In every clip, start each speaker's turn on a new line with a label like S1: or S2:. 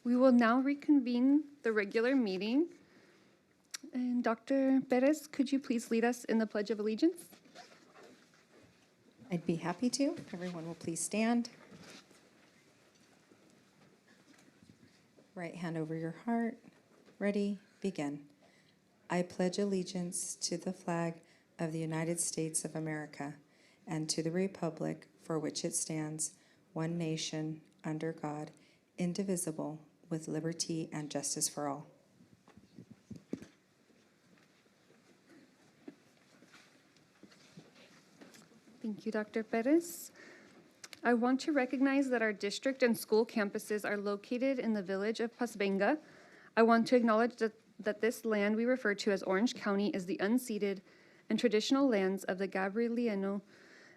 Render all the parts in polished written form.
S1: We will now reconvene the regular meeting. And Dr. Perez, could you please lead us in the Pledge of Allegiance?
S2: I'd be happy to. Everyone will please stand. Right hand over your heart. Ready, begin. I pledge allegiance to the flag of the United States of America and to the republic for which it stands, one nation, under God, indivisible, with liberty and justice for all.
S1: Thank you, Dr. Perez. I want to recognize that our district and school campuses are located in the village of Pasvenga. I want to acknowledge that this land we refer to as Orange County is the unceded and traditional lands of the Gabrielino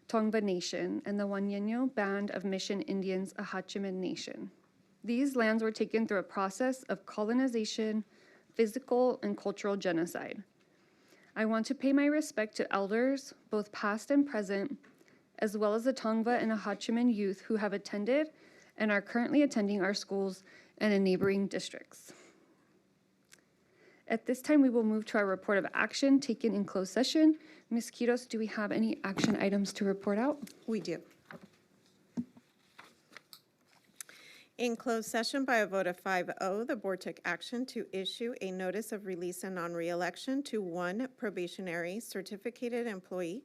S1: Tongva Nation and the Wanyeño Band of Mission Indians, a Hachiman Nation. These lands were taken through a process of colonization, physical, and cultural genocide. I want to pay my respect to elders, both past and present, as well as the Tongva and Ahachiman youth who have attended and are currently attending our schools and in neighboring districts. At this time, we will move to our report of action taken in closed session. Ms. Quiros, do we have any action items to report out?
S3: We do. In closed session by a vote of 5-0, the board took action to issue a notice of release and non-reelection to one probationary certificated employee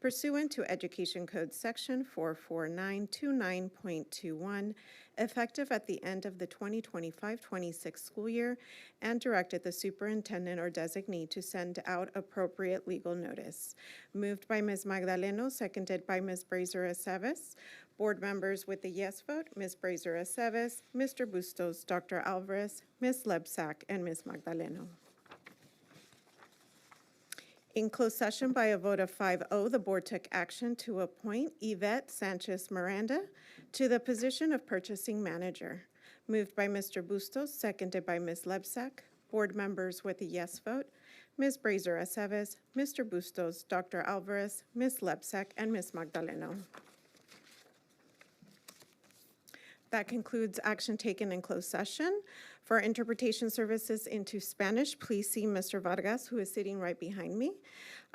S3: pursuant to Education Code Section 44929.21, effective at the end of the 2025-26 school year, and directed the superintendent or designee to send out appropriate legal notice. Moved by Ms. Magdaleno, seconded by Ms. Brazier-Aceves. Board members with the yes vote, Ms. Brazier-Aceves, Mr. Bustos, Dr. Alvarez, Ms. Lebsack, and Ms. Magdaleno. In closed session by a vote of 5-0, the board took action to appoint Yvette Sanchez Miranda to the position of purchasing manager. Moved by Mr. Bustos, seconded by Ms. Lebsack. Board members with a yes vote, Ms. Brazier-Aceves, Mr. Bustos, Dr. Alvarez, Ms. Lebsack, and Ms. Magdaleno. That concludes action taken in closed session. For interpretation services into Spanish, please see Mr. Vargas, who is sitting right behind me.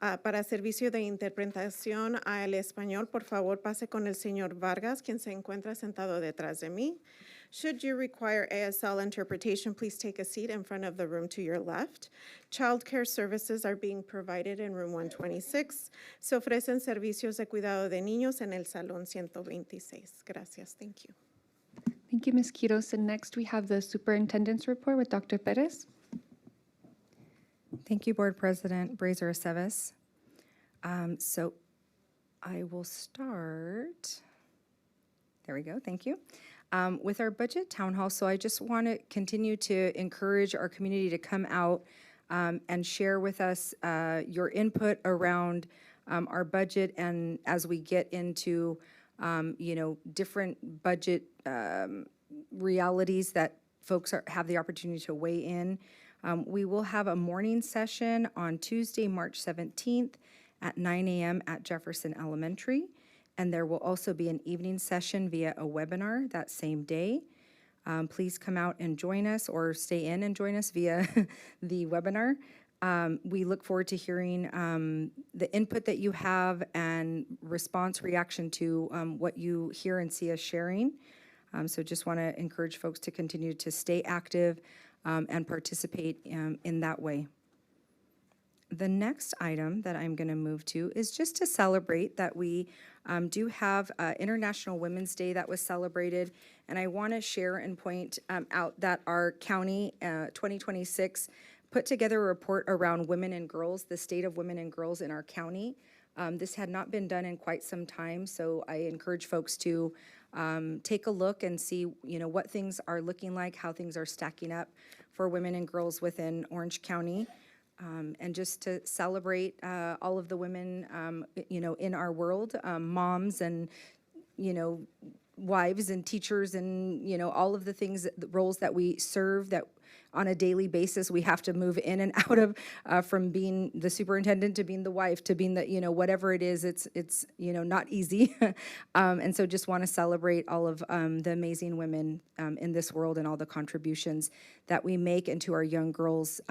S3: Para servicio de interpretación al español, por favor, pase con el señor Vargas, quien se encuentra sentado detrás de mí. Should you require ASL interpretation, please take a seat in front of the room to your left. Childcare services are being provided in room 126. Se ofrecen servicios de cuidado de niños en el salón 126. Gracias. Thank you.
S1: Thank you, Ms. Quiros. And next, we have the superintendent's report with Dr. Perez.
S2: Thank you, Board President Brazier-Aceves. So I will start. There we go. Thank you. With our budget town hall, so I just want to continue to encourage our community to come out and share with us your input around our budget, and as we get into different budget realities that folks have the opportunity to weigh in. We will have a morning session on Tuesday, March 17th at 9 a.m. at Jefferson Elementary. And there will also be an evening session via a webinar that same day. Please come out and join us, or stay in and join us via the webinar. We look forward to hearing the input that you have and reaction to what you hear and see us sharing. So just want to encourage folks to continue to stay active and participate in that way. The next item that I'm going to move to is just to celebrate that we do have International Women's Day that was celebrated, and I want to share and point out that our county 2026 put together a report around women and girls, the state of women and girls in our county. This had not been done in quite some time, so I encourage folks to take a look and see, what things are looking like, how things are stacking up for women and girls within Orange County, and just to celebrate all of the women, in our world, moms and, wives and teachers and, all of the things, the roles that we serve, that on a daily basis. We have to move in and out of, from being the superintendent to being the wife to being the, whatever it is, it's not easy. And so just want to celebrate all of the amazing women in this world and all the contributions that we make, and to our young girls,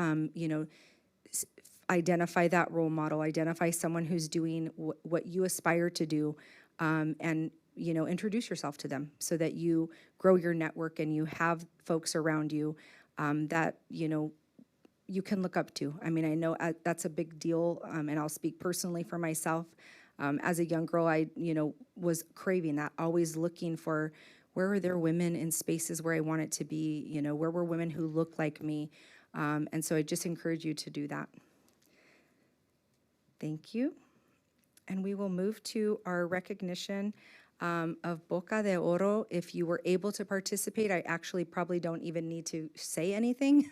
S2: identify that role model, identify someone who's doing what you aspire to do, and introduce yourself to them so that you grow your network and you have folks around you that you can look up to. I mean, I know that's a big deal, and I'll speak personally for myself. As a young girl, I was craving that, always looking for where are there women in spaces where I wanted to be, where were women who looked like me. And so I just encourage you to do that. Thank you. And we will move to our recognition of Boca de Oro. If you were able to participate, I actually probably don't even need to say anything.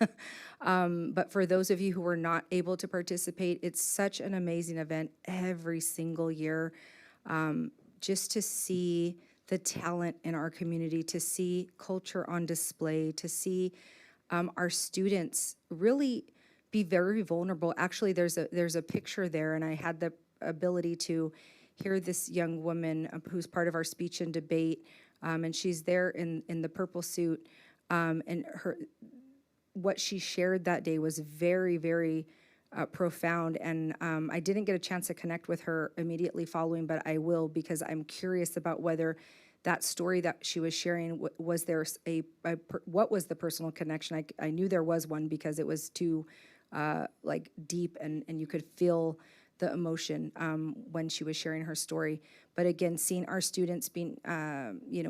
S2: But for those of you who were not able to participate, it's such an amazing event every single year. Just to see the talent in our community, to see culture on display, to see our students really be very vulnerable. Actually, there's a picture there, and I had the ability to hear this young woman who's part of our speech and debate, and she's there in the purple suit, and what she shared that day was very, very profound, and I didn't get a chance to connect with her immediately following, but I will, because I'm curious about whether that story that she was sharing, was there what was the personal connection? I knew there was one because it was too deep, and you could feel the emotion when she was sharing her story. But again, seeing our students being,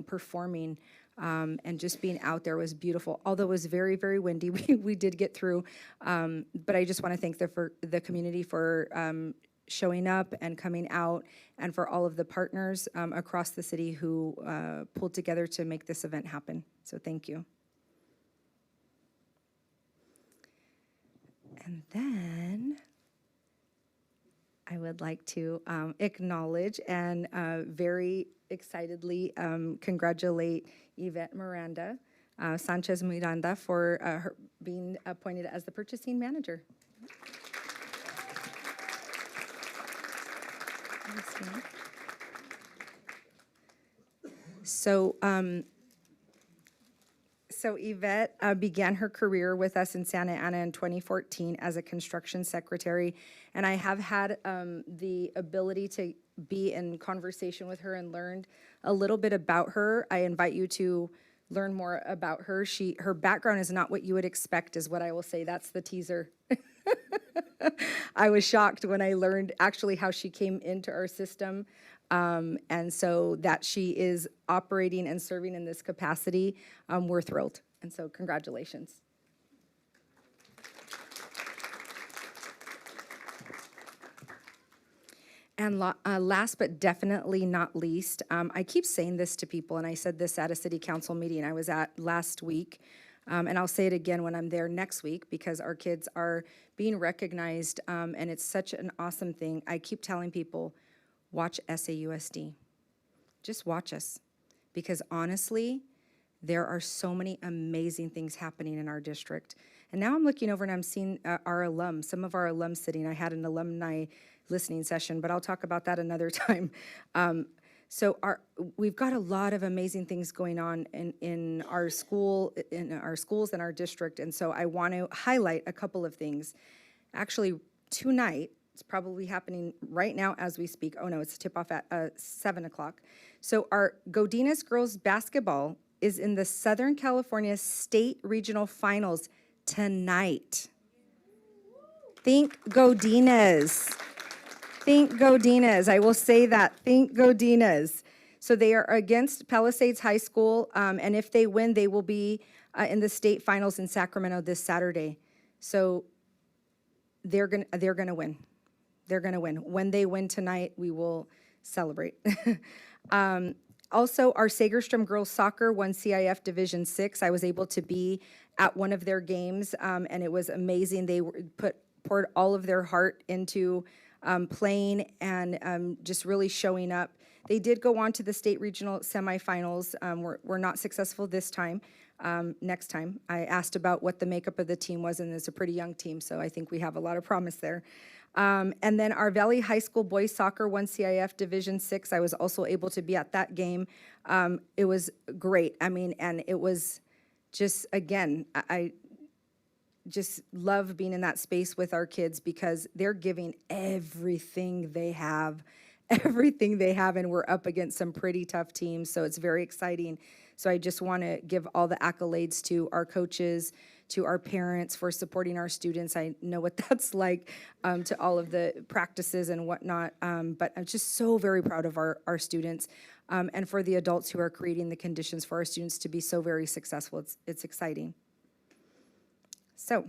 S2: performing and just being out there was beautiful. Although it was very, very windy, we did get through. But I just want to thank the community for showing up and coming out, and for all of the partners across the city who pulled together to make this event happen. So thank you. And then I would like to acknowledge and very excitedly congratulate Yvette Miranda, Sanchez Miranda, for her being appointed as the purchasing manager. So Yvette began her career with us in Santa Ana in 2014 as a construction secretary, and I have had the ability to be in conversation with her and learned a little bit about her. I invite you to learn more about her. Her background is not what you would expect, is what I will say. That's the teaser. I was shocked when I learned actually how she came into our system. And so that she is operating and serving in this capacity, we're thrilled. And so congratulations. And last but definitely not least, I keep saying this to people, and I said this at a city council meeting I was at last week, and I'll say it again when I'm there next week, because our kids are being recognized, and it's such an awesome thing. I keep telling people, watch SAUSD. Just watch us, because honestly, there are so many amazing things happening in our district. And now I'm looking over and I'm seeing our alums, some of our alums sitting. I had an alumni listening session, but I'll talk about that another time. So we've got a lot of amazing things going on in our schools and our district. And so I want to highlight a couple of things. Actually, tonight, it's probably happening right now as we speak. Oh no, it's a tip-off at 7 o'clock. So our Godinez girls basketball is in the Southern California State Regional Finals tonight. Think Godinez. Think Godinez. I will say that. Think Godinez. So they are against Palisades High School, and if they win, they will be in the state finals in Sacramento this Saturday. So they're gonna win. They're gonna win. When they win tonight, we will celebrate. Also, our Sagerstrom girls soccer won CIF Division 6. I was able to be at one of their games, and it was amazing. They poured all of their heart into playing and just really showing up. They did go on to the state regional semifinals. We're not successful this time, next time. I asked about what the makeup of the team was, and it's a pretty young team, so I think we have a lot of promise there. And then our Valley High School boys soccer won CIF Division 6. I was also able to be at that game. It was great. I mean, and it was just, again, I just love being in that space with our kids because they're giving everything they have, and we're up against some pretty tough teams, so it's very exciting. So I just want to give all the accolades to our coaches, to our parents for supporting our students. I know what that's like, to all of the practices and whatnot, but I'm just so very proud of our students, and for the adults who are creating the conditions for our students to be so very successful. It's exciting. So,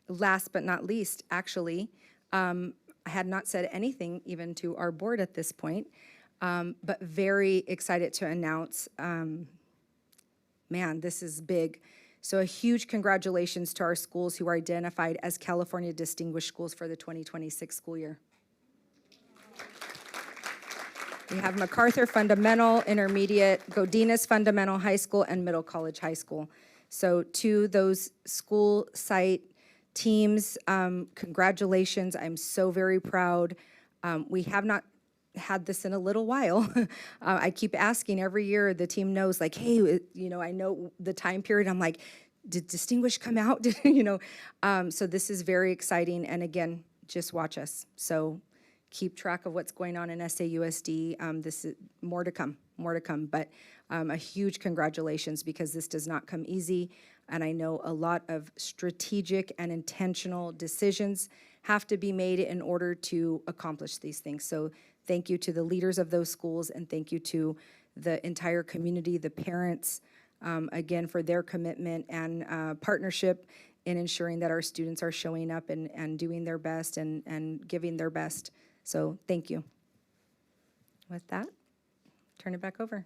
S2: last but not least, actually, I had not said anything even to our board at this point, but very excited to announce, man, this is big. So a huge congratulations to our schools who are identified as California Distinguished Schools for the 2026 school year. We have MacArthur Fundamental, Intermediate, Godinez Fundamental High School, and Middle College High School. So to those school site teams, congratulations. I'm so very proud. We have not had this in a little while. I keep asking every year, the team knows, like, hey, you know, I know the time period. I'm like, did Distinguished come out? So this is very exciting. And again, just watch us. So keep track of what's going on in SAUSD. This is more to come. But a huge congratulations, because this does not come easy. And I know a lot of strategic and intentional decisions have to be made in order to accomplish these things. So thank you to the leaders of those schools, and thank you to the entire community, the parents, again, for their commitment and partnership in ensuring that our students are showing up and doing their best and giving their best. So thank you. With that, turn it back over.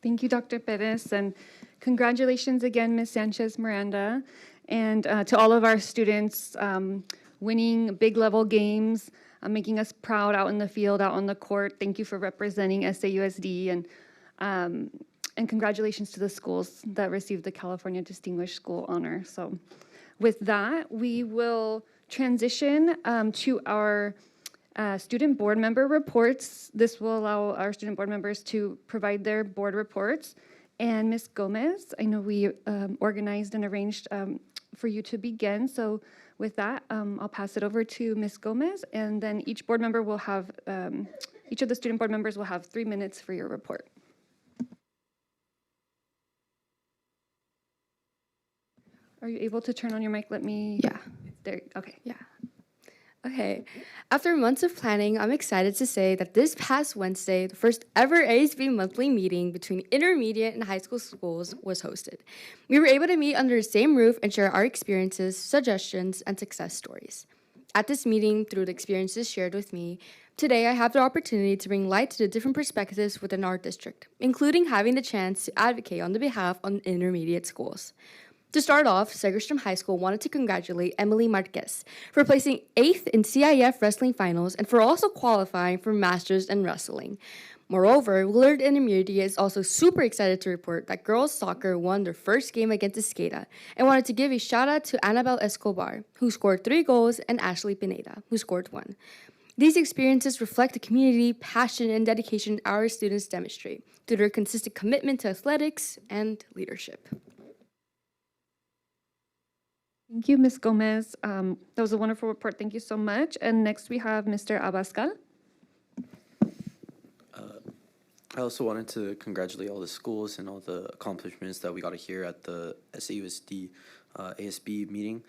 S1: Thank you, Dr. Perez, and congratulations again, Ms. Sanchez Miranda, and to all of our students winning big level games, making us proud out in the field, out on the court. Thank you for representing SAUSD, and congratulations to the schools that received the California Distinguished School honor. So with that, we will transition to our student board member reports. This will allow our student board members to provide their board reports. And Ms. Gomez, I know we organized and arranged for you to begin. So with that, I'll pass it over to Ms. Gomez, and then each board member will have, each of the student board members will have 3 minutes for your report. Are you able to turn on your mic? Let me.
S4: Yeah.
S1: There. Okay.
S4: Yeah. Okay. After months of planning, I'm excited to say that this past Wednesday, the first ever ASB monthly meeting between intermediate and high school schools was hosted. We were able to meet under the same roof and share our experiences, suggestions, and success stories. At this meeting, through the experiences shared with me, today I have the opportunity to bring light to the different perspectives within our district, including having the chance to advocate on the behalf of intermediate schools. To start off, Segerstrom High School wanted to congratulate Emily Marquez for placing 8th in CIF Wrestling Finals and for also qualifying for Masters in Wrestling. Moreover, Willard Intermediate is also super excited to report that girls soccer won their first game against Escada and wanted to give a shout out to Annabelle Escobar, who scored 3 goals, and Ashley Pineda, who scored 1. These experiences reflect the community, passion, and dedication our students demonstrate through their consistent commitment to athletics and leadership.
S1: Thank you, Ms. Gomez. That was a wonderful report. Thank you so much. And next we have Mr. Abascal.
S5: I also wanted to congratulate all the schools and all the accomplishments that we got to hear at the SAUSD ASB meeting.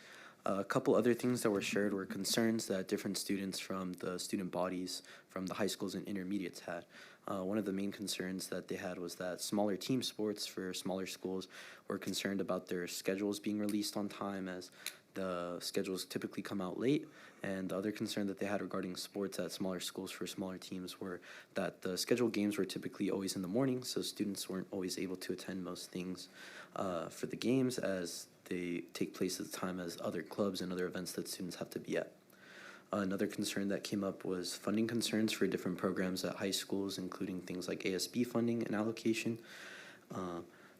S5: A couple other things that were shared were concerns that different students from the student bodies from the high schools and intermediates had. One of the main concerns that they had was that smaller team sports for smaller schools were concerned about their schedules being released on time, as the schedules typically come out late. And the other concern that they had regarding sports at smaller schools for smaller teams were that the scheduled games were typically always in the morning, so students weren't always able to attend most things for the games, as they take place at the time as other clubs and other events that students have to be at. Another concern that came up was funding concerns for different programs at high schools, including things like ASB funding and allocation.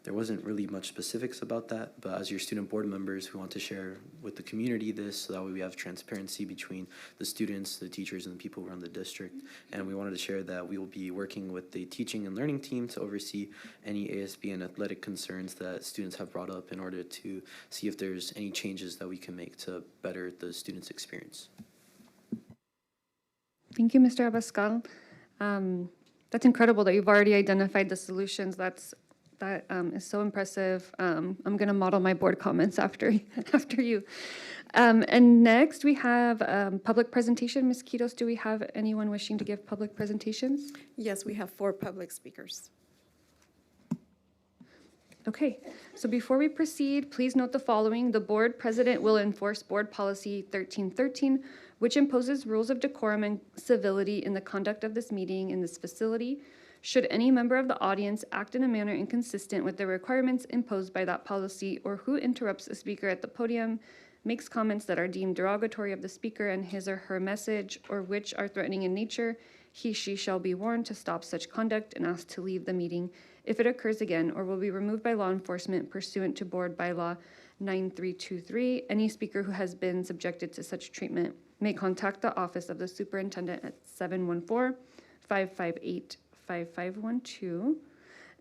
S5: There wasn't really much specifics about that, but as your student board members, we want to share with the community this so that way we have transparency between the students, the teachers, and the people who run the district. And we wanted to share that we will be working with the teaching and learning team to oversee any ASB and athletic concerns that students have brought up in order to see if there's any changes that we can make to better the students' experience.
S1: Thank you, Mr. Abascal. That's incredible that you've already identified the solutions. That is so impressive. I'm going to model my board comments after you. And next we have public presentation. Ms. Quiros, do we have anyone wishing to give public presentations?
S3: Yes, we have 4 public speakers.
S1: Okay, so before we proceed, please note the following. The board president will enforce board policy 1313, which imposes rules of decorum and civility in the conduct of this meeting in this facility. Should any member of the audience act in a manner inconsistent with the requirements imposed by that policy, or who interrupts a speaker at the podium, makes comments that are deemed derogatory of the speaker and his or her message, or which are threatening in nature, she shall be warned to stop such conduct and asked to leave the meeting if it occurs again, or will be removed by law enforcement pursuant to Board Bylaw 9323. Any speaker who has been subjected to such treatment may contact the office of the superintendent at 714-558-5512.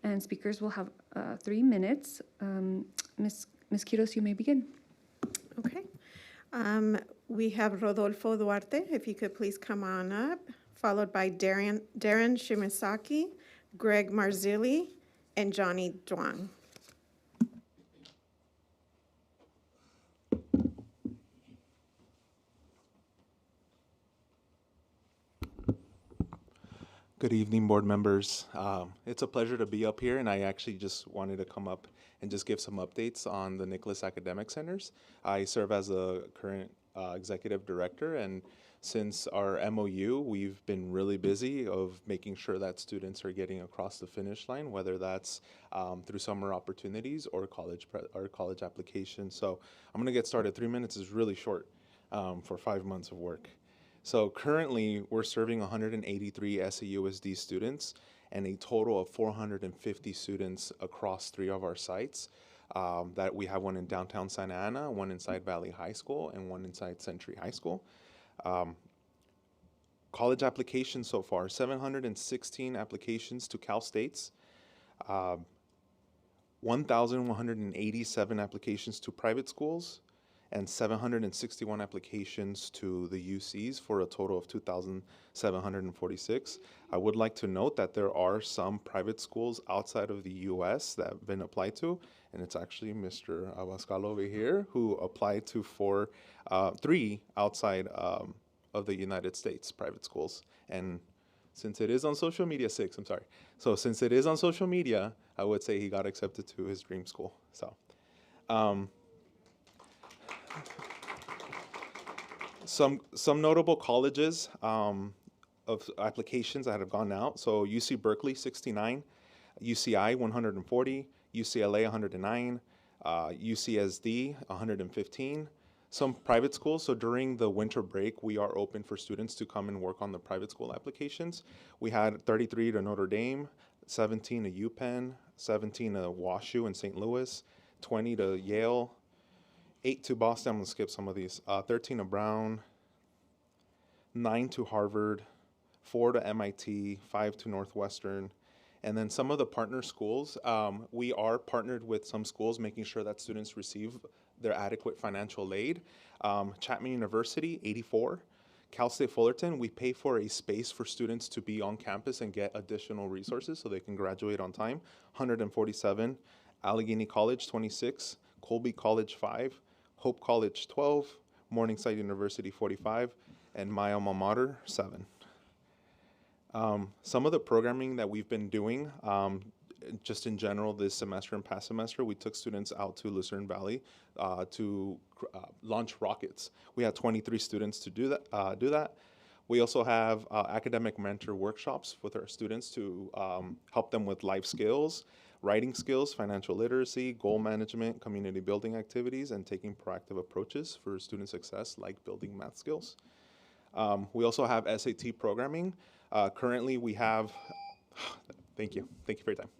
S1: And speakers will have 3 minutes. Ms. Quiros, you may begin.
S3: Okay. We have Rodolfo Duarte, if you could please come on up, followed by Darren Shimasaki, Greg Marzilli, and Johnny Duang.
S6: Good evening, board members. It's a pleasure to be up here, and I actually just wanted to come up and just give some updates on the Nicholas Academic Centers. I serve as a current executive director, and since our MOU, we've been really busy of making sure that students are getting across the finish line, whether that's through summer opportunities or college applications. So I'm going to get started. 3 minutes is really short for 5 months of work. So currently, we're serving 183 SAUSD students and a total of 450 students across 3 of our sites. That we have one in downtown Santa Ana, one inside Valley High School, and one inside Century High School. College applications so far, 716 applications to Cal States, 1,187 applications to private schools, and 761 applications to the UCs for a total of 2,746. I would like to note that there are some private schools outside of the U.S. that have been applied to, and it's actually Mr. Abascal over here who applied to 3 outside of the United States private schools. And since it is on social media, 6, I'm sorry. So since it is on social media, I would say he got accepted to his dream school. So. Some notable colleges of applications that have gone out. So UC Berkeley, 69, UCI, 140, UCLA, 109, UCSD, 115. Some private schools. So during the winter break, we are open for students to come and work on the private school applications. We had 33 to Notre Dame, 17 to UPenn, 17 to WashU in St. Louis, 20 to Yale, 8 to Boston, I'm going to skip some of these, 13 to Brown, 9 to Harvard, 4 to MIT, 5 to Northwestern, and then some of the partner schools. We are partnered with some schools, making sure that students receive their adequate financial aid. Chapman University, 84. Cal State Fullerton, we pay for a space for students to be on campus and get additional resources so they can graduate on time, 147. Allegheny College, 26. Colby College, 5. Hope College, 12, Morningside University, 45, and my alma mater, 7. Some of the programming that we've been doing, just in general this semester and past semester, we took students out to Lucerne Valley to launch rockets. We had 23 students to do that. We also have academic mentor workshops with our students to help them with life skills, writing skills, financial literacy, goal management, community building activities, and taking proactive approaches for student success, like building math skills. We also have SAT programming. Currently, we have, thank you for your time.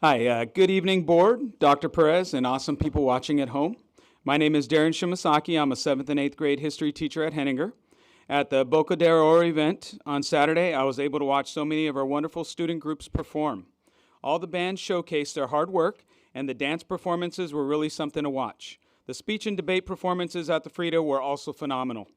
S7: Hi, good evening, board, Dr. Perez, and awesome people watching at home. My name is Darren Shimasaki. I'm a 7th and 8th grade history teacher at Henninger. At the Boca de Oro event on Saturday, I was able to watch so many of our wonderful student groups perform. All the bands showcased their hard work, and the dance performances were really something to watch. The speech and debate performances at the Frida were also phenomenal.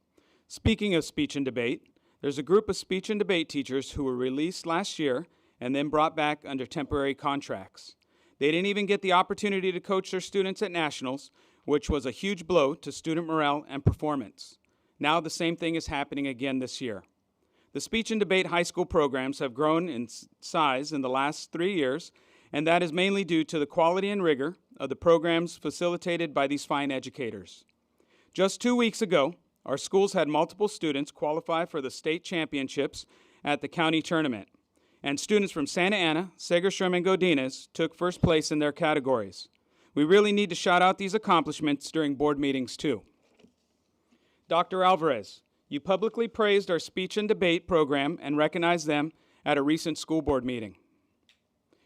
S7: Speaking of speech and debate, there's a group of speech and debate teachers who were released last year and then brought back under temporary contracts. They didn't even get the opportunity to coach their students at nationals, which was a huge blow to student morale and performance. Now the same thing is happening again this year. The speech and debate high school programs have grown in size in the last 3 years, and that is mainly due to the quality and rigor of the programs facilitated by these fine educators. Just 2 weeks ago, our schools had multiple students qualify for the state championships at the county tournament, and students from Santa Ana, Segerstrom, and Godinez took first place in their categories. We really need to shout out these accomplishments during board meetings too. Dr. Alvarez, you publicly praised our speech and debate program and recognized them at a recent school board meeting.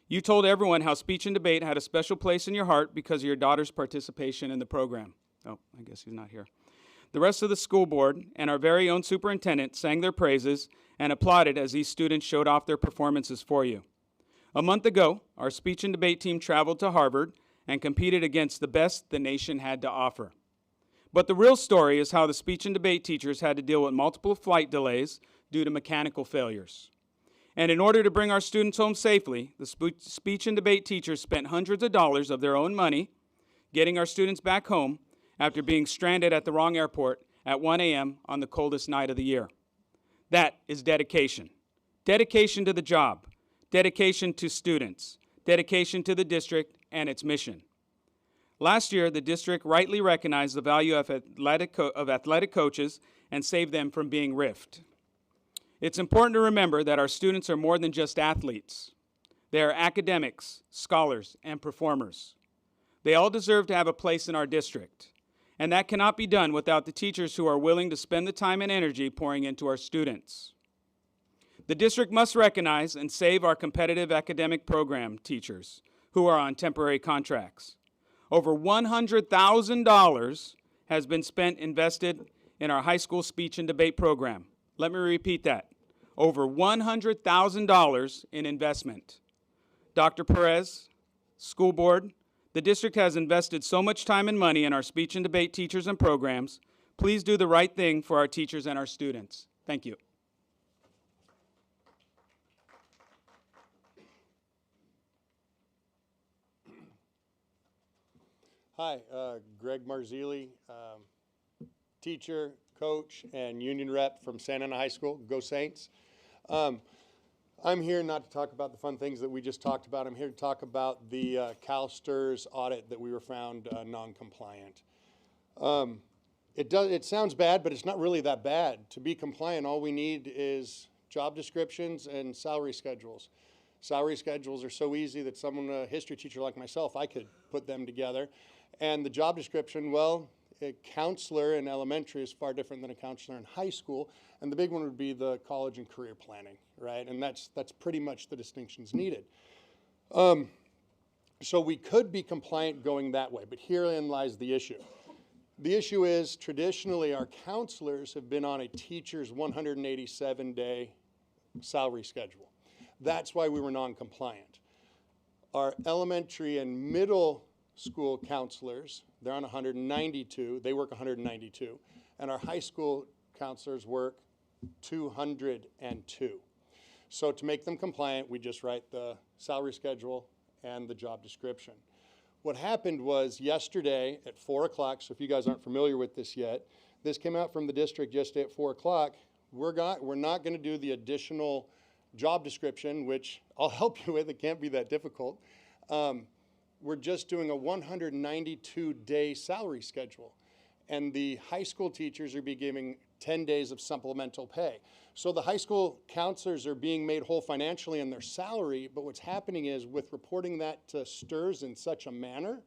S7: You told everyone how speech and debate had a special place in your heart because of your daughter's participation in the program. Oh, I guess he's not here. The rest of the school board and our very own superintendent sang their praises and applauded as these students showed off their performances for you. A month ago, our speech and debate team traveled to Harvard and competed against the best the nation had to offer. But the real story is how the speech and debate teachers had to deal with multiple flight delays due to mechanical failures. And in order to bring our students home safely, the speech and debate teachers spent hundreds of dollars of their own money getting our students back home after being stranded at the wrong airport at 1 a.m. on the coldest night of the year. That is dedication. Dedication to the job, dedication to students, dedication to the district and its mission. Last year, the district rightly recognized the value of athletic coaches and saved them from being riffed. It's important to remember that our students are more than just athletes. They are academics, scholars, and performers. They all deserve to have a place in our district. And that cannot be done without the teachers who are willing to spend the time and energy pouring into our students. The district must recognize and save our competitive academic program teachers who are on temporary contracts. Over $100,000 has been invested in our high school speech and debate program. Let me repeat that. Over $100,000 in investment. Dr. Perez, school board, the district has invested so much time and money in our speech and debate teachers and programs. Please do the right thing for our teachers and our students. Thank you.
S8: Hi, Greg Marzilli, teacher, coach, and union rep from Santa Ana High School. Go Saints. I'm here not to talk about the fun things that we just talked about. I'm here to talk about the CalSTRS audit that we were found non-compliant. It sounds bad, but it's not really that bad. To be compliant, all we need is job descriptions and salary schedules. Salary schedules are so easy that someone, a history teacher like myself, I could put them together. And the job description, well, a counselor in elementary is far different than a counselor in high school. And the big one would be the college and career planning, right? And that's pretty much the distinctions needed. So we could be compliant going that way, but herein lies the issue. The issue is traditionally our counselors have been on a teacher's 187-day salary schedule. That's why we were non-compliant. Our elementary and middle school counselors, they're on 192, they work 192, and our high school counselors work 202. So to make them compliant, we just write the salary schedule and the job description. What happened was yesterday at 4 o'clock, so if you guys aren't familiar with this yet, this came out from the district yesterday at 4 o'clock. We're not going to do the additional job description, which I'll help you with. It can't be that difficult. We're just doing a 192-day salary schedule. And the high school teachers are being given 10 days of supplemental pay. So the high school counselors are being made whole financially in their salary, but what's happening is with reporting that to STRS in such a manner,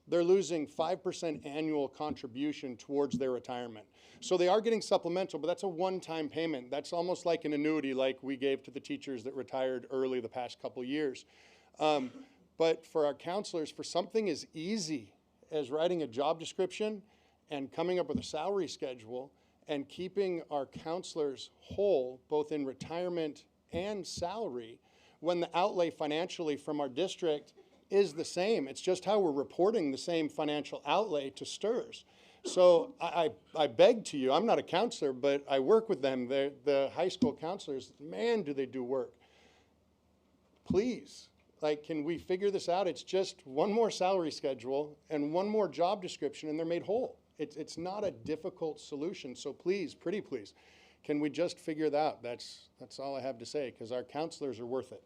S8: they're losing 5% annual contribution towards their retirement. So they are getting supplemental, but that's a one-time payment. That's almost like an annuity like we gave to the teachers that retired early the past couple years. But for our counselors, for something as easy as writing a job description and coming up with a salary schedule and keeping our counselors whole, both in retirement and salary, when the outlay financially from our district is the same. It's just how we're reporting the same financial outlay to STRS. So I beg to you, I'm not a counselor, but I work with them. They're the high school counselors, man, do they do work. Please, like, can we figure this out? It's just one more salary schedule and one more job description, and they're made whole. It's not a difficult solution. So please, pretty please, can we just figure that out? That's all I have to say, because our counselors are worth it.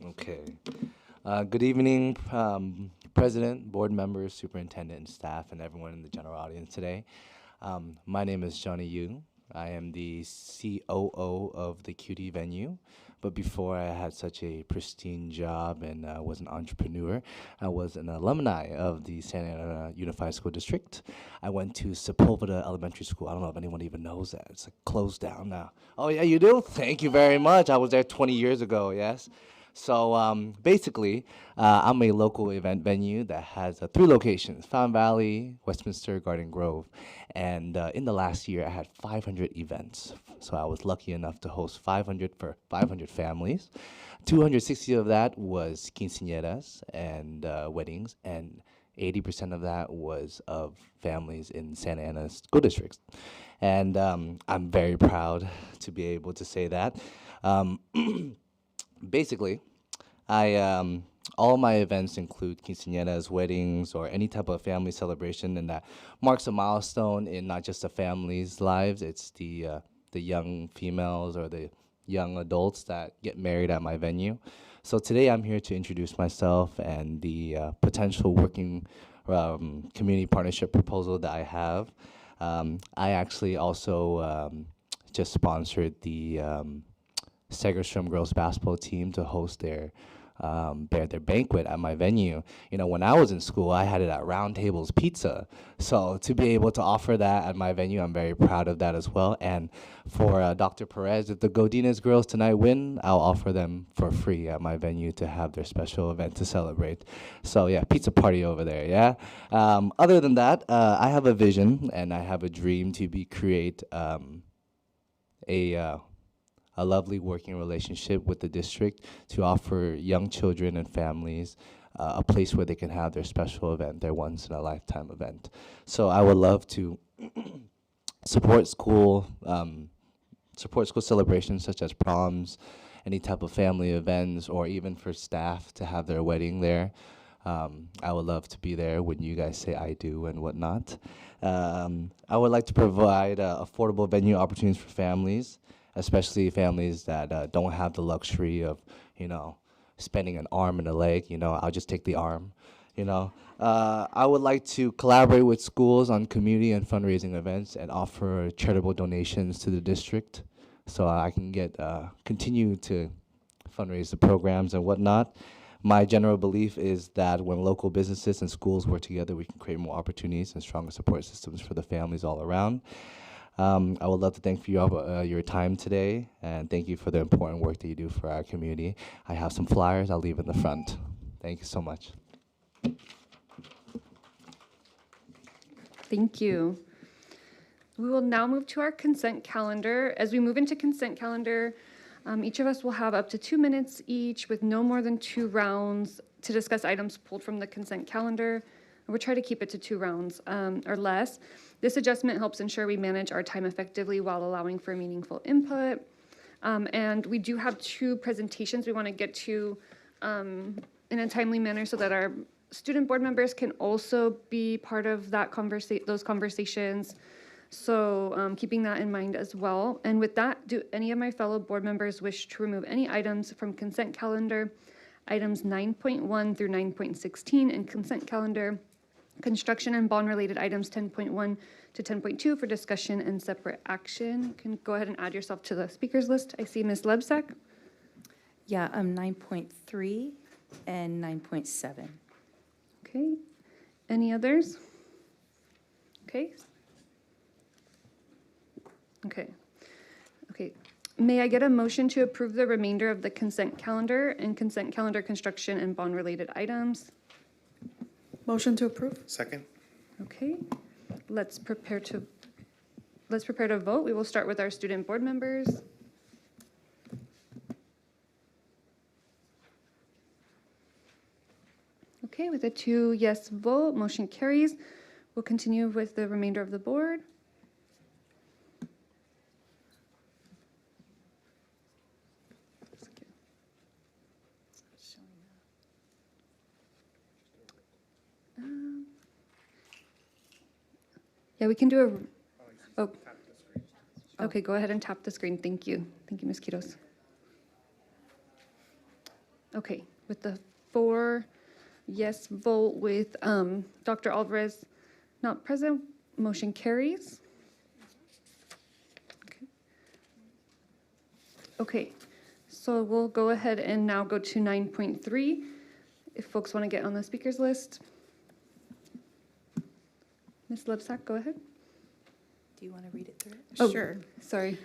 S9: Okay. Good evening, President, board members, superintendent, and staff, and everyone in the general audience today. My name is Johnny Yu. I am the COO of the QD venue. But before I had such a pristine job and was an entrepreneur, I was an alumni of the Santa Ana Unified School District. I went to Sepulveda Elementary School. I don't know if anyone even knows that. It's like closed down now. Oh, yeah, you do? Thank you very much. I was there 20 years ago, yes. So basically, I'm a local event venue that has 3 locations: Fountain Valley, Westminster, Garden Grove. And in the last year, I had 500 events. So I was lucky enough to host 500 for 500 families. 260 of that was quinceañeras and weddings, and 80% of that was of families in Santa Ana school districts. And I'm very proud to be able to say that. Basically, all my events include quinceañeras, weddings, or any type of family celebration, and that marks a milestone in not just the family's lives. It's the young females or the young adults that get married at my venue. So today I'm here to introduce myself and the potential working community partnership proposal that I have. I actually also just sponsored the Segerstrom girls basketball team to host their banquet at my venue. You know, when I was in school, I had it at Round Tables Pizza. So to be able to offer that at my venue, I'm very proud of that as well. And for Dr. Perez, if the Godinez girls tonight win, I'll offer them for free at my venue to have their special event to celebrate. So yeah, pizza party over there, yeah? Other than that, I have a vision and I have a dream to create a lovely working relationship with the district to offer young children and families a place where they can have their special event, their once-in-a-lifetime event. So I would love to support school celebrations such as proms, any type of family events, or even for staff to have their wedding there. I would love to be there when you guys say I do and whatnot. I would like to provide affordable venue opportunities for families, especially families that don't have the luxury of, you know, spending an arm and a leg. You know, I'll just take the arm, you know. I would like to collaborate with schools on community and fundraising events and offer charitable donations to the district so I can continue to fundraise the programs and whatnot. My general belief is that when local businesses and schools work together, we can create more opportunities and stronger support systems for the families all around. I would love to thank you all for your time today, and thank you for the important work that you do for our community. I have some flyers I'll leave in the front. Thank you so much.
S1: Thank you. We will now move to our consent calendar. As we move into consent calendar, each of us will have up to 2 minutes each with no more than 2 rounds to discuss items pulled from the consent calendar. We'll try to keep it to 2 rounds or less. This adjustment helps ensure we manage our time effectively while allowing for meaningful input. And we do have 2 presentations we want to get to in a timely manner so that our student board members can also be part of that those conversations. So keeping that in mind as well. And with that, do any of my fellow board members wish to remove any items from consent calendar, items 9.1 through 9.16 in consent calendar, construction and bond-related items 10.1 to 10.2 for discussion and separate action? You can go ahead and add yourself to the speakers list. I see Ms. Lebsack.
S10: Yeah, 9.3 and 9.7.
S1: Okay. Any others? Okay. Okay. Okay. May I get a motion to approve the remainder of the consent calendar and consent calendar construction and bond-related items?
S10: Motion to approve?
S11: Second?
S1: Okay. Let's prepare to vote. We will start with our student board members. Okay, with a 2 yes vote, motion carries. We'll continue with the remainder of the board. Yeah, we can do a, oh. Okay, go ahead and tap the screen. Thank you. Thank you, Ms. Quiros. Okay, with the 4 yes vote with Dr. Alvarez not present, motion carries. Okay, so we'll go ahead and now go to 9.3. If folks want to get on the speakers list. Ms. Lebsack, go ahead.
S10: Do you want to read it through?
S1: Oh,
S3: Sure.
S1: Sorry.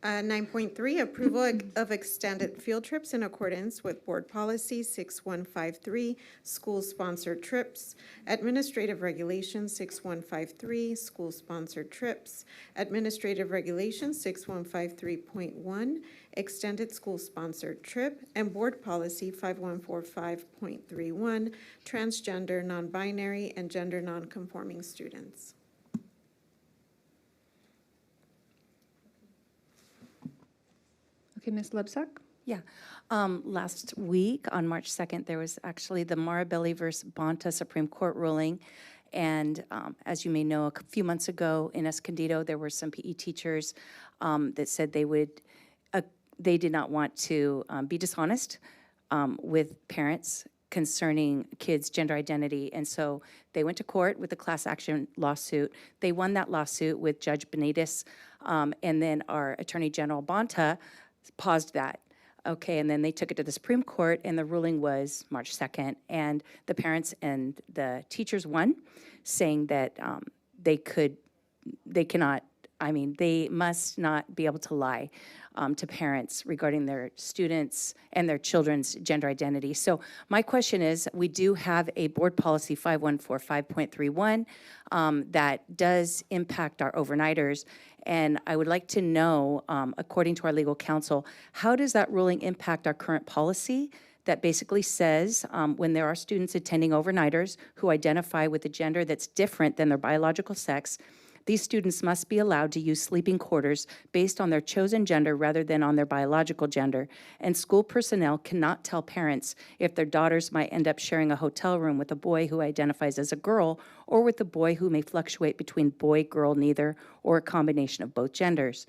S3: 9.3, approval of extended field trips in accordance with Board Policy 6153, school-sponsored trips, Administrative Regulation 6153, school-sponsored trips, Administrative Regulation 6153.1, extended school-sponsored trip, and Board Policy 5145.31, transgender, non-binary, and gender non-conforming students.
S1: Okay, Ms. Lebsack?
S10: Yeah. Last week, on March 2nd, there was actually the Marabelli versus Bonta Supreme Court ruling. And as you may know, a few months ago in Escondido, there were some PE teachers that said they did not want to be dishonest with parents concerning kids' gender identity. And so they went to court with a class action lawsuit. They won that lawsuit with Judge Benitez, and then our Attorney General Bonta paused that. Okay, and then they took it to the Supreme Court, and the ruling was March 2nd, and the parents and the teachers won, saying that they must not be able to lie to parents regarding their students and their children's gender identity. So my question is, we do have a Board Policy 5145.31 that does impact our overnighters, and I would like to know, according to our legal counsel, how does that ruling impact our current policy that basically says when there are students attending overnighters who identify with a gender that's different than their biological sex, these students must be allowed to use sleeping quarters based on their chosen gender rather than on their biological gender. And school personnel cannot tell parents if their daughters might end up sharing a hotel room with a boy who identifies as a girl or with a boy who may fluctuate between boy, girl, neither, or a combination of both genders.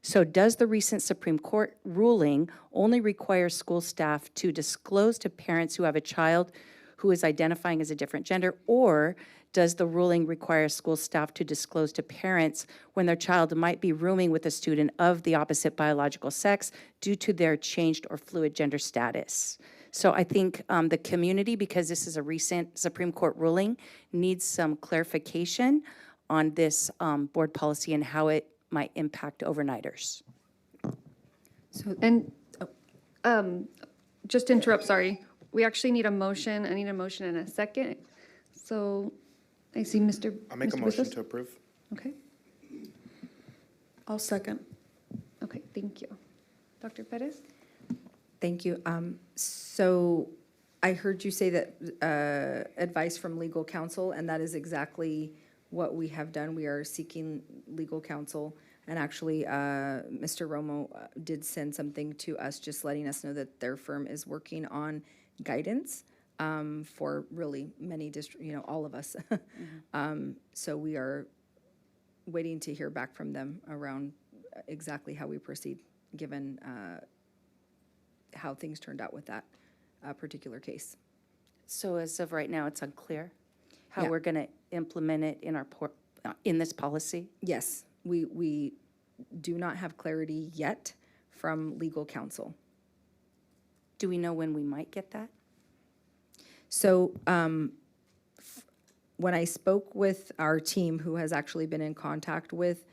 S10: So does the recent Supreme Court ruling only require school staff to disclose to parents who have a child who is identifying as a different gender, or does the ruling require school staff to disclose to parents when their child might be rooming with a student of the opposite biological sex due to their changed or fluid gender status? So I think the community, because this is a recent Supreme Court ruling, needs some clarification on this board policy and how it might impact overnighters.
S1: So, and, just to interrupt, sorry. We actually need a motion. I need a motion and a second. So I see Mr.
S11: I'll make a
S1: Mr.
S11: motion
S1: Bustos.
S11: to approve.
S1: Okay,
S10: I'll second.
S1: okay, thank you. Dr. Perez?
S2: Thank you. So I heard you say that advice from legal counsel, and that is exactly what we have done. We are seeking legal counsel. And actually, Mr. Romo did send something to us, just letting us know that their firm is working on guidance for really many all of us. So we are waiting to hear back from them around exactly how we proceed, given how things turned out with that particular case.
S10: So as of right now, it's unclear how
S2: Yeah.
S10: we're going to implement it in our in this policy?
S2: Yes, we do not have clarity yet from legal counsel.
S10: Do we know when we might get that?
S2: So when I spoke with our team, who has actually been in contact with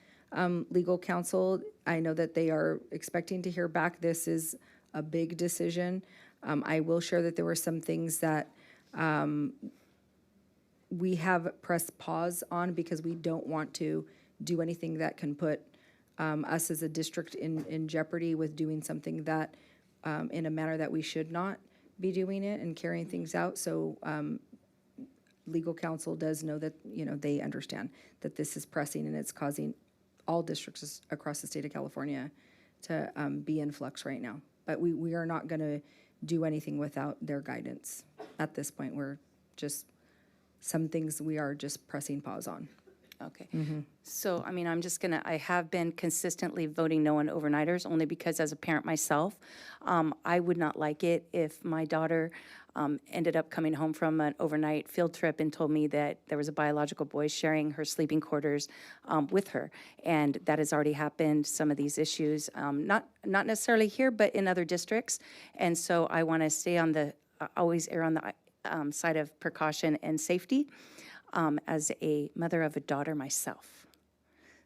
S2: legal counsel. I know that they are expecting to hear back. This is a big decision. I will share that there were some things that we have pressed pause on because we don't want to do anything that can put us as a district in jeopardy with doing something that, in a manner that we should not be doing it and carrying things out. So legal counsel does know that, they understand that this is pressing and it's causing all districts across the state of California to be in flux right now. But we are not going to do anything without their guidance. At this point, we're just, some things we are just pressing pause on.
S10: Okay. So, I mean, I have been consistently voting no on overnighters, only because as a parent myself, I would not like it if my daughter ended up coming home from an overnight field trip and told me that there was a biological boy sharing her sleeping quarters with her. And that has already happened, some of these issues, not necessarily here, but in other districts. And so I want to stay on the, always err on the side of precaution and safety. As a mother of a daughter myself.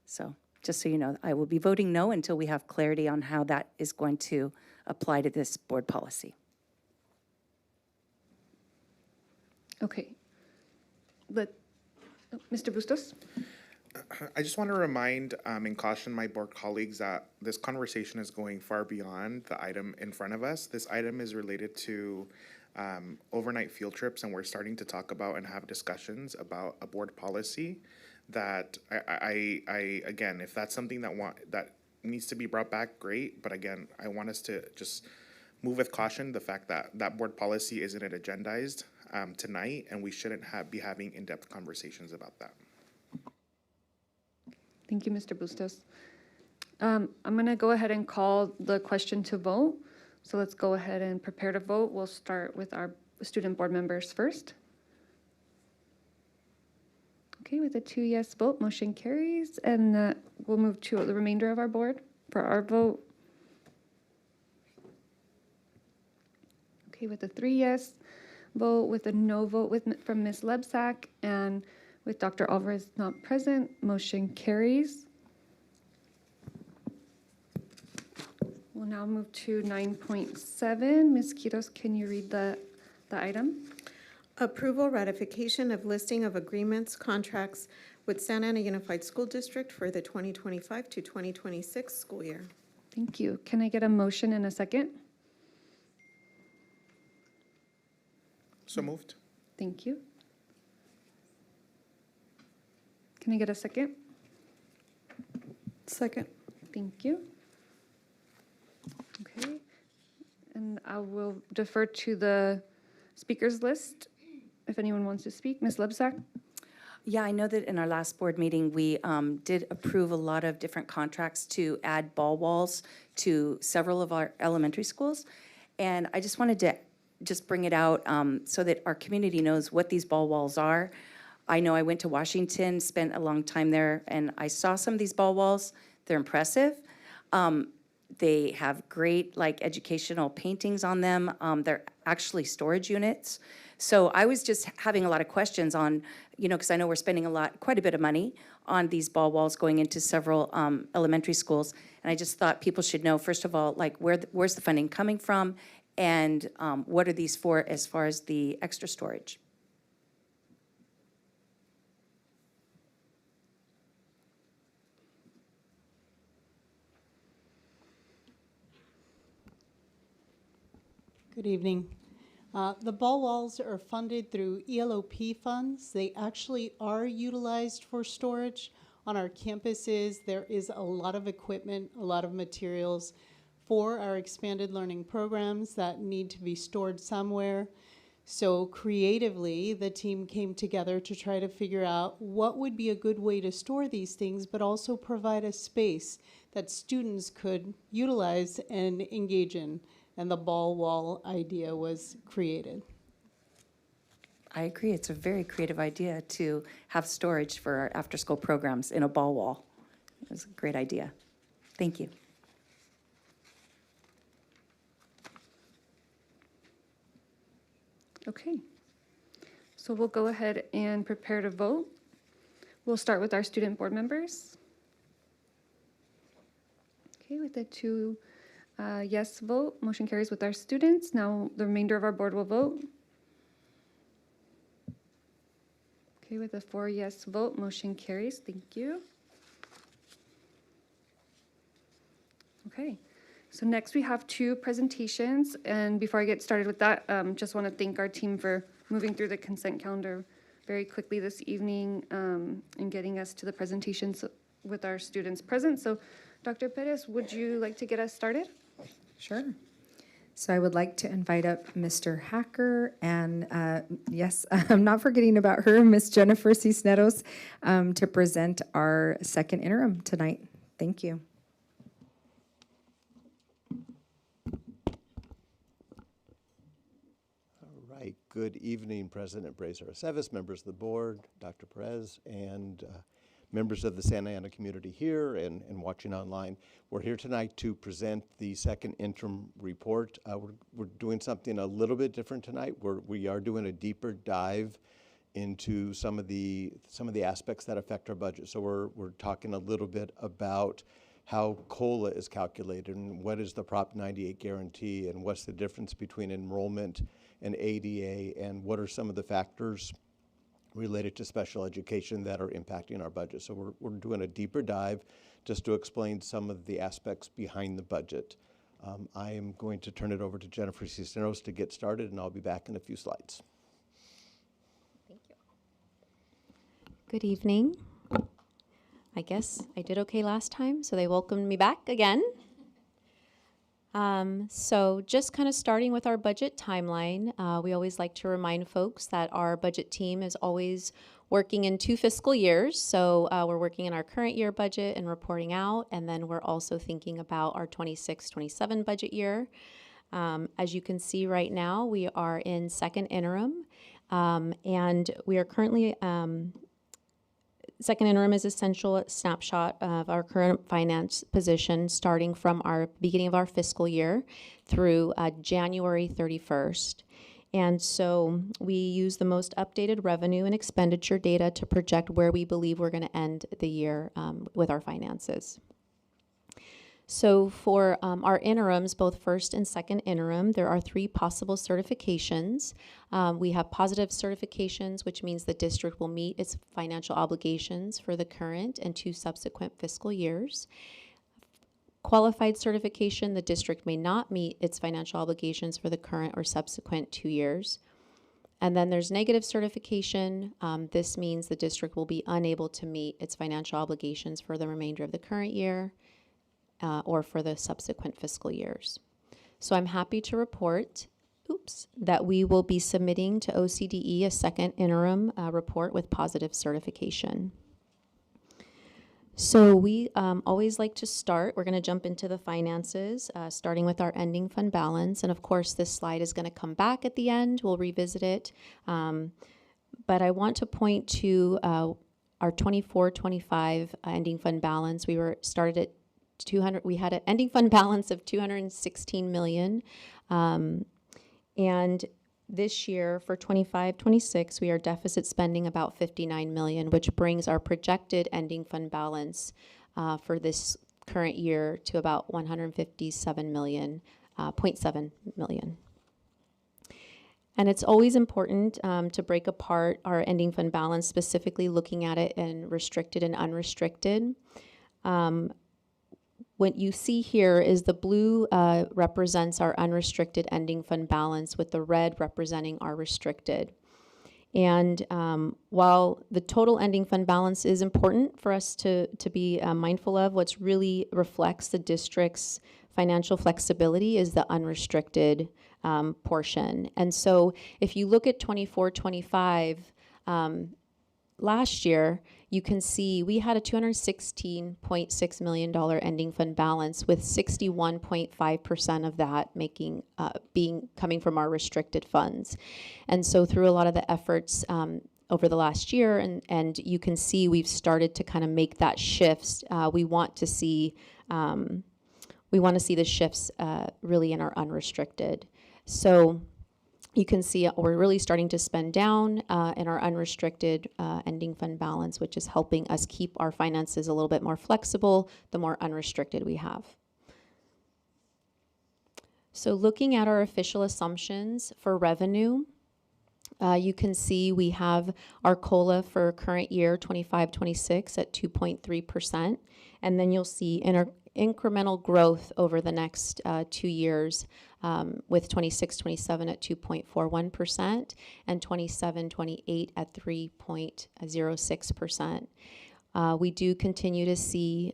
S10: So just so you know, I will be voting no until we have clarity on how that is going to apply to this board policy.
S1: Okay. Mr. Bustos?
S11: I just want to remind and caution my board colleagues that this conversation is going far beyond the item in front of us. This item is related to overnight field trips, and we're starting to talk about and have discussions about a board policy that I again, if that's something that needs to be brought back, great. But again, I want us to just move with caution the fact that that board policy isn't agendized tonight, and we shouldn't be having in-depth conversations about that.
S1: Thank you, Mr. Bustos. I'm going to go ahead and call the question to vote. So let's go ahead and prepare to vote. We'll start with our student board members first. Okay, with a 2 yes vote, motion carries, and we'll move to the remainder of our board for our vote. Okay, with a 3 yes vote, with a no vote from Ms. Lebsack, and with Dr. Alvarez not present, motion carries. We'll now move to 9.7. Ms. Quiros, can you read the item?
S3: Approval ratification of listing of agreements, contracts with Santa Ana Unified School District for the 2025 to 2026 school year.
S1: Thank you. Can I get a motion and a second?
S11: So moved.
S1: Thank you. Can I get a second?
S2: Second.
S1: Thank you. Okay, and I will defer to the speakers list if anyone wants to speak. Ms. Lebsack?
S10: Yeah, I know that in our last board meeting, we did approve a lot of different contracts to add ball walls to several of our elementary schools. And I just wanted to just bring it out so that our community knows what these ball walls are. I know I went to Washington, spent a long time there, and I saw some of these ball walls. They're impressive. They have great educational paintings on them. They're actually storage units. So I was just having a lot of questions on, because I know we're spending quite a bit of money on these ball walls going into several elementary schools. And I just thought people should know, first of all, where's the funding coming from, and what are these for as far as the extra storage?
S12: Good evening. The ball walls are funded through ELOP funds. They actually are utilized for storage. On our campuses, there is a lot of equipment, a lot of materials for our expanded learning programs that need to be stored somewhere. So creatively, the team came together to try to figure out what would be a good way to store these things, but also provide a space that students could utilize and engage in. And the ball wall idea was created.
S10: I agree. It's a very creative idea to have storage for our after-school programs in a ball wall. It was a great idea. Thank you.
S1: Okay. So we'll go ahead and prepare to vote. We'll start with our student board members. Okay, with the 2 yes vote, motion carries with our students. Now the remainder of our board will vote. Okay, with a 4 yes vote, motion carries. Thank you. Okay, so next we have 2 presentations, and before I get started with that, just want to thank our team for moving through the consent calendar very quickly this evening and getting us to the presentations with our students present. So Dr. Perez, would you like to get us started?
S2: Sure. So I would like to invite up Mr. Hacker and, yes, I'm not forgetting about her, Miss Jennifer Cisneros, to present our second interim tonight. Thank you.
S13: All right. Good evening, President Brazier-Aceves, members of the board, Dr. Perez, and members of the Santa Ana community here and watching online. We're here tonight to present the second interim report. We're doing something a little bit different tonight. We are doing a deeper dive into some of the aspects that affect our budget. So we're talking a little bit about how COLA is calculated and what is the Prop 98 guarantee and what's the difference between enrollment and ADA and what are some of the factors related to special education that are impacting our budget. So we're doing a deeper dive just to explain some of the aspects behind the budget. I am going to turn it over to Jennifer Cisneros to get started, and I'll be back in a few slides.
S14: Thank you. Good evening. I guess I did okay last time, so they welcomed me back again. So just kind of starting with our budget timeline, we always like to remind folks that our budget team is always working in 2 fiscal years. So we're working in our current year budget and reporting out, and then we're also thinking about our 26-27 budget year. As you can see right now, we are in second interim, and we are currently second interim is essential snapshot of our current finance position starting from our beginning of our fiscal year through January 31st. And so we use the most updated revenue and expenditure data to project where we believe we're going to end the year with our finances. So for our interims, both first and second interim, there are 3 possible certifications. We have positive certifications, which means the district will meet its financial obligations for the current and 2 subsequent fiscal years. Qualified certification, the district may not meet its financial obligations for the current or subsequent 2 years. And then there's negative certification. This means the district will be unable to meet its financial obligations for the remainder of the current year or for the subsequent fiscal years. So I'm happy to report, that we will be submitting to OCDE a second interim report with positive certification. So we always like to start, we're going to jump into the finances, starting with our ending fund balance. And of course, this slide is going to come back at the end. We'll revisit it. But I want to point to our 24-25 ending fund balance. We started at 200. We had an ending fund balance of 216 million. And this year for 25-26, we are deficit spending about 59 million, which brings our projected ending fund balance for this current year to about 157 million, 0.7 million. And it's always important to break apart our ending fund balance, specifically looking at it in restricted and unrestricted. What you see here is the blue represents our unrestricted ending fund balance with the red representing our restricted. And while the total ending fund balance is important for us to be mindful of, what's really reflects the district's financial flexibility is the unrestricted portion. And so if you look at 24-25, last year, you can see we had a $216.6 million ending fund balance, with 61.5% of that coming from our restricted funds. And so through a lot of the efforts over the last year, and you can see we've started to kind of make that shift. We want to see the shifts really in our unrestricted. So you can see we're really starting to spend down in our unrestricted ending fund balance, which is helping us keep our finances a little bit more flexible the more unrestricted we have. So looking at our official assumptions for revenue, you can see we have our COLA for current year 25-26 at 2.3%, and then you'll see incremental growth over the next 2 years with 26-27 at 2.41% and 27-28 at 3.06%. We do continue to see,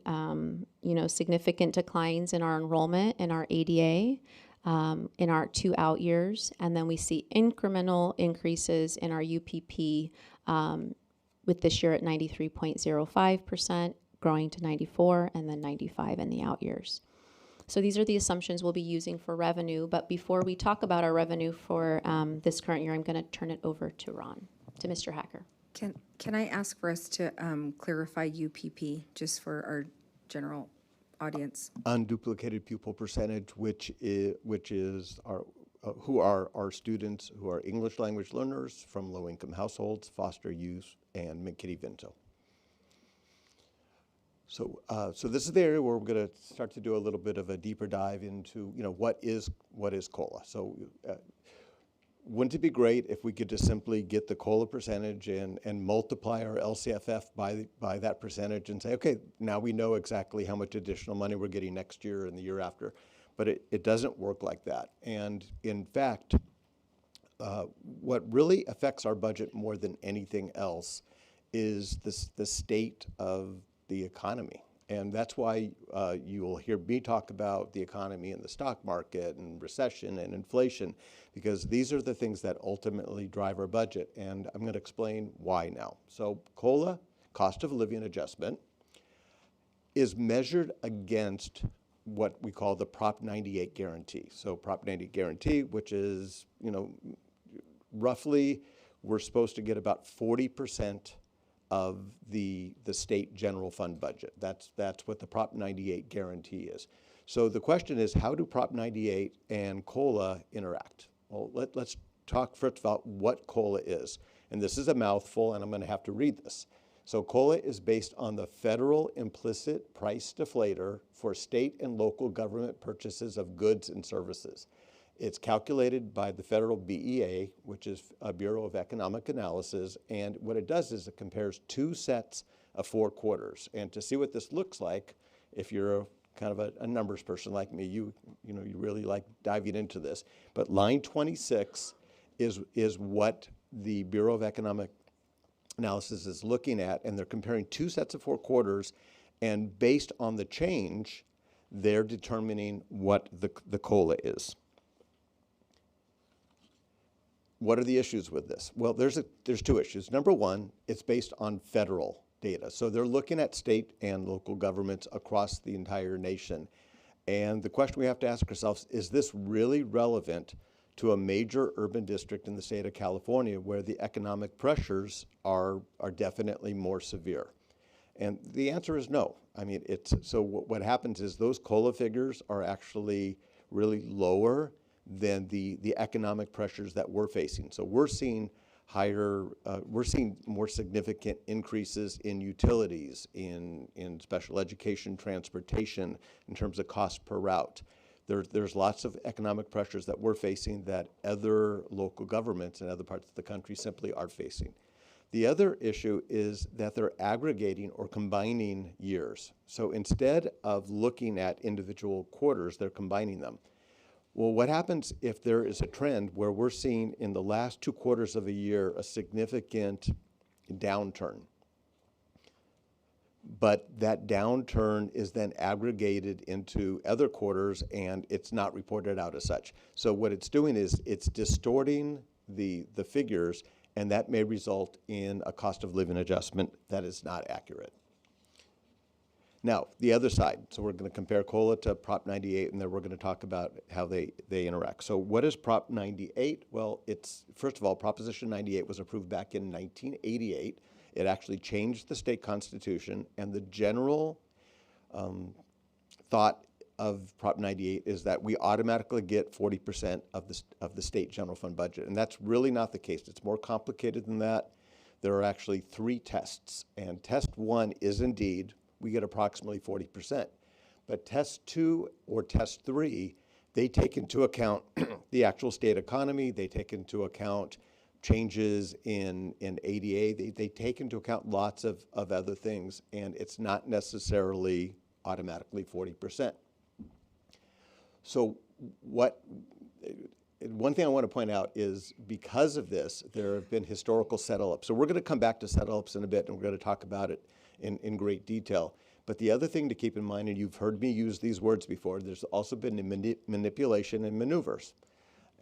S14: significant declines in our enrollment in our ADA in our 2 out years, and then we see incremental increases in our UPP with this year at 93.05%, growing to 94, and then 95 in the out years. So these are the assumptions we'll be using for revenue, but before we talk about our revenue for this current year, I'm going to turn it over to Mr. Hacker.
S2: Can I ask for us to clarify UPP just for our general audience?
S13: Unduplicated pupil percentage, which is our who are our students who are English language learners from low-income households, foster youth, and McKinney-Vento. So this is the area where we're going to start to do a little bit of a deeper dive into, what is COLA. So wouldn't it be great if we could just simply get the COLA percentage and multiply our LCFF by that percentage and say, okay, now we know exactly how much additional money we're getting next year and the year after. But it doesn't work like that. And in fact, what really affects our budget more than anything else is the state of the economy. And that's why you will hear me talk about the economy and the stock market and recession and inflation, because these are the things that ultimately drive our budget. And I'm going to explain why now. So COLA, cost of living adjustment, is measured against what we call the Prop 98 guarantee. So Prop 98 guarantee, which is, roughly we're supposed to get about 40% of the state general fund budget. That's what the Prop 98 guarantee is. So the question is, how do Prop 98 and COLA interact? Well, let's talk first about what COLA is. And this is a mouthful, and I'm going to have to read this. So COLA is based on the federal implicit price deflator for state and local government purchases of goods and services. It's calculated by the federal BEA, which is a Bureau of Economic Analysis, and what it does is it compares 2 sets of 4 quarters. And to see what this looks like, if you're kind of a numbers person like me, you really like diving into this. But line 26 is what the Bureau of Economic Analysis is looking at, and they're comparing 2 sets of 4 quarters, and based on the change, they're determining what the COLA is. What are the issues with this? Well, there's 2 issues. Number one, it's based on federal data. So they're looking at state and local governments across the entire nation. And the question we have to ask ourselves, is this really relevant to a major urban district in the state of California where the economic pressures are definitely more severe? And the answer is no. I mean, so what happens is those COLA figures are actually really lower than the economic pressures that we're facing. So we're seeing we're seeing more significant increases in utilities, in special education, transportation, in terms of cost per route. There's lots of economic pressures that we're facing that other local governments in other parts of the country simply aren't facing. The other issue is that they're aggregating or combining years. So instead of looking at individual quarters, they're combining them. Well, what happens if there is a trend where we're seeing in the last 2 quarters of a year a significant downturn, but that downturn is then aggregated into other quarters and it's not reported out as such? So what it's doing is it's distorting the figures, and that may result in a cost of living adjustment that is not accurate. Now, the other side, so we're going to compare COLA to Prop 98, and then we're going to talk about how they interact. So what is Prop 98? Well, first of all, Proposition 98 was approved back in 1988. It actually changed the state constitution, and the general thought of Prop 98 is that we automatically get 40% of the state general fund budget, and that's really not the case. It's more complicated than that. There are actually 3 tests, and test 1 is indeed we get approximately 40%. But test 2 or test 3 they take into account the actual state economy, they take into account changes in ADA, they take into account lots of other things, and it's not necessarily automatically 40%. So one thing I want to point out is because of this, there have been historical settle-ups. So we're going to come back to settle-ups in a bit, and we're going to talk about it in great detail. But the other thing to keep in mind, and you've heard me use these words before, there's also been manipulation and maneuvers.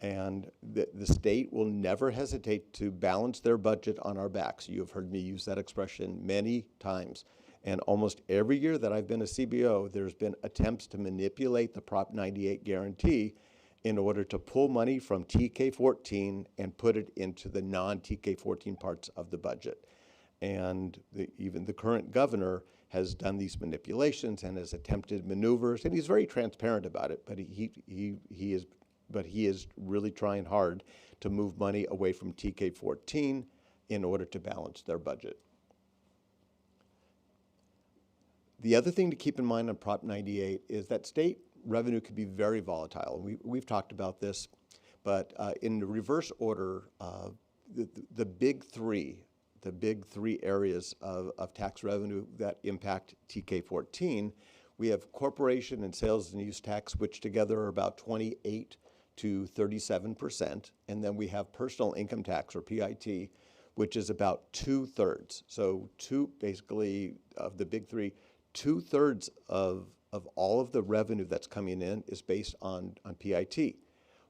S13: And the state will never hesitate to balance their budget on our backs. You have heard me use that expression many times. And almost every year that I've been a CBO, there's been attempts to manipulate the Prop 98 guarantee in order to pull money from TK14 and put it into the non-TK14 parts of the budget. And even the current governor has done these manipulations and has attempted maneuvers, and he's very transparent about it, but he is really trying hard to move money away from TK14 in order to balance their budget. The other thing to keep in mind on Prop 98 is that state revenue can be very volatile. We've talked about this, but in the reverse order, the big three areas of tax revenue that impact TK14, we have corporation and sales and use tax, which together are about 28 to 37%, and then we have personal income tax, or PIT, which is about 2/3. So basically, of the big three, 2/3 of all of the revenue that's coming in is based on PIT,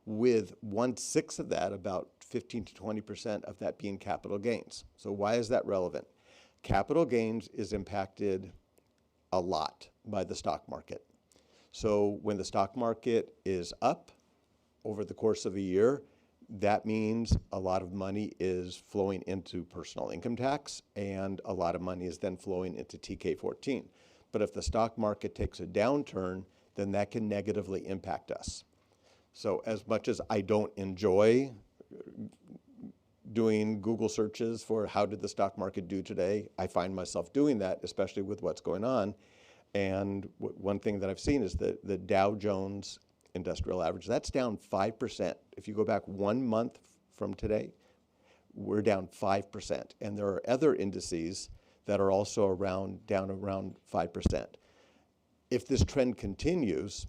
S13: with 1/6 of that, about 15 to 20% of that being capital gains. So why is that relevant? Capital gains is impacted a lot by the stock market. So when the stock market is up over the course of a year, that means a lot of money is flowing into personal income tax, and a lot of money is then flowing into TK14. But if the stock market takes a downturn, then that can negatively impact us. So as much as I don't enjoy doing Google searches for how did the stock market do today, I find myself doing that, especially with what's going on. And one thing that I've seen is that the Dow Jones Industrial Average, that's down 5%. If you go back 1 month from today, we're down 5%. And there are other indices that are also down around 5%. If this trend continues,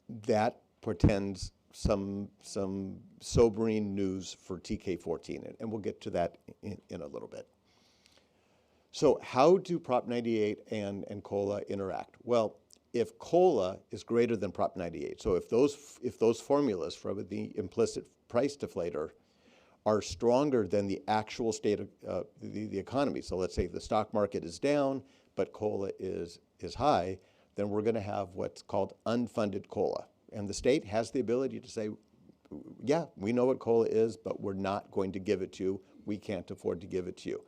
S13: that portends some sobering news for TK14, and we'll get to that in a little bit. So how do Prop 98 and COLA interact? Well, if COLA is greater than Prop 98, so if those formulas for the implicit price deflator are stronger than the actual state of the economy, so let's say the stock market is down, but COLA is high, then we're going to have what's called unfunded COLA. And the state has the ability to say, yeah, we know what COLA is, but we're not going to give it to you. We can't afford to give it to you.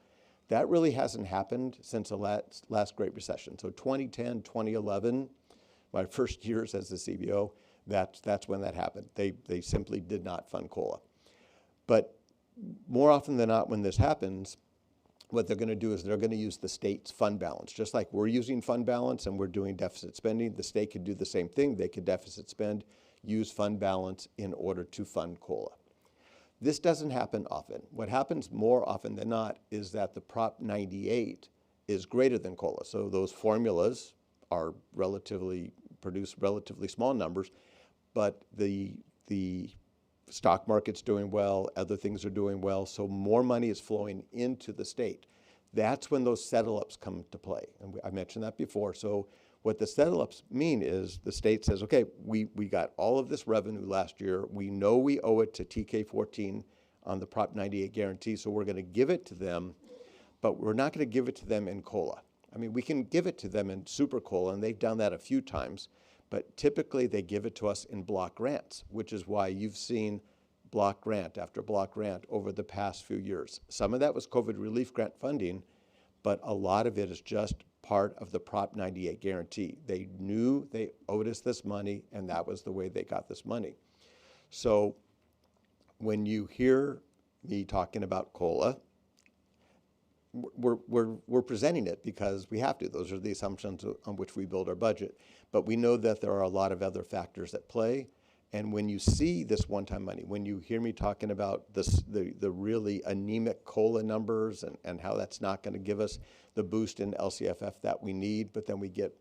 S13: That really hasn't happened since the last Great Recession. So 2010, 2011, my first years as the CBO, that's when that happened. They simply did not fund COLA. But more often than not, when this happens, what they're going to do is they're going to use the state's fund balance. Just like we're using fund balance and we're doing deficit spending, the state could do the same thing. They could deficit spend, use fund balance in order to fund COLA. This doesn't happen often. What happens more often than not is that the Prop 98 is greater than COLA. So those formulas are produce relatively small numbers, but the stock market's doing well, other things are doing well, so more money is flowing into the state. That's when those settle-ups come to play, and I mentioned that before. So what the settle-ups mean is the state says, okay, we got all of this revenue last year, we know we owe it to TK14 on the Prop 98 guarantee, so we're going to give it to them, but we're not going to give it to them in COLA. I mean, we can give it to them in super COLA, and they've done that a few times, but typically they give it to us in block grants, which is why you've seen block grant after block grant over the past few years. Some of that was COVID relief grant funding, but a lot of it is just part of the Prop 98 guarantee. They knew they owed us this money, and that was the way they got this money. So when you hear me talking about COLA, we're presenting it because we have to. Those are the assumptions on which we build our budget. But we know that there are a lot of other factors at play, And when you see this one-time money, when you hear me talking about this, the really anemic COLA numbers and how that's not going to give us the boost in LCFF that we need, but then we get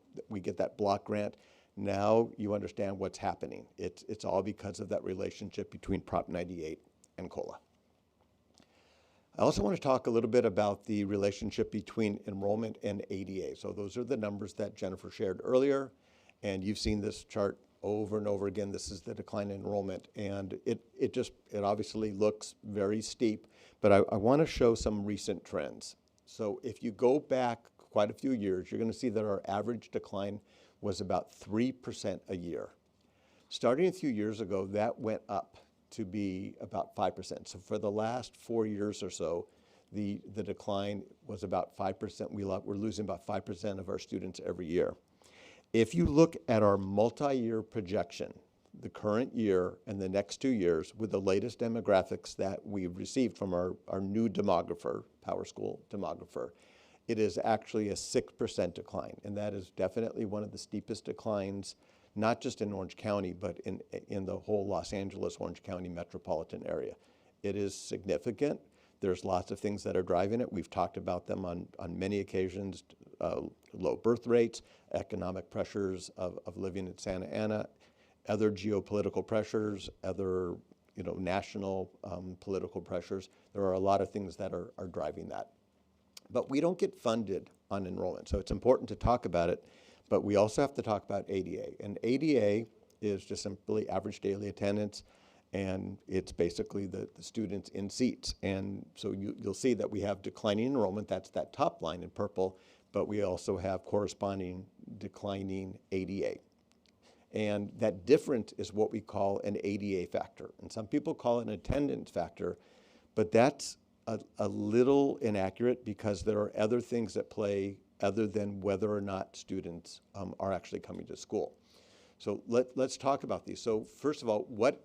S13: that block grant, now you understand what's happening. It's all because of that relationship between Prop 98 and COLA. I also want to talk a little bit about the relationship between enrollment and ADA. So those are the numbers that Jennifer shared earlier, and you've seen this chart over and over again. This is the decline in enrollment, and it obviously looks very steep, but I want to show some recent trends. So if you go back quite a few years, you're going to see that our average decline was about 3% a year. Starting a few years ago, that went up to be about 5%. So for the last 4 years or so, the decline was about 5%. We're losing about 5% of our students every year. If you look at our multi-year projection, the current year and the next 2 years, with the latest demographics that we've received from our new demographer, Power School demographer, it is actually a 6% decline. And that is definitely one of the steepest declines, not just in Orange County, but in the whole Los Angeles, Orange County metropolitan area. It is significant. There's lots of things that are driving it. We've talked about them on many occasions, low birth rates, economic pressures of living in Santa Ana, other geopolitical pressures, other national political pressures. There are a lot of things that are driving that. But we don't get funded on enrollment, so it's important to talk about it, but we also have to talk about ADA. And ADA is just simply average daily attendance, and it's basically the students in seats. And so you'll see that we have declining enrollment, that's that top line in purple, but we also have corresponding declining ADA. And that difference is what we call an ADA factor. And some people call it an attendance factor, but that's a little inaccurate because there are other things at play other than whether or not students are actually coming to school. So let's talk about these. So first of all, what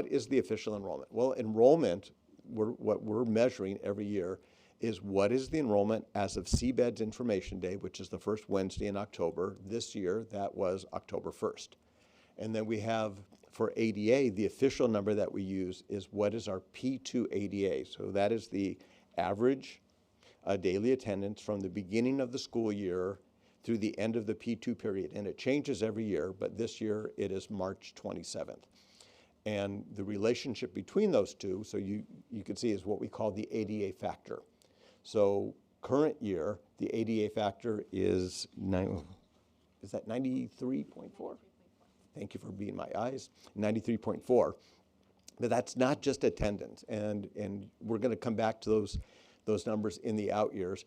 S13: is the official enrollment? Well, enrollment, what we're measuring every year is what is the enrollment as of CBED's Information Day, which is the first Wednesday in October. This year, that was October 1st. And then we have, for ADA, the official number that we use is what is our P2 ADA. So that is the average daily attendance from the beginning of the school year through the end of the P2 period. And it changes every year, but this year it is March 27th. And the relationship between those two, so you can see, is what we call the ADA factor. So current year, the ADA factor is 93.4? Thank you for being my eyes, 93.4. But that's not just attendance, and we're going to come back to those numbers in the out years.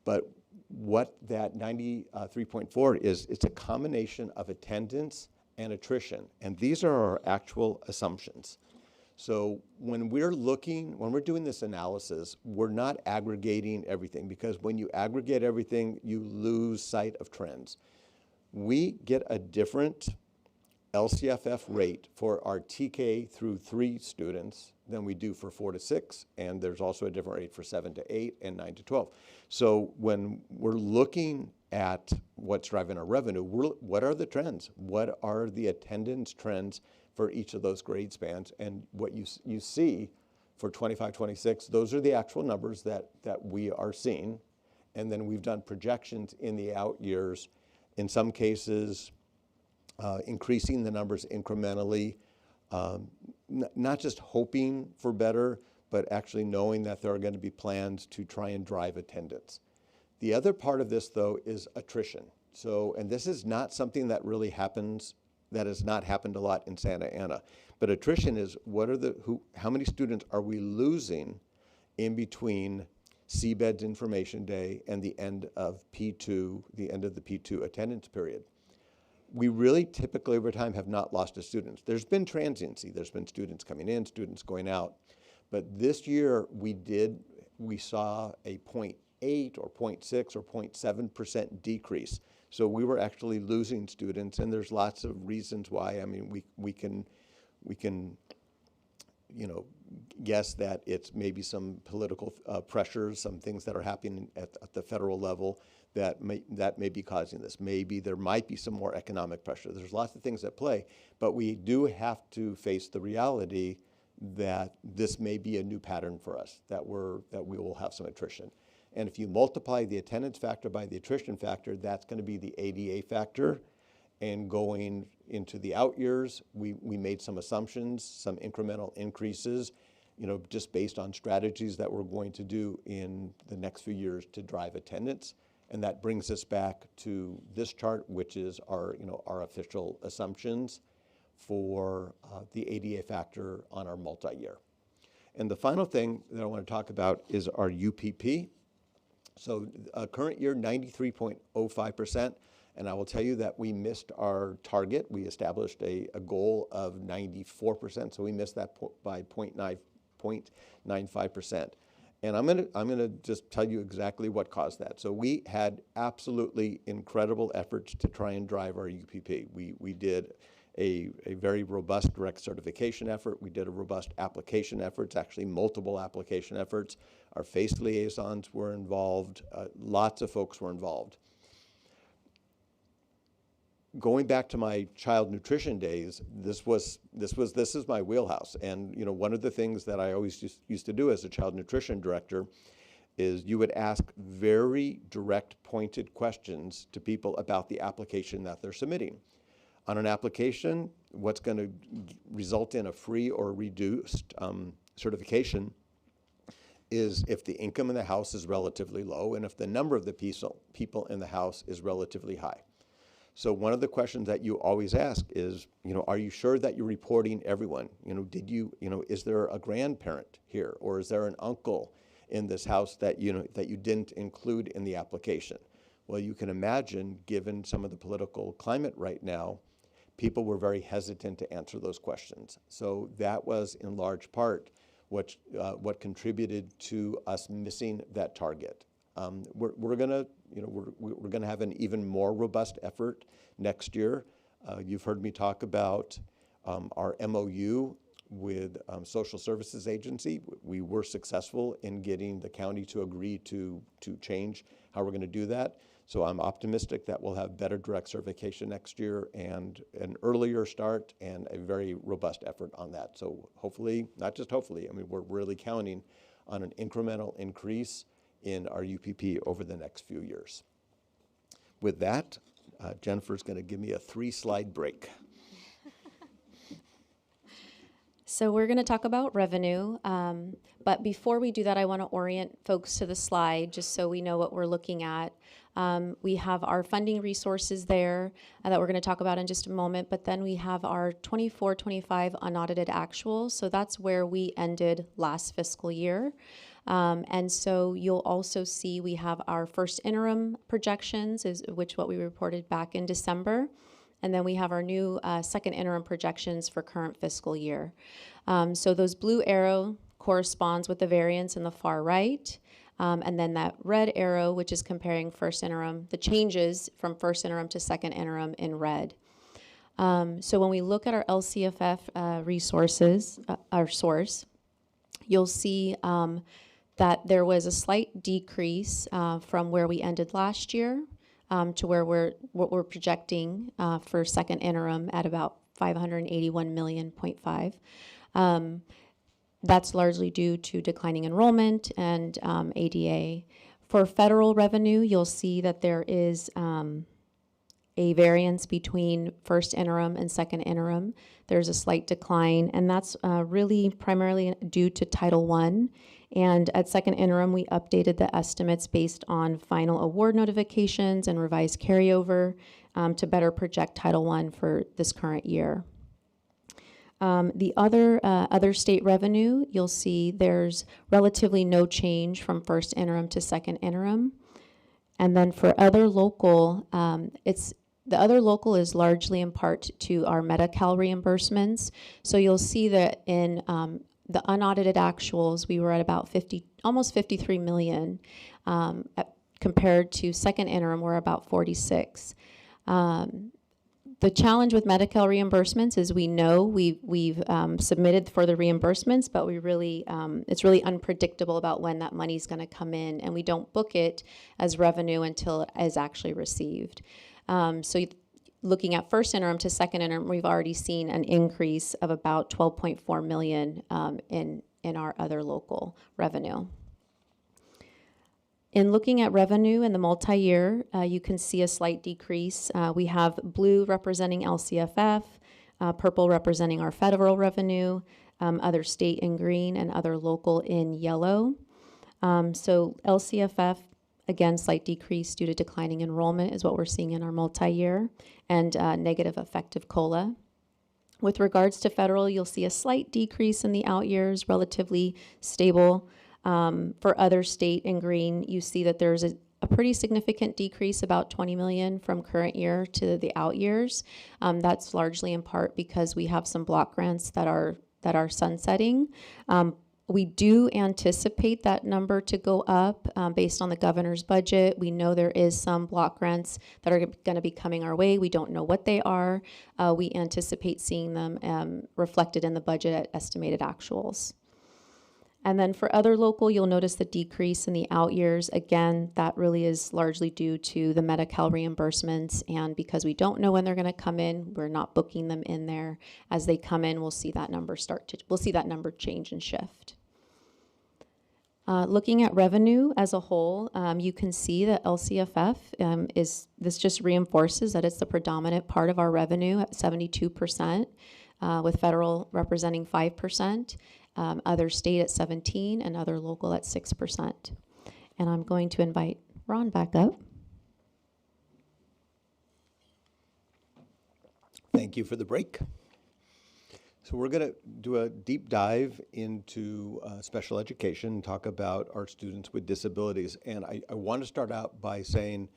S13: But what that 93.4 is, it's a combination of attendance and attrition, and these are our actual assumptions. So when we're doing this analysis, we're not aggregating everything, because when you aggregate everything, you lose sight of trends. We get a different LCFF rate for our TK through 3 students than we do for 4 to 6, and there's also a different rate for 7 to 8 and 9 to 12. So when we're looking at what's driving our revenue, what are the trends? What are the attendance trends for each of those grade spans? And what you see for 25, 26, those are the actual numbers that we are seeing. And then we've done projections in the out years, in some cases, increasing the numbers incrementally, not just hoping for better, but actually knowing that there are going to be plans to try and drive attendance. The other part of this, though, is attrition. So, and this is not something that really happens, that has not happened a lot in Santa Ana. But attrition is how many students are we losing in between CBED's Information Day and the end of P2, the end of the P2 attendance period. We really typically over time have not lost a student. There's been transiency. There's been students coming in, students going out. But this year we saw a 0.8 or 0.6 or 0.7% decrease. So we were actually losing students, and there's lots of reasons why. I mean, we can guess that it's maybe some political pressures, some things that are happening at the federal level that may be causing this. Maybe there might be some more economic pressure. There's lots of things at play, but we do have to face the reality that this may be a new pattern for us, that we will have some attrition. And if you multiply the attendance factor by the attrition factor, that's going to be the ADA factor. And going into the out years, we made some assumptions, some incremental increases, just based on strategies that we're going to do in the next few years to drive attendance. And that brings us back to this chart, which is our official assumptions for the ADA factor on our multi-year. And the final thing that I want to talk about is our UPP. So current year, 93.05%. And I will tell you that we missed our target. We established a goal of 94%, so we missed that by 0.95%. And I'm gonna just tell you exactly what caused that. So we had absolutely incredible efforts to try and drive our UPP. We did a very robust direct certification effort. We did a robust application efforts, actually multiple application efforts. Our FACE liaisons were involved. Lots of folks were involved. Going back to my child nutrition days, this is my wheelhouse. And one of the things that I always used to do as a child nutrition director is you would ask very direct, pointed questions to people about the application that they're submitting. On an application, what's going to result in a free or reduced certification is if the income in the house is relatively low and if the number of the people in the house is relatively high. So one of the questions that you always ask is, are you sure that you're reporting everyone? Is there a grandparent here, or is there an uncle in this house that that you didn't include in the application? Well, you can imagine, given some of the political climate right now, people were very hesitant to answer those questions. So that was in large part what contributed to us missing that target. We're gonna have an even more robust effort next year. You've heard me talk about our MOU with Social Services Agency. We were successful in getting the county to agree to change how we're going to do that. So I'm optimistic that we'll have better direct certification next year and an earlier start and a very robust effort on that. So hopefully, not just hopefully, we're really counting on an incremental increase in our UPP over the next few years. With that, Jennifer's going to give me a 3-slide break.
S14: So we're going to talk about revenue, but before we do that, I want to orient folks to the slide just so we know what we're looking at. We have our funding resources there that we're going to talk about in just a moment, but then we have our 24-25 unaudited actuals. So that's where we ended last fiscal year. And so you'll also see we have our first interim projections, which what we reported back in December. And then we have our new second interim projections for current fiscal year. So those blue arrow corresponds with the variance in the far right. And then that red arrow, which is comparing first interim, the changes from first interim to second interim in red. So when we look at our LCFF resources, our source, you'll see that there was a slight decrease from where we ended last year to what we're projecting for second interim at about 581.5 million. That's largely due to declining enrollment and ADA. For federal revenue, you'll see that there is a variance between first interim and second interim. There's a slight decline, and that's really primarily due to Title I. And at second interim, we updated the estimates based on final award notifications and revised carryover to better project Title I for this current year. The other state revenue, you'll see there's relatively no change from first interim to second interim. And then for other local, the other local is largely in part to our Medi-Cal reimbursements. So you'll see that in the unaudited actuals, we were at about almost 53 million, compared to second interim, we're about 46. The challenge with Medi-Cal reimbursements is we know we've submitted for the reimbursements, but we really it's really unpredictable about when that money's going to come in, and we don't book it as revenue until it is actually received. Looking at first interim to second interim, we've already seen an increase of about 12.4 million in our other local revenue. In looking at revenue in the multi-year, you can see a slight decrease. We have blue representing LCFF, purple representing our federal revenue, other state in green, and other local in yellow. So LCFF, again, slight decrease due to declining enrollment is what we're seeing in our multi-year, and negative effective COLA. With regards to federal, you'll see a slight decrease in the out years, relatively stable. For other state in green, you see that there's a pretty significant decrease, about 20 million from current year to the out years. That's largely in part because we have some block grants that are sunsetting. We do anticipate that number to go up based on the governor's budget. We know there is some block grants that are going to be coming our way. We don't know what they are. We anticipate seeing them reflected in the budget at estimated actuals. And then for other local, you'll notice the decrease in the out years. Again, that really is largely due to the Medi-Cal reimbursements, and because we don't know when they're going to come in, we're not booking them in there. As they come in, we'll see that number change and shift. Looking at revenue as a whole, you can see that LCFF this just reinforces that it's the predominant part of our revenue at 72%, with federal representing 5%. Other state at 17%, and other local at 6%. And I'm going to invite Ron back up.
S13: Thank you for the break. So we're going to do a deep dive into special education and talk about our students with disabilities. And I want to start out by saying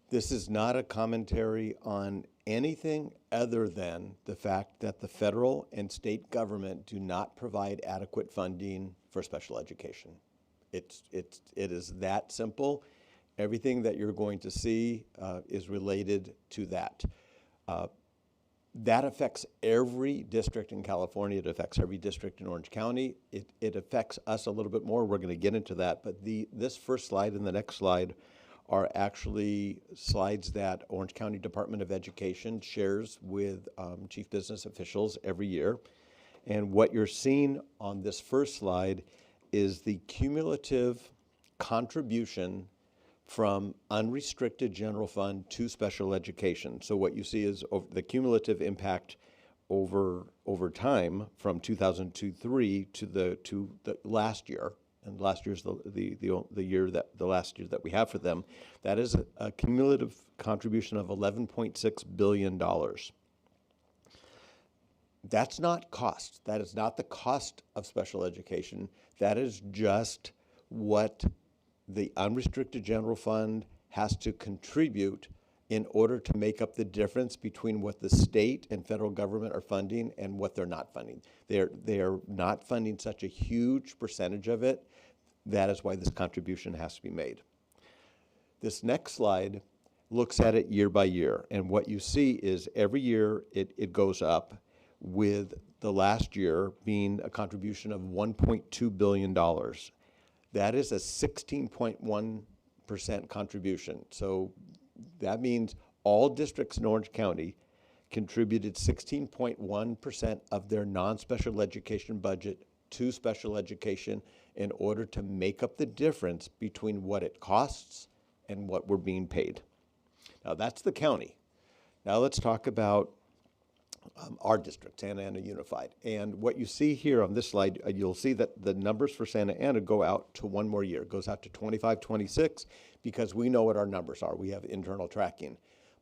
S13: this is not a commentary on anything other than the fact that the federal and state government do not provide adequate funding for special education. It is that simple. Everything that you're going to see is related to that. That affects every district in California. It affects every district in Orange County. It affects us a little bit more. We're going to get into that. But this first slide and the next slide are actually slides that Orange County Department of Education shares with chief business officials every year. And what you're seeing on this first slide is the cumulative contribution from unrestricted general fund to special education. So what you see is the cumulative impact over time from 2002-3 to the last year. And last year's the last year that we have for them. That is a cumulative contribution of $11.6 billion. That's not cost. That is not the cost of special education. That is just what the unrestricted general fund has to contribute in order to make up the difference between what the state and federal government are funding and what they're not funding. They are not funding such a huge percentage of it. That is why this contribution has to be made. This next slide looks at it year by year, and what you see is every year it goes up, with the last year being a contribution of $1.2 billion. That is a 16.1% contribution. So that means all districts in Orange County contributed 16.1% of their non-special education budget to special education in order to make up the difference between what it costs and what we're being paid. Now that's the county. Now let's talk about our district, Santa Ana Unified. And what you see here on this slide, you'll see that the numbers for Santa Ana go out to one more year. It goes out to 25-26 because we know what our numbers are. We have internal tracking.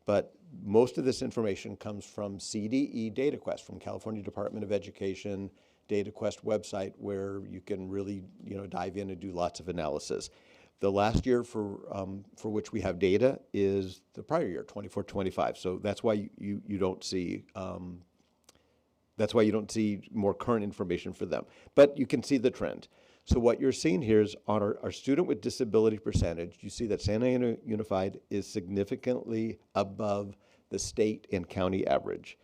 S13: But most of this information comes from CDE DataQuest, from California Department of Education DataQuest website, where you can really dive in and do lots of analysis. The last year for which we have data is the prior year, 24-25. So that's why you don't see more current information for them. But you can see the trend. So what you're seeing here is on our student with disability percentage, you see that Santa Ana Unified is significantly above the state and county average.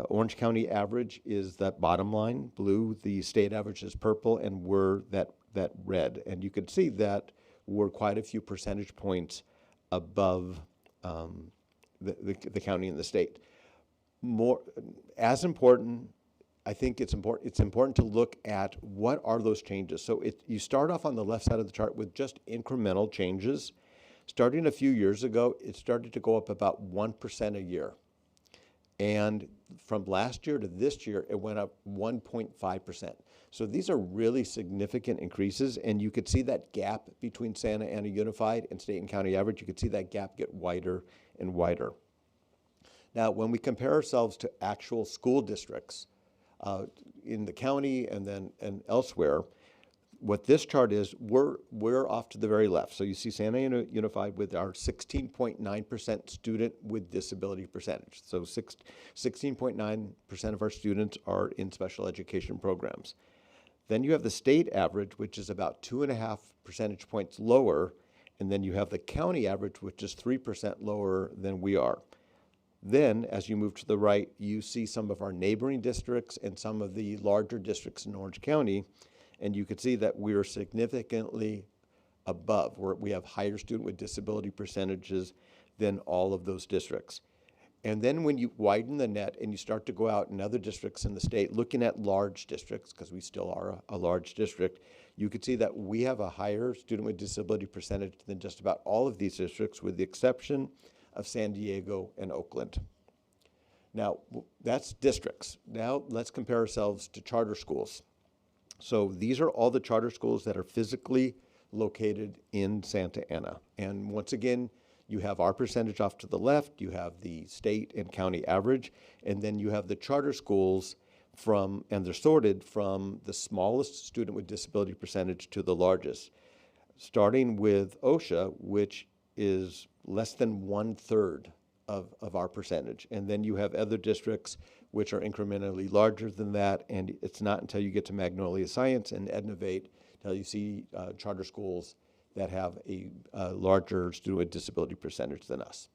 S13: Orange County average is that bottom line, blue. The state average is purple, and we're that red. And you can see that we're quite a few percentage points above the county and the state. More as important, I think it's important to look at what are those changes. So you start off on the left side of the chart with just incremental changes. Starting a few years ago, it started to go up about 1% a year. And from last year to this year, it went up 1.5%. So these are really significant increases, and you could see that gap between Santa Ana Unified and state and county average. You could see that gap get wider and wider. Now, when we compare ourselves to actual school districts in the county and elsewhere, what this chart is, we're off to the very left. So you see Santa Ana Unified with our 16.9% student with disability percentage. So 16.9% of our students are in special education programs. Then you have the state average, which is about 2.5 percentage points lower, and then you have the county average, which is 3% lower than we are. Then, as you move to the right, you see some of our neighboring districts and some of the larger districts in Orange County, and you can see that we're significantly above, where we have higher student with disability percentages than all of those districts. And then when you widen the net and you start to go out in other districts in the state, looking at large districts, because we still are a large district, you could see that we have a higher student with disability percentage than just about all of these districts, with the exception of San Diego and Oakland. Now, that's districts. Now let's compare ourselves to charter schools. So these are all the charter schools that are physically located in Santa Ana. And once again, you have our percentage off to the left, you have the state and county average, and then you have the charter schools and they're sorted from the smallest student with disability percentage to the largest. Starting with OSHA, which is less than 1/3 of our percentage. And then you have other districts which are incrementally larger than that, and it's not until you get to Magnolia Science and Ednovate until you see charter schools that have a larger student with disability percentage than us.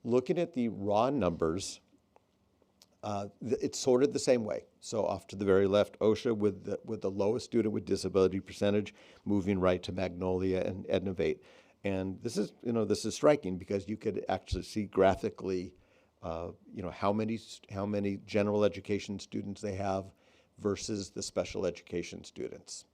S13: Looking at the raw numbers, it's sorted the same way. So off to the very left, OSHA with the lowest student with disability percentage, moving right to Magnolia and Ednovate. And this is striking because you could actually see graphically, how many general education students they have versus the special education students.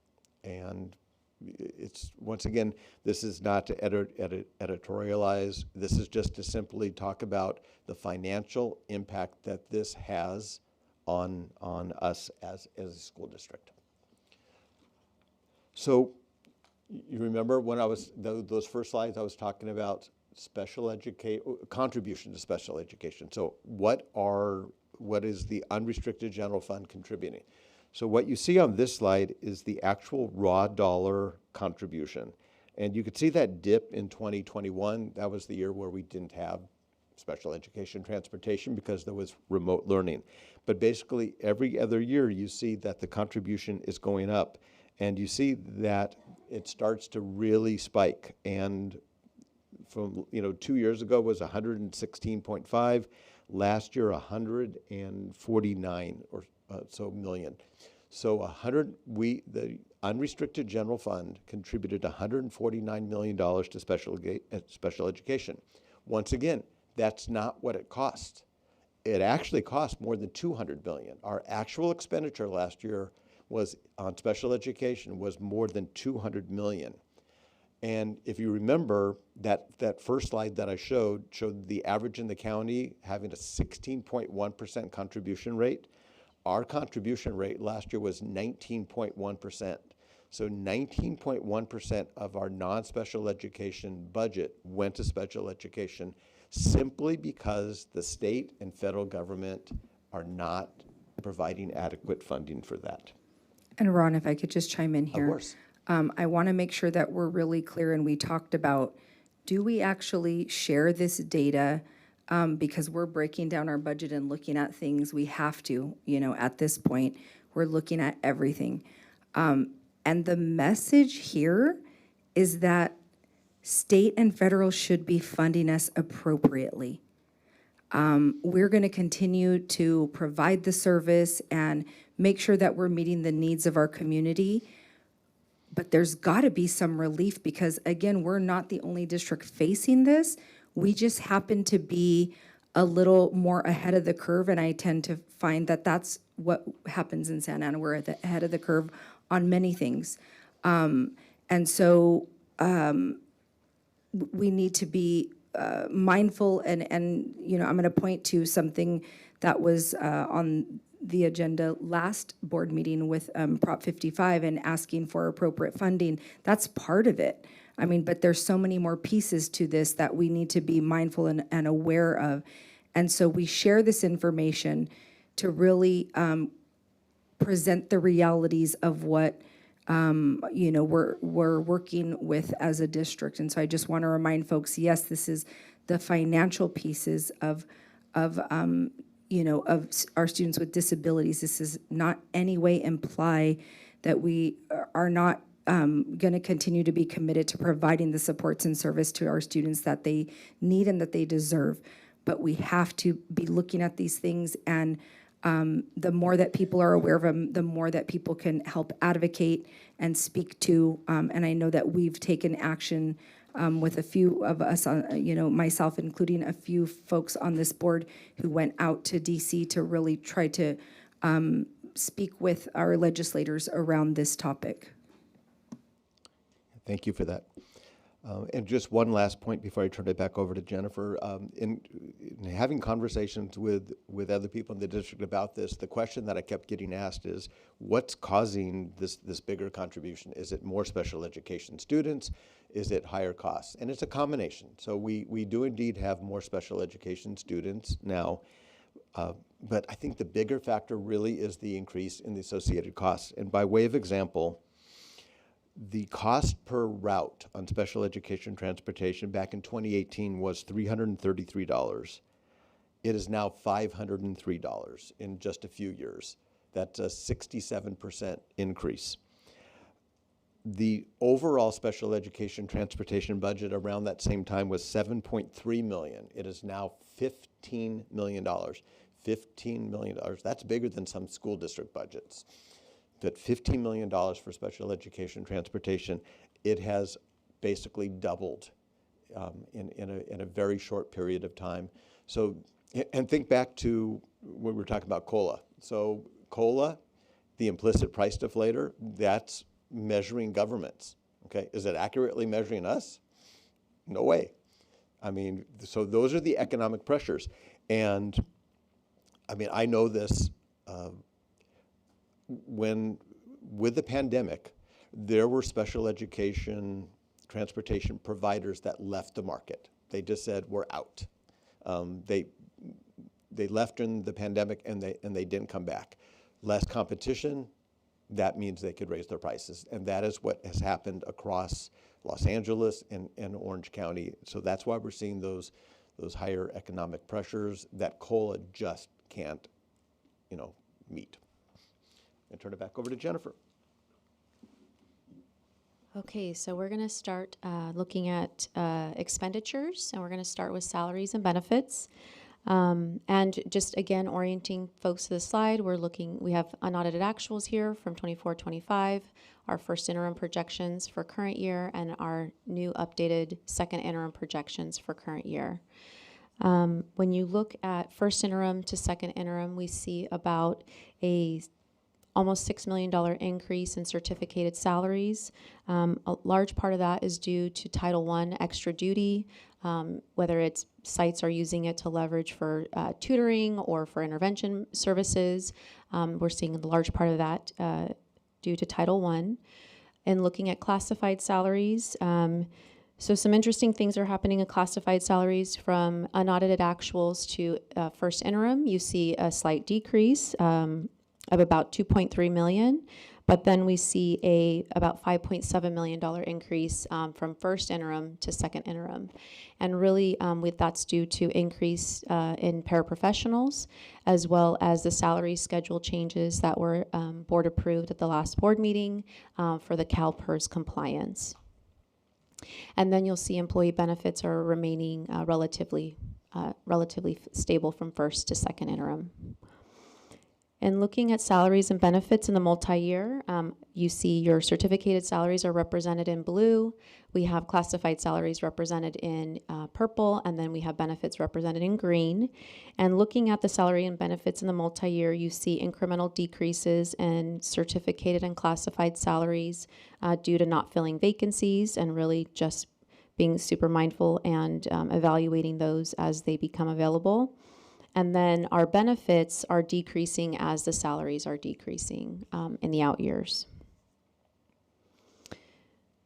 S13: And it's, once again, this is not to editorialize. This is just to simply talk about the financial impact that this has on us as a school district. So you remember when I was, those first slides, I was talking about contribution to special education. So what is the unrestricted general fund contributing? So what you see on this slide is the actual raw dollar contribution. And you could see that dip in 2021. That was the year where we didn't have special education transportation because there was remote learning. But basically every other year you see that the contribution is going up. And you see that it starts to really spike. And from 2 years ago was 116.5, last year 149 or so million. So the unrestricted general fund contributed $149 million to special education. Once again, that's not what it cost. It actually cost more than $200 million. Our actual expenditure last year was on special education was more than $200 million. And if you remember that first slide that I showed the average in the county having a 16.1% contribution rate. Our contribution rate last year was 19.1%. So 19.1% of our non-special education budget went to special education simply because the state and federal government are not providing adequate funding for that.
S2: And Ron, if I could just chime in here.
S13: Of course.
S2: I want to make sure that we're really clear, and we talked about, do we actually share this data? Because we're breaking down our budget and looking at things, we have to, at this point, we're looking at everything. And the message here is that state and federal should be funding us appropriately. We're going to continue to provide the service and make sure that we're meeting the needs of our community. But there's got to be some relief because, again, we're not the only district facing this. We just happen to be a little more ahead of the curve, and I tend to find that that's what happens in Santa Ana. We're at the ahead of the curve on many things. And so we need to be mindful, and you know, I'm going to point to something that was on the agenda last board meeting with Prop 55 and asking for appropriate funding. That's part of it. I mean, but there's so many more pieces to this that we need to be mindful and aware of. And so we share this information to really present the realities of what you know, we're working with as a district. And so I just want to remind folks, yes, this is the financial pieces of you know, of our students with disabilities. This is not any way imply that we are not going to continue to be committed to providing the supports and service to our students that they need and that they deserve. But we have to be looking at these things, and the more that people are aware of them, the more that people can help advocate and speak to. And I know that we've taken action with a few of us, you know, myself including a few folks on this board who went out to DC to really try to speak with our legislators around this topic.
S13: Thank you for that. And just one last point before I turn it back over to Jennifer. In having conversations with other people in the district about this, the question that I kept getting asked is, what's causing this bigger contribution? Is it more special education students? Is it higher costs? And it's a combination. So we do indeed have more special education students now, but I think the bigger factor really is the increase in the associated costs. And by way of example, the cost per route on special education transportation back in 2018 was $333. It is now $503 in just a few years. That's a 67% increase. The overall special education transportation budget around that same time was $7.3 million. It is now $15 million. $15 million. That's bigger than some school district budgets. But $15 million for special education transportation, it has basically doubled in a very short period of time. So, and think back to when we were talking about COLA. So COLA, the implicit price deflator, that's measuring governments, okay? Is it accurately measuring us? No way. I mean, so those are the economic pressures. And I mean, I know this, with the pandemic, there were special education transportation providers that left the market. They just said, we're out. They left in the pandemic and they didn't come back. Less competition, that means they could raise their prices. And that is what has happened across Los Angeles and Orange County. So that's why we're seeing those higher economic pressures that COLA just can't, you know, meet. And turn it back over to Jennifer.
S14: Okay, so we're going to start looking at expenditures, and we're going to start with salaries and benefits. And just again, orienting folks to the slide, we have unaudited actuals here from 24-25, our first interim projections for current year, and our new updated second interim projections for current year. When you look at first interim to second interim, we see about a almost $6 million increase in certificated salaries. A large part of that is due to Title I extra duty, whether it's sites are using it to leverage for tutoring or for intervention services. We're seeing a large part of that due to Title I. And looking at classified salaries, so some interesting things are happening in classified salaries from unaudited actuals to first interim. You see a slight decrease of about $2.3 million, but then we see about $5.7 million increase from first interim to second interim. And really that's due to increase in paraprofessionals, as well as the salary schedule changes that were board approved at the last board meeting for the CalPERS compliance. And then you'll see employee benefits are remaining relatively relatively stable from first to second interim. And looking at salaries and benefits in the multi-year, you see your certificated salaries are represented in blue. We have classified salaries represented in purple, and then we have benefits represented in green. And looking at the salary and benefits in the multi-year, you see incremental decreases in certificated and classified salaries due to not filling vacancies and really just being super mindful and evaluating those as they become available. And then our benefits are decreasing as the salaries are decreasing in the out years.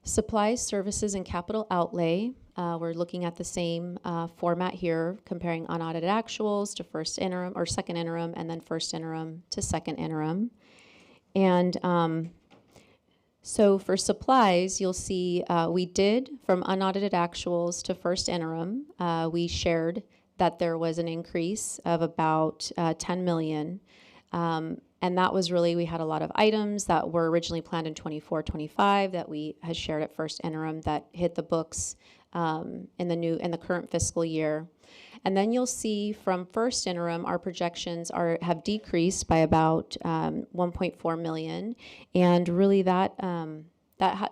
S14: Supplies, services, and capital outlay. We're looking at the same format here, comparing unaudited actuals to first interim or second interim, and then first interim to second interim. And so for supplies, you'll see we did from unaudited actuals to first interim. We shared that there was an increase of about 10 million. And that was really, we had a lot of items that were originally planned in 24-25 that we had shared at first interim that hit the books in the current fiscal year. And then you'll see from first interim, our projections have decreased by about 1.4 million. And really that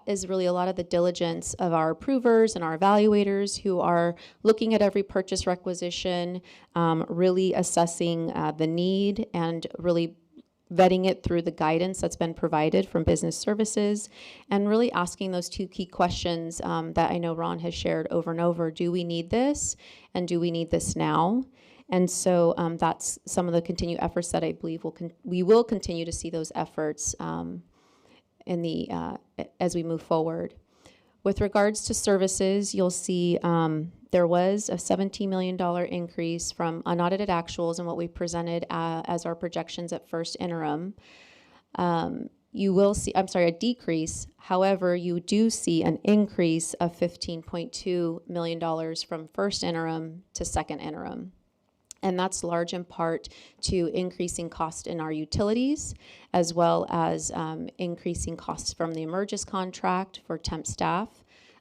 S14: is really a lot of the diligence of our approvers and our evaluators who are looking at every purchase requisition, really assessing the need and really vetting it through the guidance that's been provided from business services, and really asking those two key questions that I know Ron has shared over and over. Do we need this? And do we need this now? And so that's some of the continued efforts that I believe we will continue to see those efforts as we move forward. With regards to services, you'll see there was a $17 million increase from unaudited actuals and what we presented as our projections at first interim. You will see, a decrease. However, you do see an increase of $15.2 million from first interim to second interim. And that's large in part to increasing cost in our utilities, as well as increasing costs from the Emergis contract for temp staff.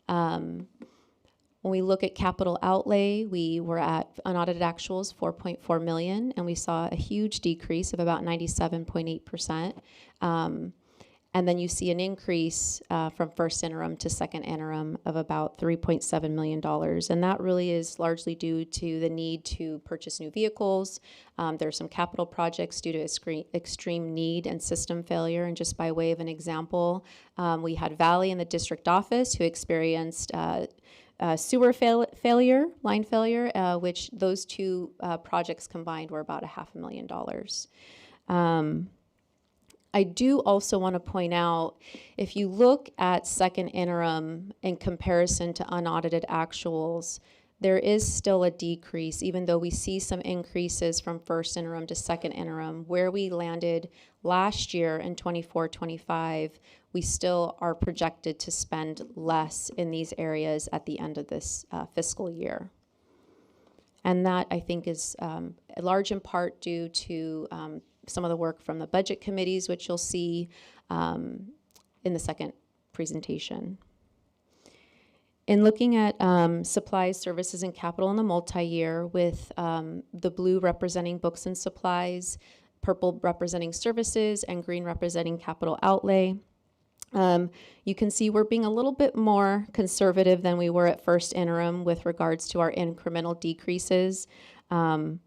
S14: When we look at capital outlay, we were at unaudited actuals 4.4 million, and we saw a huge decrease of about 97.8%. And then you see an increase from first interim to second interim of about $3.7 million. And that really is largely due to the need to purchase new vehicles. There's some capital projects due to extreme need and system failure. And just by way of an example, we had Valley in the district office who experienced sewer line failure, which those two projects combined were about $500,000. I do also want to point out, if you look at second interim in comparison to unaudited actuals, there is still a decrease, even though we see some increases from first interim to second interim. Where we landed last year in 24-25, we still are projected to spend less in these areas at the end of this fiscal year. And that, I think, is large in part due to some of the work from the budget committees, which you'll see in the second presentation. In looking at supplies, services, and capital in the multi-year, with the blue representing books and supplies, purple representing services, and green representing capital outlay, you can see we're being a little bit more conservative than we were at first interim with regards to our incremental decreases. I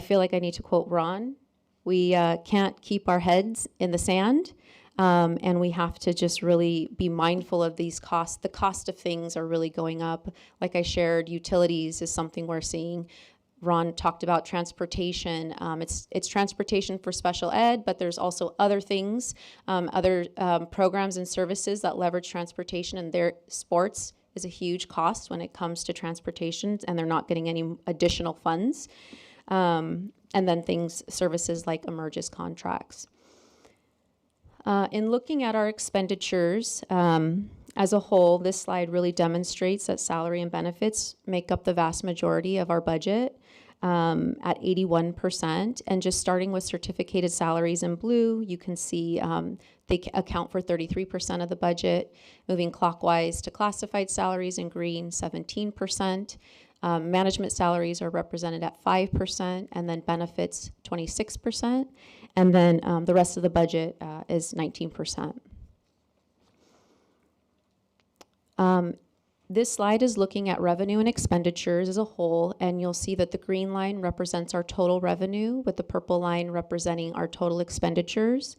S14: feel like I need to quote Ron. We can't keep our heads in the sand, and we have to just really be mindful of these costs. The cost of things are really going up. Like I shared, utilities is something we're seeing. Ron talked about transportation. It's transportation for special ed, but there's also other things, other programs and services that leverage transportation, and their sports is a huge cost when it comes to transportation, and they're not getting any additional funds. And then services like Emergis contracts. In looking at our expenditures as a whole, this slide really demonstrates that salary and benefits make up the vast majority of our budget at 81%. And just starting with certificated salaries in blue, you can see they account for 33% of the budget. Moving clockwise to classified salaries in green, 17%. Management salaries are represented at 5%, and then benefits 26%, and then the rest of the budget is 19%. This slide is looking at revenue and expenditures as a whole, and you'll see that the green line represents our total revenue, with the purple line representing our total expenditures.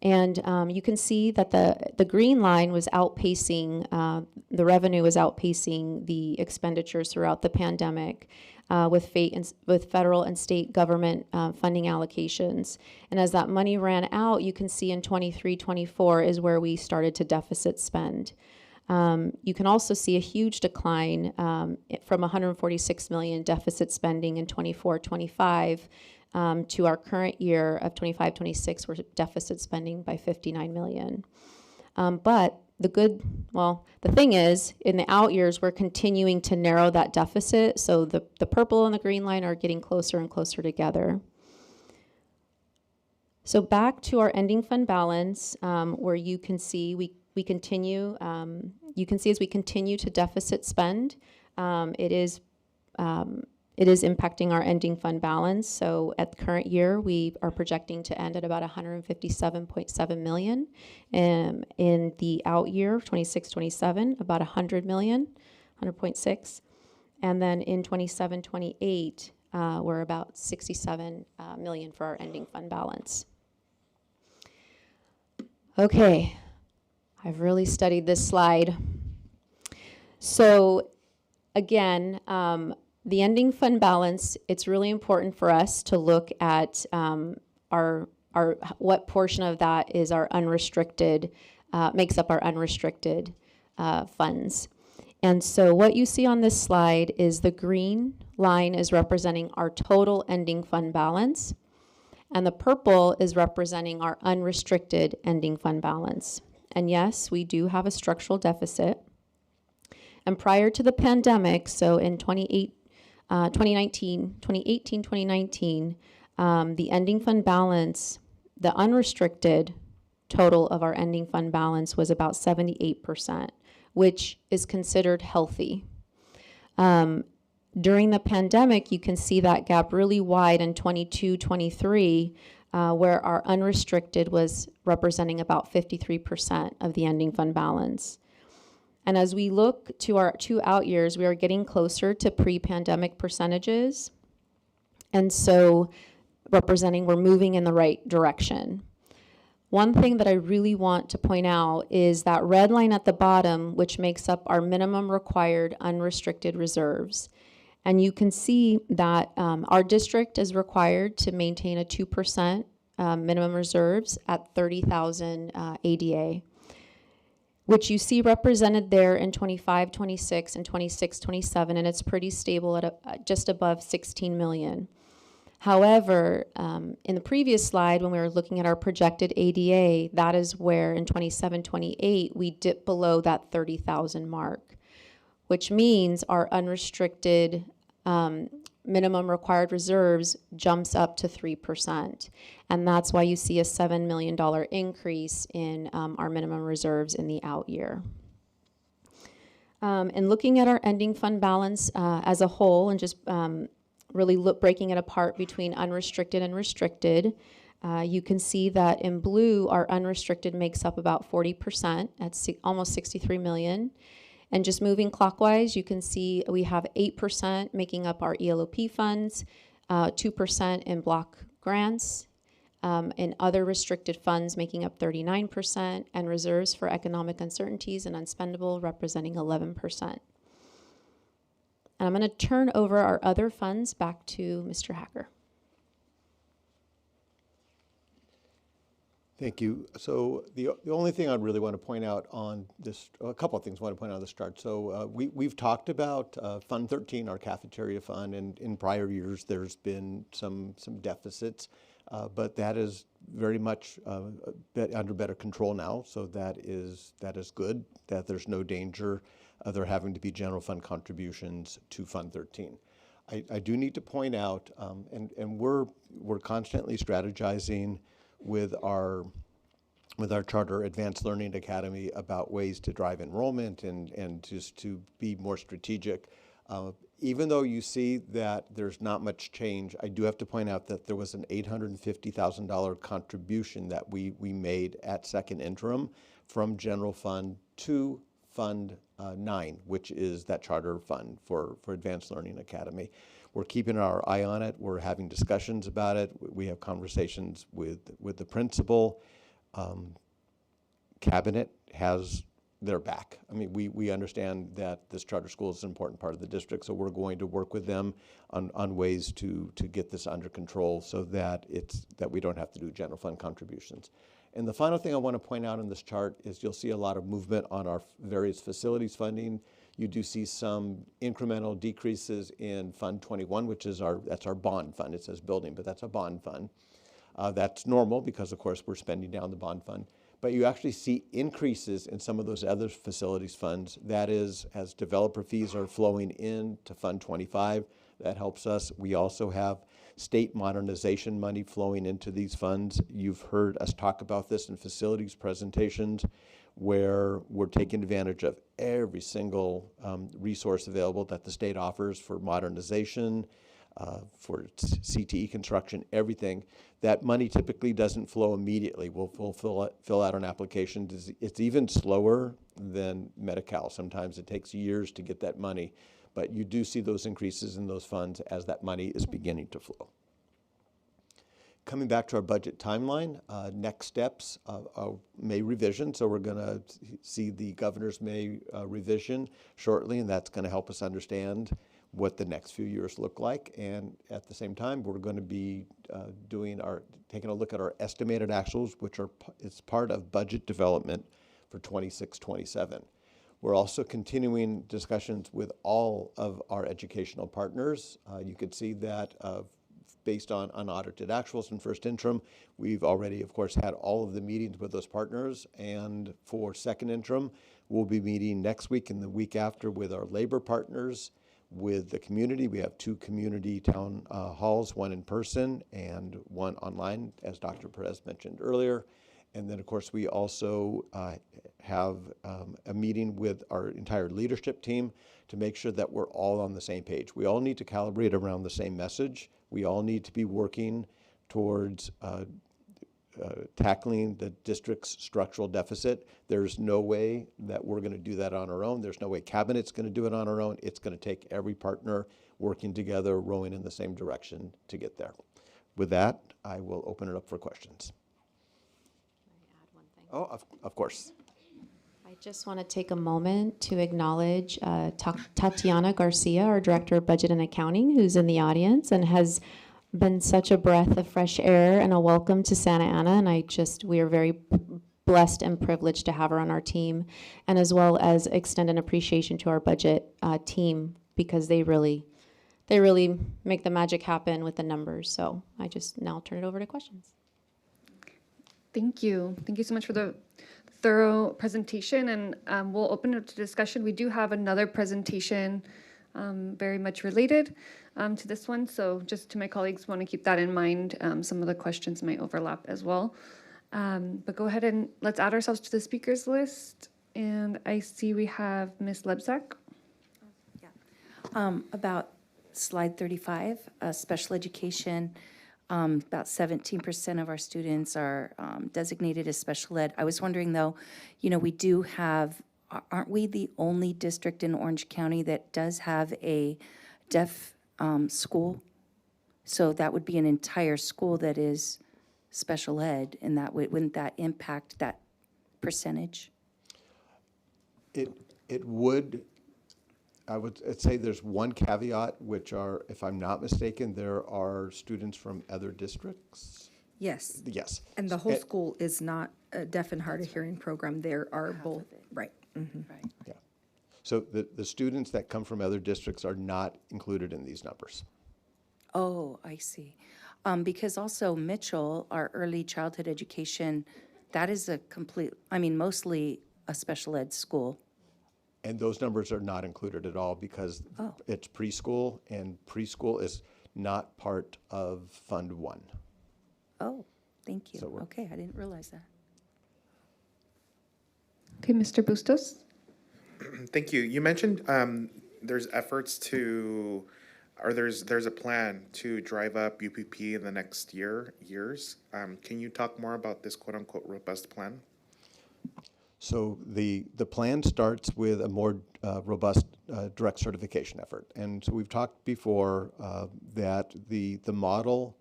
S14: And you can see that the green line was outpacing, the revenue was outpacing the expenditures throughout the pandemic with federal and state government funding allocations. And as that money ran out, you can see in 23-24 is where we started to deficit spend. You can also see a huge decline from 146 million deficit spending in 24-25 to our current year of 25-26, we're deficit spending by 59 million. But the thing is, in the out years, we're continuing to narrow that deficit. So the purple and the green line are getting closer and closer together. So back to our ending fund balance, where you can see we continue, you can see as we continue to deficit spend, it is impacting our ending fund balance. So at the current year, we are projecting to end at about 157.7 million. In the out year, 26-27, about 100 million, 100.6. And then in 27-28, we're about 67 million for our ending fund balance. Okay, I've really studied this slide. So again, the ending fund balance, it's really important for us to look at what portion of that is our unrestricted, makes up our unrestricted funds. And so what you see on this slide is the green line is representing our total ending fund balance, and the purple is representing our unrestricted ending fund balance. And yes, we do have a structural deficit. And prior to the pandemic, so in 2018, 2019, the ending fund balance, the unrestricted total of our ending fund balance was about 78%, which is considered healthy. During the pandemic, you can see that gap really wide in 22-23, where our unrestricted was representing about 53% of the ending fund balance. And as we look to our 2 out years, we are getting closer to pre-pandemic percentages. And so we're moving in the right direction. One thing that I really want to point out is that red line at the bottom, which makes up our minimum required unrestricted reserves. And you can see that our district is required to maintain a 2% minimum reserves at 30,000 ADA, which you see represented there in 25-26 and 26-27, and it's pretty stable at just above 16 million. However, in the previous slide, when we were looking at our projected ADA, that is where in 27-28, we dip below that 30,000 mark, which means our unrestricted minimum required reserves jumps up to 3%. And that's why you see a $7 million increase in our minimum reserves in the out year. And looking at our ending fund balance as a whole and just really breaking it apart between unrestricted and restricted, you can see that in blue, our unrestricted makes up about 40% at almost 63 million. And just moving clockwise, you can see we have 8% making up our ELOP funds, 2% in block grants, and other restricted funds making up 39%, and reserves for economic uncertainties and unspendable representing 11%. And I'm going to turn over our other funds back to Mr. Hacker.
S13: Thank you. So the only thing I really want to point out on this, a couple of things I want to point out on the start. So we've talked about Fund 13, our cafeteria fund, and in prior years there's been some deficits, but that is very much under better control now. So that is good. That there's no danger of there having to be general fund contributions to Fund 13. I do need to point out, and we're constantly strategizing with our charter Advanced Learning Academy about ways to drive enrollment and just to be more strategic. even though you see that there's not much change, I do have to point out that there was an $850,000 contribution that we made at second interim from general fund to Fund 9, which is that charter fund for Advanced Learning Academy. We're keeping our eye on it. We're having discussions about it. We have conversations with the principal. Cabinet has their back. I mean, we understand that this charter school is an important part of the district, so we're going to work with them on ways to get this under control so that we don't have to do general fund contributions. And the final thing I want to point out in this chart is you'll see a lot of movement on our various facilities funding. You do see some incremental decreases in Fund 21, which is that's our bond fund. It says building, but that's a bond fund. That's normal because, of course, we're spending down the bond fund. But you actually see increases in some of those other facilities funds. That is, as developer fees are flowing into Fund 25, that helps us. We also have state modernization money flowing into these funds. You've heard us talk about this in facilities presentations, where we're taking advantage of every single resource available that the state offers for modernization, for CTE construction, everything. That money typically doesn't flow immediately. We'll fill out an application. It's even slower than Medi-Cal. Sometimes it takes years to get that money, but you do see those increases in those funds as that money is beginning to flow. Coming back to our budget timeline, next steps are May revision. So we're going to see the governor's May revision shortly, and that's going to help us understand what the next few years look like. And at the same time, we're going to be taking a look at our estimated actuals, which is part of budget development for 26-27. We're also continuing discussions with all of our educational partners. You could see that based on unaudited actuals in first interim, we've already, of course, had all of the meetings with those partners. And for second interim, we'll be meeting next week and the week after with our labor partners, with the community. We have 2 community town halls, one in person and one online, as Dr. Perez mentioned earlier. And then, of course, we also have a meeting with our entire leadership team to make sure that we're all on the same page. We all need to calibrate around the same message. We all need to be working towards tackling the district's structural deficit. There's no way that we're going to do that on our own. There's no way Cabinet's going to do it on our own. It's going to take every partner working together, rowing in the same direction to get there. With that, I will open it up for questions. Oh, of course.
S14: I just want to take a moment to acknowledge Tatiana Garcia, our Director of Budget and Accounting, who's in the audience and has been such a breath of fresh air and a welcome to Santa Ana. And we are very blessed and privileged to have her on our team, and as well as extend an appreciation to our budget team, because they really make the magic happen with the numbers. So I just now turn it over to questions.
S1: Thank you. Thank you so much for the thorough presentation, and we'll open it to discussion. We do have another presentation very much related to this one, so just to my colleagues, want to keep that in mind. Some of the questions might overlap as well. But go ahead and let's add ourselves to the speakers list. And I see we have Ms. Lebsack.
S10: About slide 35, special education. About 17% of our students are designated as special ed. I was wondering, though, we do have, aren't we the only district in Orange County that does have a deaf school? So that would be an entire school that is special ed, and wouldn't that impact that percentage?
S13: It would. I would say there's one caveat, which are, if I'm not mistaken, there are students from other districts.
S2: Yes.
S13: Yes.
S2: And the whole school is not a deaf and hard of hearing program. There are both, right. Mm-hmm.
S10: Right.
S13: Yeah. So the students that come from other districts are not included in these numbers.
S10: Oh, I see. Because also Mitchell, our early childhood education, that is mostly a special ed school.
S13: And those numbers are not included at all because it's preschool, and preschool is not part of Fund 1.
S10: Oh, thank you.
S13: So
S10: okay, I didn't realize that.
S1: Okay, Mr. Bustos.
S11: Thank you. You mentioned there's efforts to, or there's a plan to drive up UPP in the next years. Can you talk more about this quote unquote robust plan?
S13: So the plan starts with a more robust direct certification effort. And so we've talked before that the model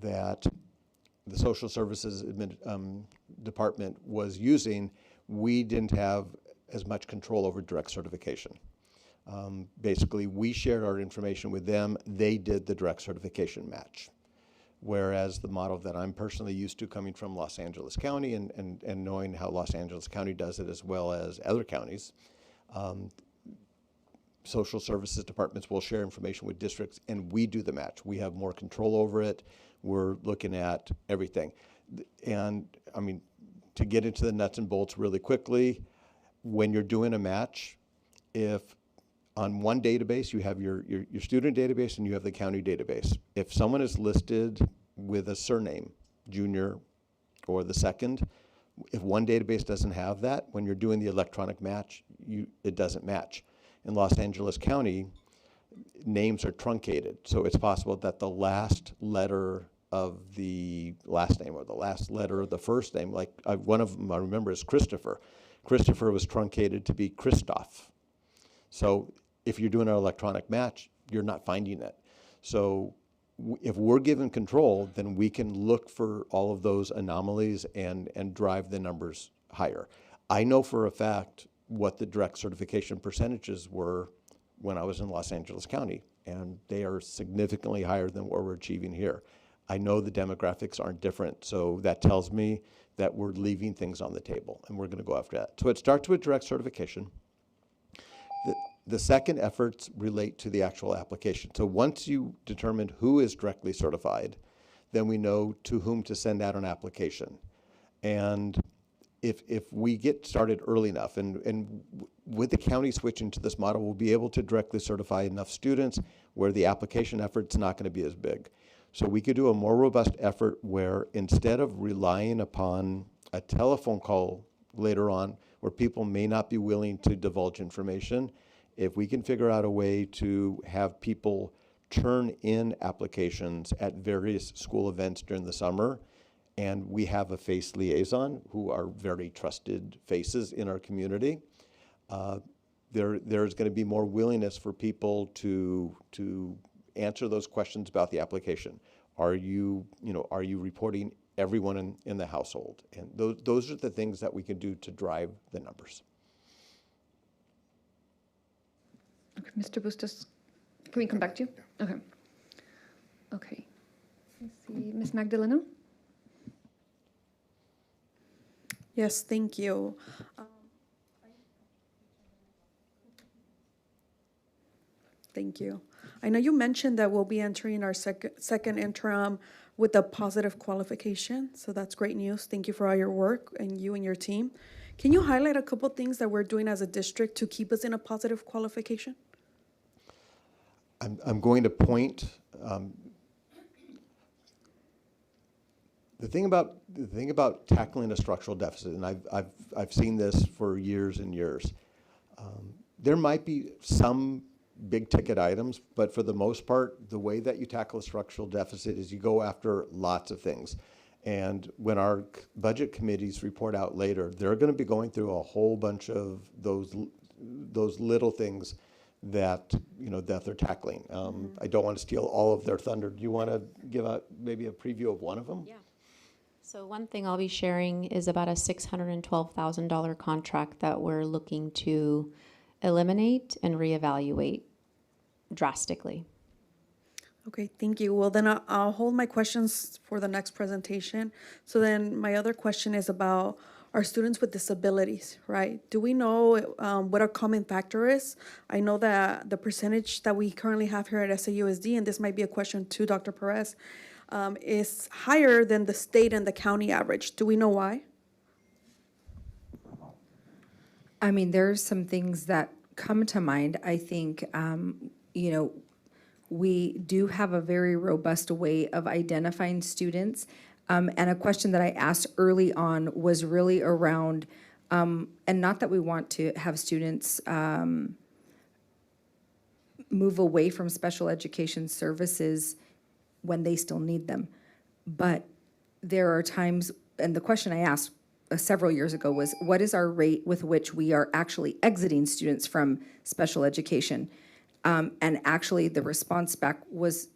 S13: that the social services department was using, we didn't have as much control over direct certification. Basically, we shared our information with them. They did the direct certification match. Whereas the model that I'm personally used to coming from Los Angeles County and knowing how Los Angeles County does it as well as other counties, social services departments will share information with districts and we do the match. We have more control over it. We're looking at everything. And I mean, to get into the nuts and bolts really quickly, when you're doing a match, if on one database you have your student database and you have the county database. If someone is listed with a surname, Junior or the second, if one database doesn't have that, when you're doing the electronic match, it doesn't match. In Los Angeles County, names are truncated, so it's possible that the last letter of the last name or the last letter of the first name, like one of them I remember is Christopher. Christopher was truncated to be Christoph. So if you're doing an electronic match, you're not finding it. So if we're given control, then we can look for all of those anomalies and drive the numbers higher. I know for a fact what the direct certification percentages were when I was in Los Angeles County, and they are significantly higher than what we're achieving here. I know the demographics aren't different, so that tells me that we're leaving things on the table, and we're going to go after that. So it starts with direct certification. The second efforts relate to the actual application. So once you determine who is directly certified, then we know to whom to send out an application. And if we get started early enough, and with the county switching to this model, we'll be able to directly certify enough students where the application effort's not going to be as big. So we could do a more robust effort where instead of relying upon a telephone call later on where people may not be willing to divulge information, if we can figure out a way to have people turn in applications at various school events during the summer, and we have a face liaison who are very trusted faces in our community, there's going to be more willingness for people to answer those questions about the application. Are you reporting everyone in the household? And those are the things that we can do to drive the numbers.
S1: Okay, Mr. Bustos, can we come back to you? Yeah. Okay. Okay. Let's see, Ms. Magdaleno?
S15: Yes, thank you. Thank you. I know you mentioned that we'll be entering our second interim with a positive qualification, so that's great news. Thank you for all your work and you and your team. Can you highlight a couple things that we're doing as a district to keep us in a positive qualification?
S13: I'm going to point. The thing about tackling a structural deficit, and I've seen this for years and years. There might be some big ticket items, but for the most part, the way that you tackle a structural deficit is you go after lots of things. And when our budget committees report out later, they're going to be going through a whole bunch of those little things that that they're tackling. I don't want to steal all of their thunder. Do you want to give out maybe a preview of one of them?
S14: Yeah. So one thing I'll be sharing is about a $612,000 contract that we're looking to eliminate and reevaluate drastically.
S15: Okay, thank you. Well, then I'll hold my questions for the next presentation. So then my other question is about our students with disabilities, right? Do we know what a common factor is? I know that the percentage that we currently have here at SAUSD, and this might be a question to Dr. Perez, is higher than the state and the county average. Do we know why?
S2: I mean, there's some things that come to mind. I think, we do have a very robust way of identifying students. And a question that I asked early on was really around, and not that we want to have students move away from special education services when they still need them. But there are times, and the question I asked several years ago was, what is our rate with which we are actually exiting students from special education? And actually, the response back was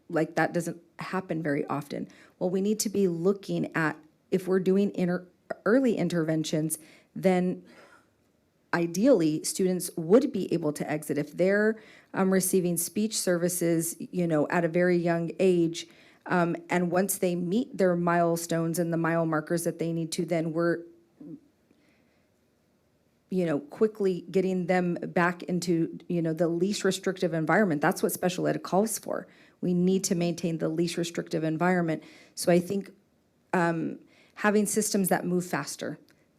S2: like, that doesn't happen very often. Well, we need to be looking at, if we're doing early interventions, then ideally, students would be able to exit. If they're receiving speech services, at a very young age, and once they meet their milestones and the mile markers that they need to, then we're, quickly getting them back into, the least restrictive environment. That's what special ed calls for. We need to maintain the least restrictive environment. So I think having systems that move faster.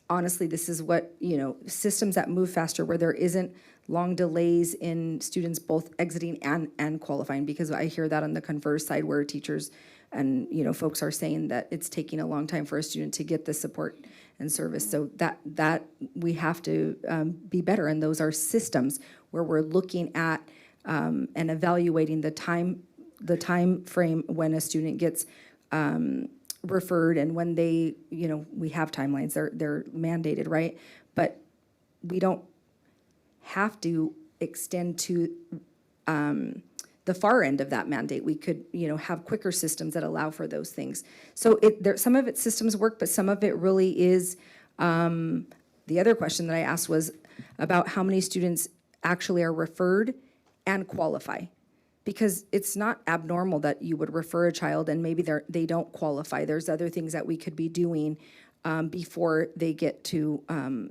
S2: Honestly, this is what, systems that move faster where there isn't long delays in students both exiting and qualifying, because I hear that on the converse side where teachers and, folks are saying that it's taking a long time for a student to get the support and service. So that we have to be better. And those are systems where we're looking at and evaluating the time frame when a student gets referred, and when they, we have timelines, they're mandated, right? But we don't have to extend to the far end of that mandate. We could, have quicker systems that allow for those things. So some of its systems work, but some of it really is, the other question that I asked was about how many students actually are referred and qualify. Because it's not abnormal that you would refer a child and maybe they don't qualify. There's other things that we could be doing before they get to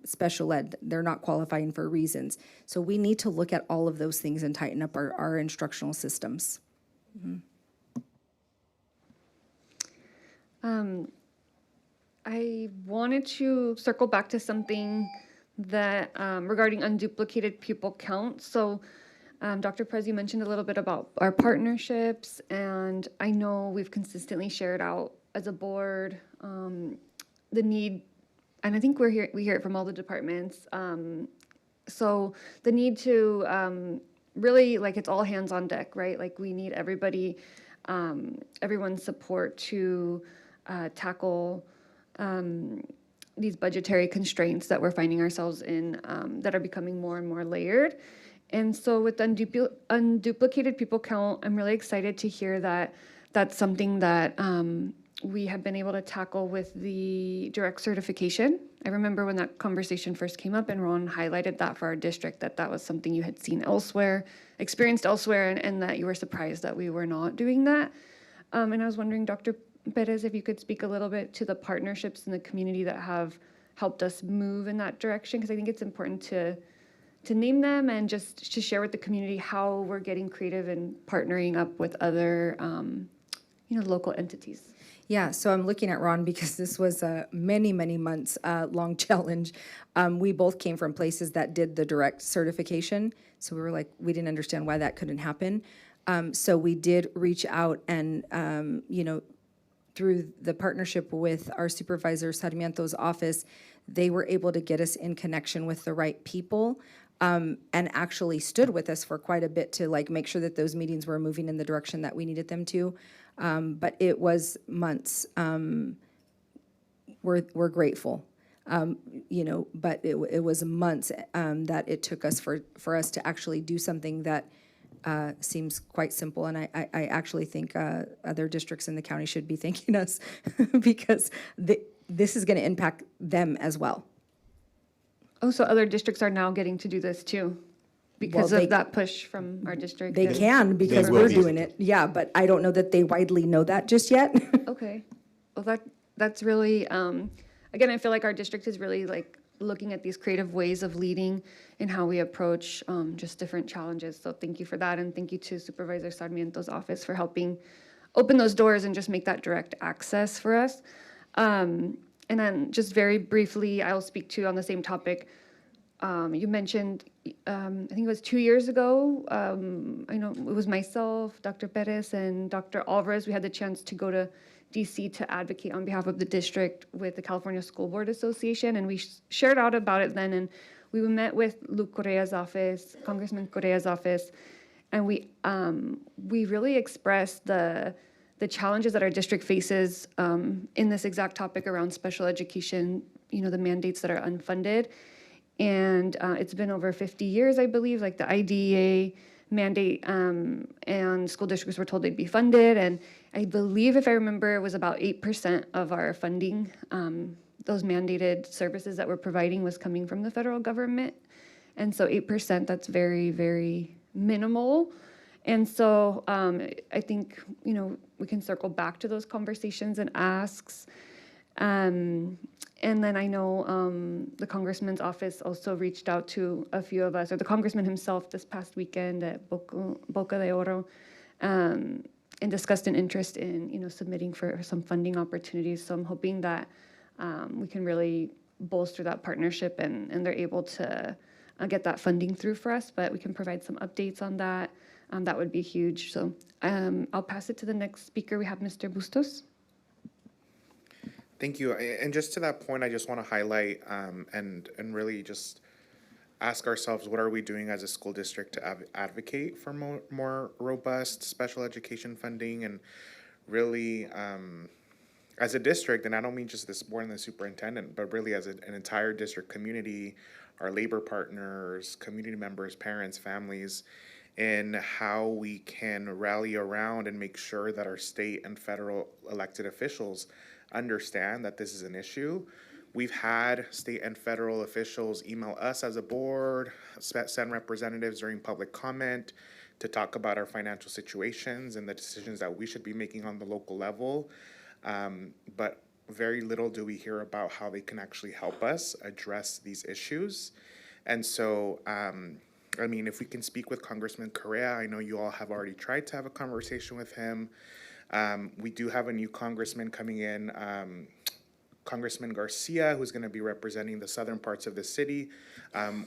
S2: special ed. They're not qualifying for reasons. So we need to look at all of those things and tighten up our instructional systems.
S1: I wanted to circle back to something that regarding unduplicated pupil count. So Dr. Perez, you mentioned a little bit about our partnerships, and I know we've consistently shared out as a board the need, and I think we hear it from all the departments. So the need to really, like, it's all hands on deck, right? Like, we need everybody, everyone's support to tackle these budgetary constraints that we're finding ourselves in that are becoming more and more layered. And so with unduplicated pupil count, I'm really excited to hear that that's something that we have been able to tackle with the direct certification. I remember when that conversation first came up and Ron highlighted that for our district, that was something you had seen elsewhere, experienced elsewhere, and that you were surprised that we were not doing that. And I was wondering, Dr. Perez, if you could speak a little bit to the partnerships in the community that have helped us move in that direction, because I think it's important to name them and just to share with the community how we're getting creative and partnering up with other, local entities.
S2: Yeah, so I'm looking at Ron because this was a many months long challenge. We both came from places that did the direct certification, so we were like, we didn't understand why that couldn't happen. So we did reach out and, through the partnership with our supervisor, Sarmiento's office, they were able to get us in connection with the right people. And actually stood with us for quite a bit to make sure that those meetings were moving in the direction that we needed them to. But it was months. We're grateful, but it was months that it took us for us to actually do something that seems quite simple. And I actually think other districts in the county should be thanking us because this is going to impact them as well.
S1: Oh, so other districts are now getting to do this too, because of that push from our district?
S2: They can, because we're doing it. Yeah, but I don't know that they widely know that just yet.
S1: Okay. Well, that's really, again, I feel like our district is really looking at these creative ways of leading and how we approach just different challenges. So thank you for that. And thank you to Supervisor Sarmiento's office for helping open those doors and just make that direct access for us. And then just very briefly, I'll speak to on the same topic. You mentioned, I think it was 2 years ago, I know it was myself, Dr. Perez, and Dr. Alvarez. We had the chance to go to DC to advocate on behalf of the district with the California School Board Association, and we shared out about it then, and we met with Luke Correa's office, Congressman Correa's office, and we really expressed the challenges that our district faces in this exact topic around special education, the mandates that are unfunded. And it's been over 50 years, I believe, like the IDEA mandate, and school districts were told they'd be funded. And I believe, if I remember, it was about 8% of our funding, those mandated services that we're providing, was coming from the federal government. And so 8%, that's very, very minimal. And so I think, we can circle back to those conversations and asks. And then I know the congressman's office also reached out to a few of us, or the congressman himself this past weekend at Boca de Oro, and discussed an interest in, submitting for some funding opportunities. So I'm hoping that we can really bolster that partnership and they're able to get that funding through for us, but we can provide some updates on that. That would be huge. So I'll pass it to the next speaker. We have Mr. Bustos.
S11: Thank you. And just to that point, I just want to highlight and really just ask ourselves, what are we doing as a school district to advocate for more robust special education funding? And really, as a district, and I don't mean just this board and the superintendent, but really as an entire district community, our labor partners, community members, parents, families, in how we can rally around and make sure that our state and federal elected officials understand that this is an issue. We've had state and federal officials email us as a board, send representatives during public comment to talk about our financial situations and the decisions that we should be making on the local level. But very little do we hear about how they can actually help us address these issues. And so, if we can speak with Congressman Correa, I know you all have already tried to have a conversation with him. We do have a new congressman coming in, Congressman Garcia, who's going to be representing the southern parts of the city,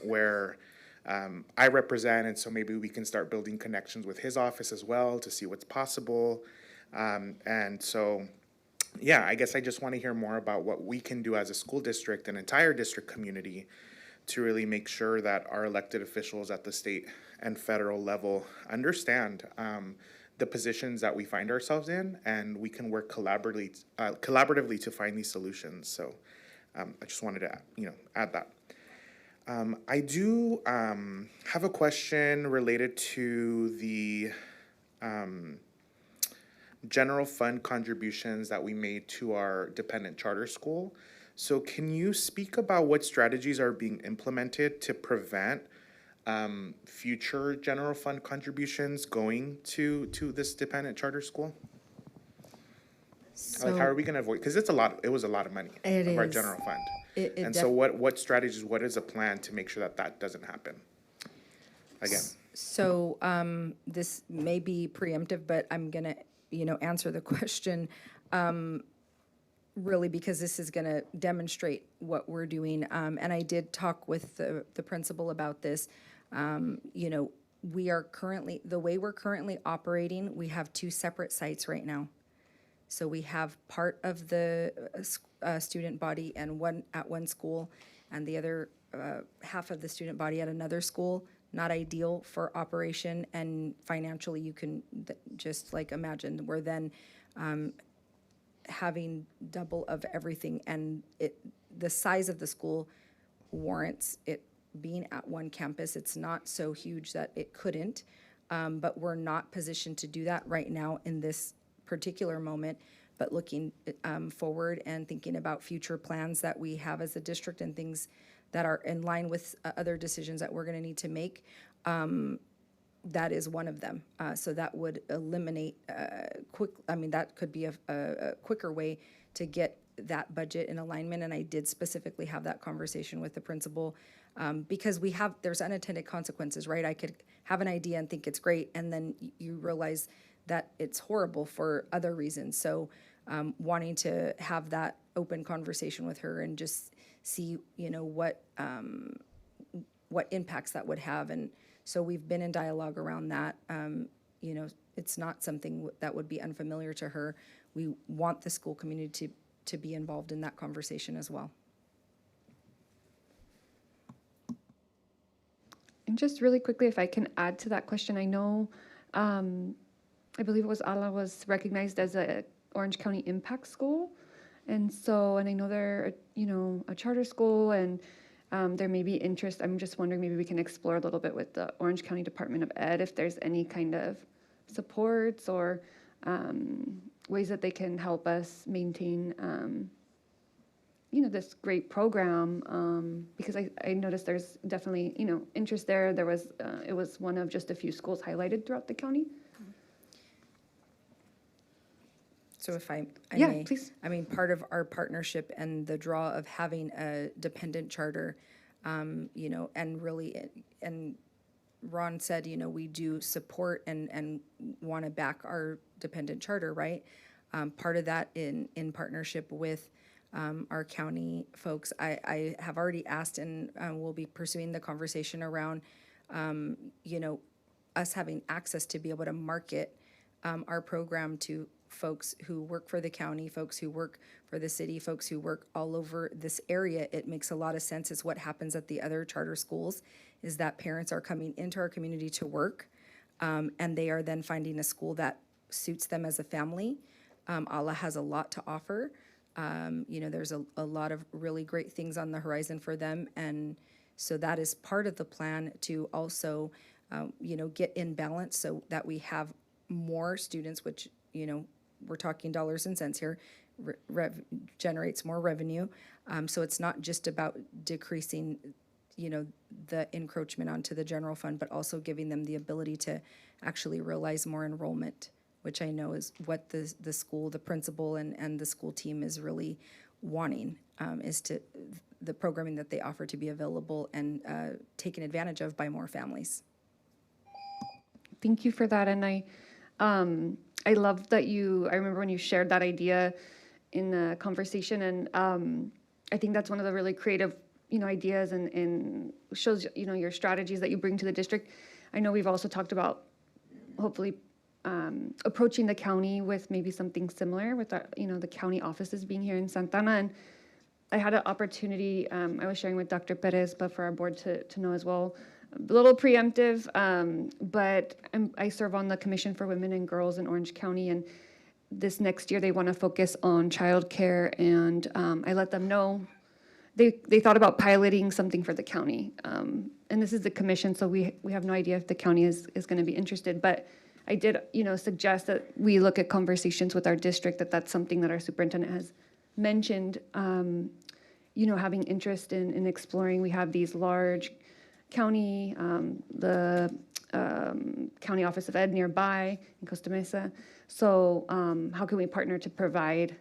S11: where I represent, and so maybe we can start building connections with his office as well to see what's possible. And so, yeah, I guess I just want to hear more about what we can do as a school district and entire district community to really make sure that our elected officials at the state and federal level understand the positions that we find ourselves in, and we can work collaboratively to find these solutions. So I just wanted to add that. I do have a question related to the general fund contributions that we made to our dependent charter school. So can you speak about what strategies are being implemented to prevent future general fund contributions going to this dependent charter school?
S2: So
S11: how are we going to avoid, because it was a lot of money of our general fund. So what strategies, what is a plan to make sure that doesn't happen again?
S2: So this may be preemptive, but I'm going to answer the question really because this is going to demonstrate what we're doing. And I did talk with the principal about this. We are currently, the way we're currently operating, we have two separate sites right now. So we have part of the student body and one at one school, and the other half of the student body at another school. Not ideal for operation, and financially you can just imagine we're then having double of everything, and the size of the school warrants it being at one campus. It's not so huge that it couldn't, but we're not positioned to do that right now in this particular moment. But looking forward and thinking about future plans that we have as a district and things that are in line with other decisions that we're going to need to make, that is one of them. So that would eliminate that could be a quicker way to get that budget in alignment. And I did specifically have that conversation with the principal because there's unintended consequences, right? I could have an idea and think it's great, and then you realize that it's horrible for other reasons. So wanting to have that open conversation with her and just see, what impacts that would have. And so we've been in dialogue around that. It's not something that would be unfamiliar to her. We want the school community to be involved in that conversation as well.
S1: just really quickly, if I can add to that question, I know, I believe it was Ala was recognized as a Orange County impact school. And so, and I know they're, a charter school, and there may be interest. I'm just wondering, maybe we can explore a little bit with the Orange County Department of Ed if there's any kind of supports or ways that they can help us maintain, this great program. Because I noticed there's definitely, interest there. There was, it was one of just a few schools highlighted throughout the county.
S2: So if I
S1: Yeah,
S2: may,
S1: please.
S2: I mean, part of our partnership and the draw of having a dependent charter, and really, and Ron said, we do support and want to back our dependent charter, right? Part of that in partnership with our county folks, I have already asked, and we'll be pursuing the conversation around, us having access to be able to market our program to folks who work for the county, folks who work for the city, folks who work all over this area. It makes a lot of sense. It's what happens at the other charter schools, is that parents are coming into our community to work, and they are then finding a school that suits them as a family. Ala has a lot to offer. There's a lot of really great things on the horizon for them, and so that is part of the plan to also, get in balance so that we have more students, which, we're talking dollars and cents here, generates more revenue. So it's not just about decreasing, the encroachment onto the general fund, but also giving them the ability to actually realize more enrollment, which I know is what the school, the principal and the school team is really wanting, is to the programming that they offer to be available and taken advantage of by more families.
S1: Thank you for that. And I love that I remember when you shared that idea in the conversation, and I think that's one of the really creative, ideas and shows, your strategies that you bring to the district. I know we've also talked about hopefully approaching the county with maybe something similar with our, the county offices being here in Santana. And I had an opportunity, I was sharing with Dr. Perez, but for our board to know as well, a little preemptive, but I serve on the Commission for Women and Girls in Orange County, and this next year they want to focus on childcare, and I let them know they thought about piloting something for the county, and this is the commission, so we have no idea if the county is going to be interested, but I did suggest that we look at conversations with our district, that's something that our superintendent has mentioned, having interest in exploring. We have these large county, the County Office of Ed nearby in Costa Mesa. So how can we partner to provide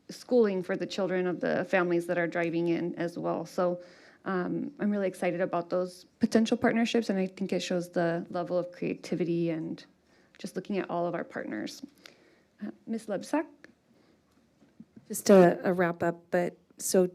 S1: schooling for the children of the families that are driving in as well? So I'm really excited about those potential partnerships, and I think it shows the level of creativity and just looking at all of our partners. Ms. Lebsack?
S10: Just a wrap up, but so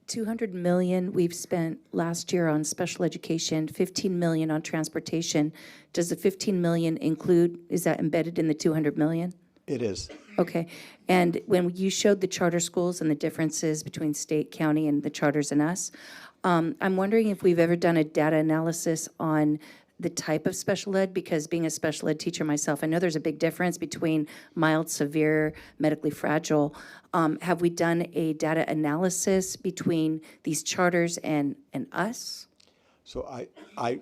S10: 200 million we've spent last year on special education, 15 million on transportation. Does the 15 million include, is that embedded in the 200 million?
S13: It is.
S10: Okay. And when you showed the charter schools and the differences between state, county, and the charters and us, I'm wondering if we've ever done a data analysis on the type of special ed, because being a special ed teacher myself, I know there's a big difference between mild, severe, medically fragile. Have we done a data analysis between these charters and us?
S13: So I'm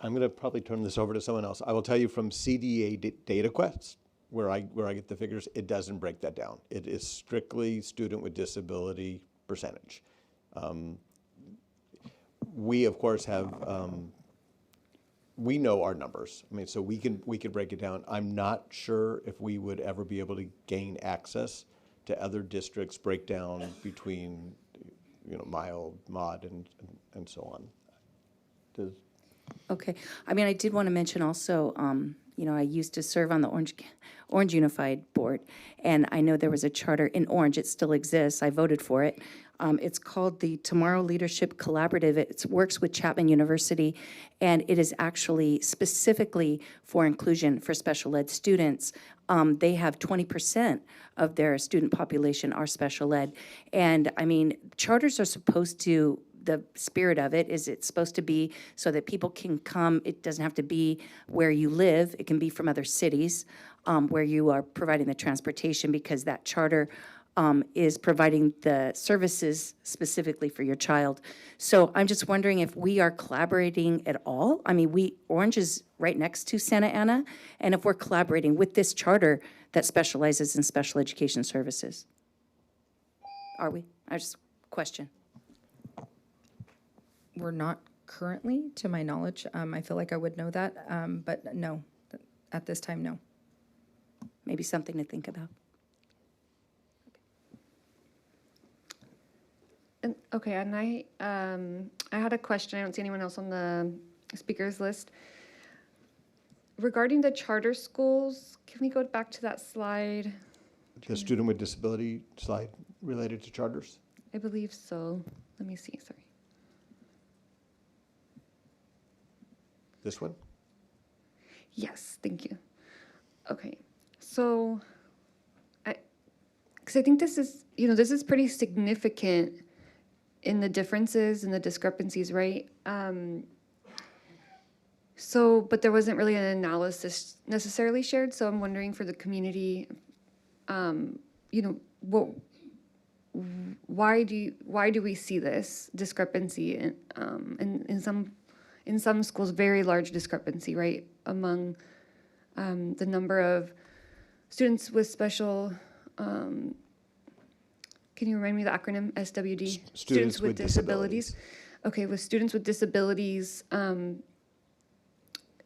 S13: going to probably turn this over to someone else. I will tell you from CDA Data Quest, where I get the figures, it doesn't break that down. It is strictly student with disability percentage. We of course have. We know our numbers. I mean, so we can break it down. I'm not sure if we would ever be able to gain access to other districts' breakdown between, mild, mod, and so on.
S10: Okay. I mean, I did want to mention also, I used to serve on the Orange Unified Board, and I know there was a charter in Orange. It still exists. I voted for it. It's called the Tomorrow Leadership Collaborative. It works with Chapman University, and it is actually specifically for inclusion for special ed students. They have 20% of their student population are special ed. And I mean, charters are supposed to, the spirit of it is it's supposed to be so that people can come. It doesn't have to be where you live. It can be from other cities where you are providing the transportation, because that charter is providing the services specifically for your child. So I'm just wondering if we are collaborating at all. I mean, Orange is right next to Santa Ana, and if we're collaborating with this charter that specializes in special education services. Are we? I just question.
S2: We're not currently, to my knowledge. I feel like I would know that, but no, at this time, no.
S10: Maybe something to think about.
S1: And, okay, and I had a question. I don't see anyone else on the speakers list. Regarding the charter schools, can we go back to that slide?
S13: The student with disability slide related to charters?
S1: I believe so. Let me see, sorry.
S13: This one?
S1: Yes, thank you. Okay, so, because I think this is, this is pretty significant in the differences and the discrepancies, right? But there wasn't really an analysis necessarily shared, so I'm wondering for the community, why do we see this discrepancy in some schools, very large discrepancy, right, among the number of students with special, can you remind me the acronym, SWD?
S13: Students with disabilities.
S1: Okay, with students with disabilities,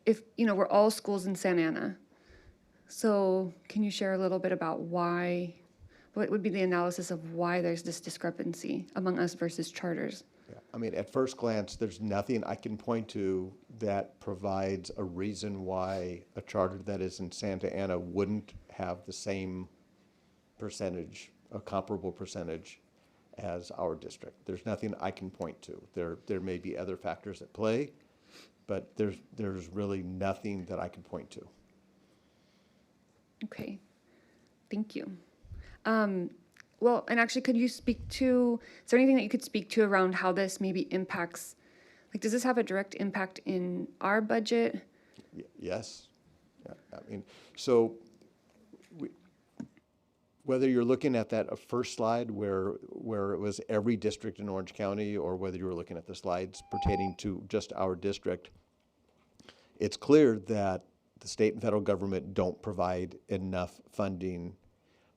S1: if, we're all schools in Santa Ana. So can you share a little bit about what would be the analysis of why there's this discrepancy among us versus charters?
S13: Yeah. I mean, at first glance, there's nothing I can point to that provides a reason why a charter that is in Santa Ana wouldn't have the same percentage, a comparable percentage as our district. There's nothing I can point to. There may be other factors at play, but there's really nothing that I can point to.
S1: Okay, thank you. Well, and actually, could you speak to, is there anything that you could speak to around how this maybe impacts, like, does this have a direct impact in our budget?
S13: Yes. Yeah, I mean, so whether you're looking at that first slide where it was every district in Orange County, or whether you were looking at the slides pertaining to just our district, it's clear that the state and federal government don't provide enough funding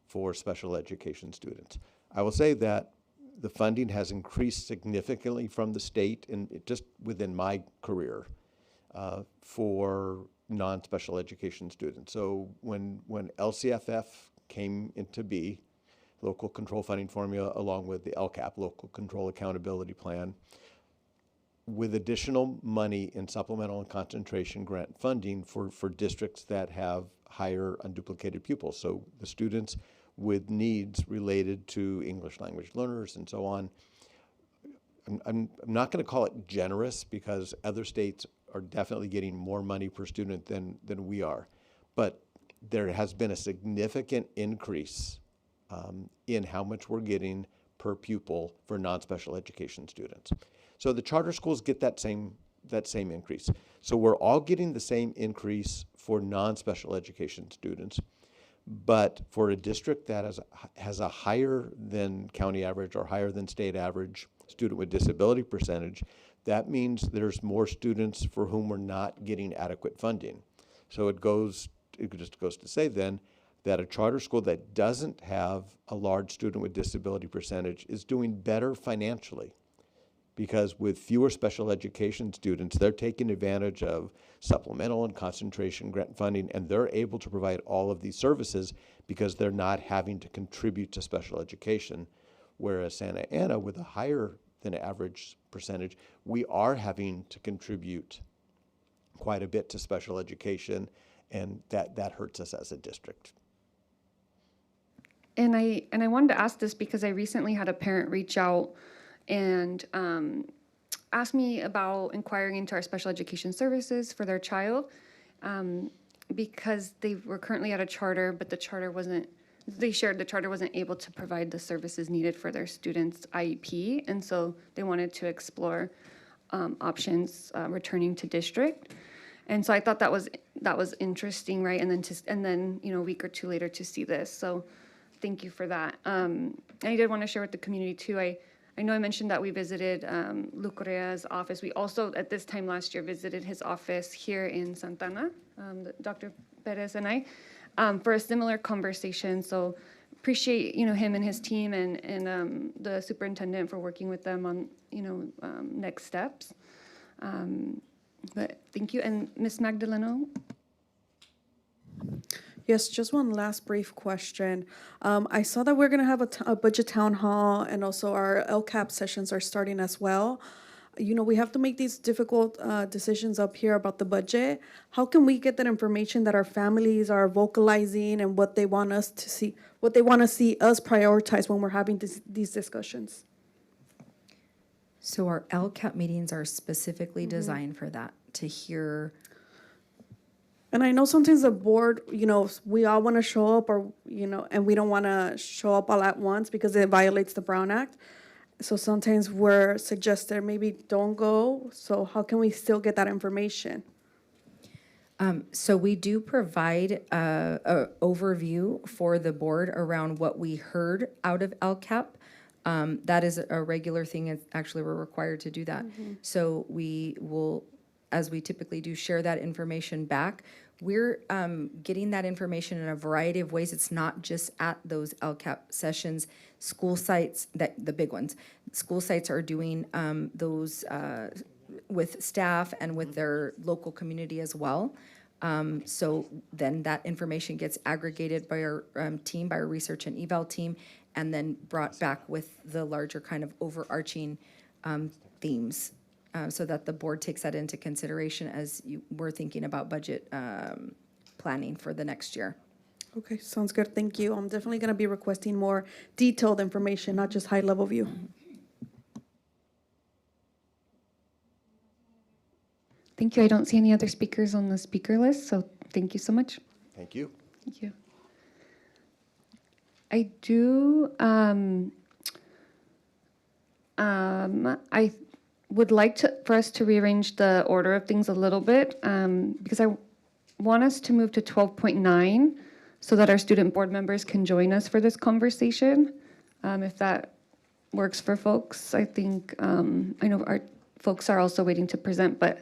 S13: for special education students. I will say that the funding has increased significantly from the state, and just within my career, for non-special education students. So when LCFF came into be, Local Control Funding Formula, along with the LCAP, Local Control Accountability Plan, with additional money in supplemental and concentration grant funding for districts that have higher unduplicated pupils. So the students with needs related to English language learners and so on. I'm not going to call it generous, because other states are definitely getting more money per student than we are. But there has been a significant increase in how much we're getting per pupil for non-special education students. So the charter schools get that same increase. So we're all getting the same increase for non-special education students. But for a district that has a higher than county average or higher than state average student with disability percentage, that means there's more students for whom we're not getting adequate funding. So it just goes to say then that a charter school that doesn't have a large student with disability percentage is doing better financially, because with fewer special education students, they're taking advantage of supplemental and concentration grant funding, and they're able to provide all of these services because they're not having to contribute to special education. Whereas Santa Ana, with a higher than average percentage, we are having to contribute quite a bit to special education, and that hurts us as a district.
S1: And I wanted to ask this because I recently had a parent reach out and asked me about inquiring into our special education services for their child, because they were currently at a charter, but the charter wasn't they shared the charter wasn't able to provide the services needed for their students' IEP, and so they wanted to explore options returning to district. And so I thought that was interesting, right? And then you know, a week or two later to see this. So thank you for that. I did want to share with the community too. I know I mentioned that we visited Lou Correa's office. We also, at this time last year, visited his office here in Santana, Dr. Perez and I, for a similar conversation. So appreciate, you know, him and his team and the superintendent for working with them on, you know, next steps. But thank you. And Ms. Magdaleno?
S15: Yes, just one last brief question. I saw that we're going to have a budget town hall, and also our LCAP sessions are starting as well. You know, we have to make these difficult decisions up here about the budget. How can we get that information that our families are vocalizing and what they want us to see, what they want to see us prioritize when we're having these discussions?
S2: So our LCAP meetings are specifically designed for that, to hear.
S15: And I know sometimes the board, you know, we all want to show up, or, you know, and we don't want to show up all at once because it violates the Brown Act. So sometimes we're suggested maybe don't go. So how can we still get that information?
S2: So we do provide a overview for the board around what we heard out of LCAP. That is a regular thing, and actually we're required to do that. So we will, as we typically do, share that information back. We're getting that information in a variety of ways. It's not just at those LCAP sessions. School sites, the big ones, school sites are doing those with staff and with their local community as well. So then that information gets aggregated by our team, by our research and eval team, and then brought back with the larger kind of overarching themes, so that the board takes that into consideration as we're thinking about budget planning for the next year.
S15: Okay, sounds good. Thank you. I'm definitely going to be requesting more detailed information, not just high-level view.
S1: Thank you. I don't see any other speakers on the speaker list, so thank you so much.
S13: Thank you.
S1: Thank you. I do, I would like for us to rearrange the order of things a little bit, because I want us to move to 12.9 so that our student board members can join us for this conversation. If that works for folks, I think, I know our folks are also waiting to present, but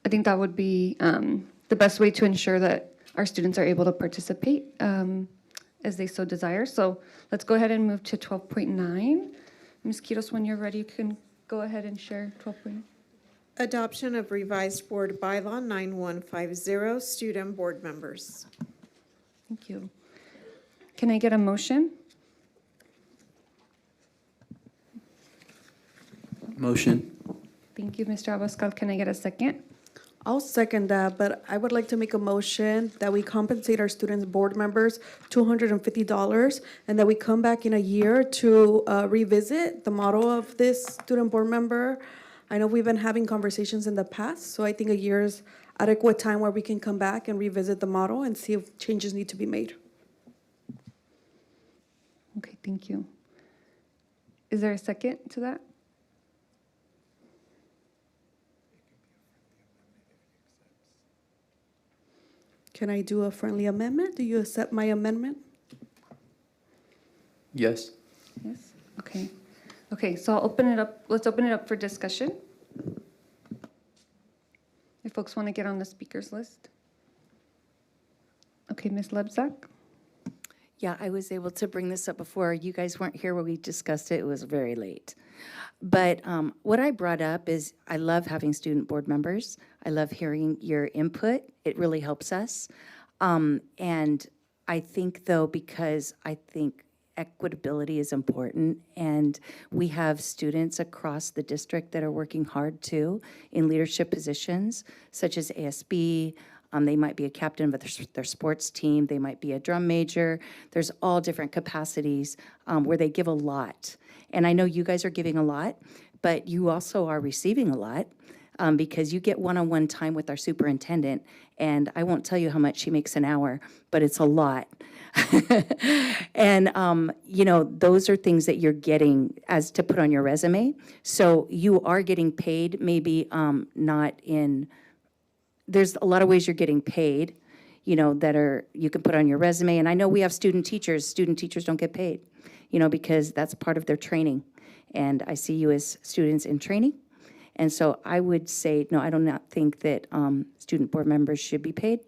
S1: I think that would be the best way to ensure that our students are able to participate as they so desire. So let's go ahead and move to 12.9. Ms. Quiros, when you're ready, you can go ahead and share 12.9.
S3: Adoption of revised board bylaw 9150, student board members.
S1: Thank you. Can I get a motion?
S5: Motion.
S1: Thank you, Mr. Abascal. Can I get a second?
S15: I'll second that, but I would like to make a motion that we compensate our students' board members $250, and that we come back in a year to revisit the model of this student board member. I know we've been having conversations in the past, so I think a year is adequate time where we can come back and revisit the model and see if changes need to be made.
S1: Okay, thank you. Is there a second to that?
S15: Can I do a friendly amendment? Do you accept my amendment?
S5: Yes.
S1: Yes? Okay. Okay, so I'll open it up. Let's open it up for discussion. If folks want to get on the speakers list. Okay, Ms. Lebzak?
S10: Yeah, I was able to bring this up before. You guys weren't here when we discussed it. It was very late. But what I brought up is I love having student board members. I love hearing your input. It really helps us. And I think, though, because I think equitability is important, and we have students across the district that are working hard, too, in leadership positions, such as ASB. They might be a captain of their sports team. They might be a drum major. There's all different capacities where they give a lot. And I know you guys are giving a lot, but you also are receiving a lot because you get one-on-one time with our superintendent. And I won't tell you how much she makes an hour, but it's a lot. And, those are things that you're getting as to put on your resume. So you are getting paid, maybe not in, there's a lot of ways you're getting paid, that are, you can put on your resume. And I know we have student teachers. Student teachers don't get paid, because that's part of their training. And I see you as students in training. And so I would say, no, I do not think that student board members should be paid,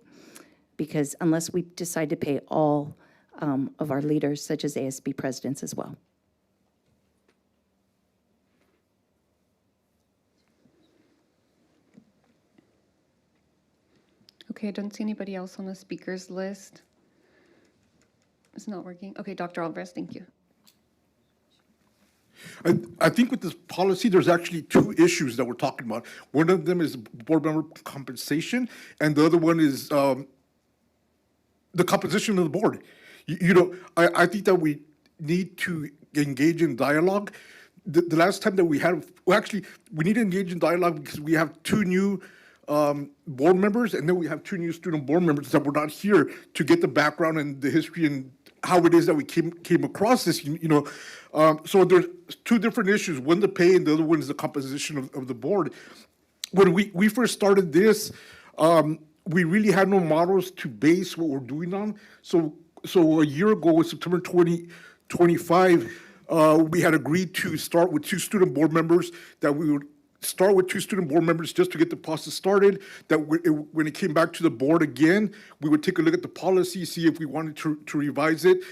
S10: because unless we decide to pay all of our leaders, such as ASB presidents as well.
S1: Okay, I don't see anybody else on the speakers list. It's not working. Okay, Dr. Alvarez, thank you.
S16: I think with this policy, there's actually two issues that we're talking about. One of them is board member compensation, and the other one is the composition of the board. I think that we need to engage in dialogue. The last time that we had, well, actually, we need to engage in dialogue because we have two new board members, and then we have two new student board members that were not here to get the background and the history and how it is that we came across this, so there's two different issues, one the pay and the other one is the composition of the board. When we first started this, we really had no models to base what we're doing on. So a year ago, September 2025, we had agreed to start with two student board members, that we would start with two student board members just to get the process started, that when it came back to the board again, we would take a look at the policy, see if we wanted to revise it.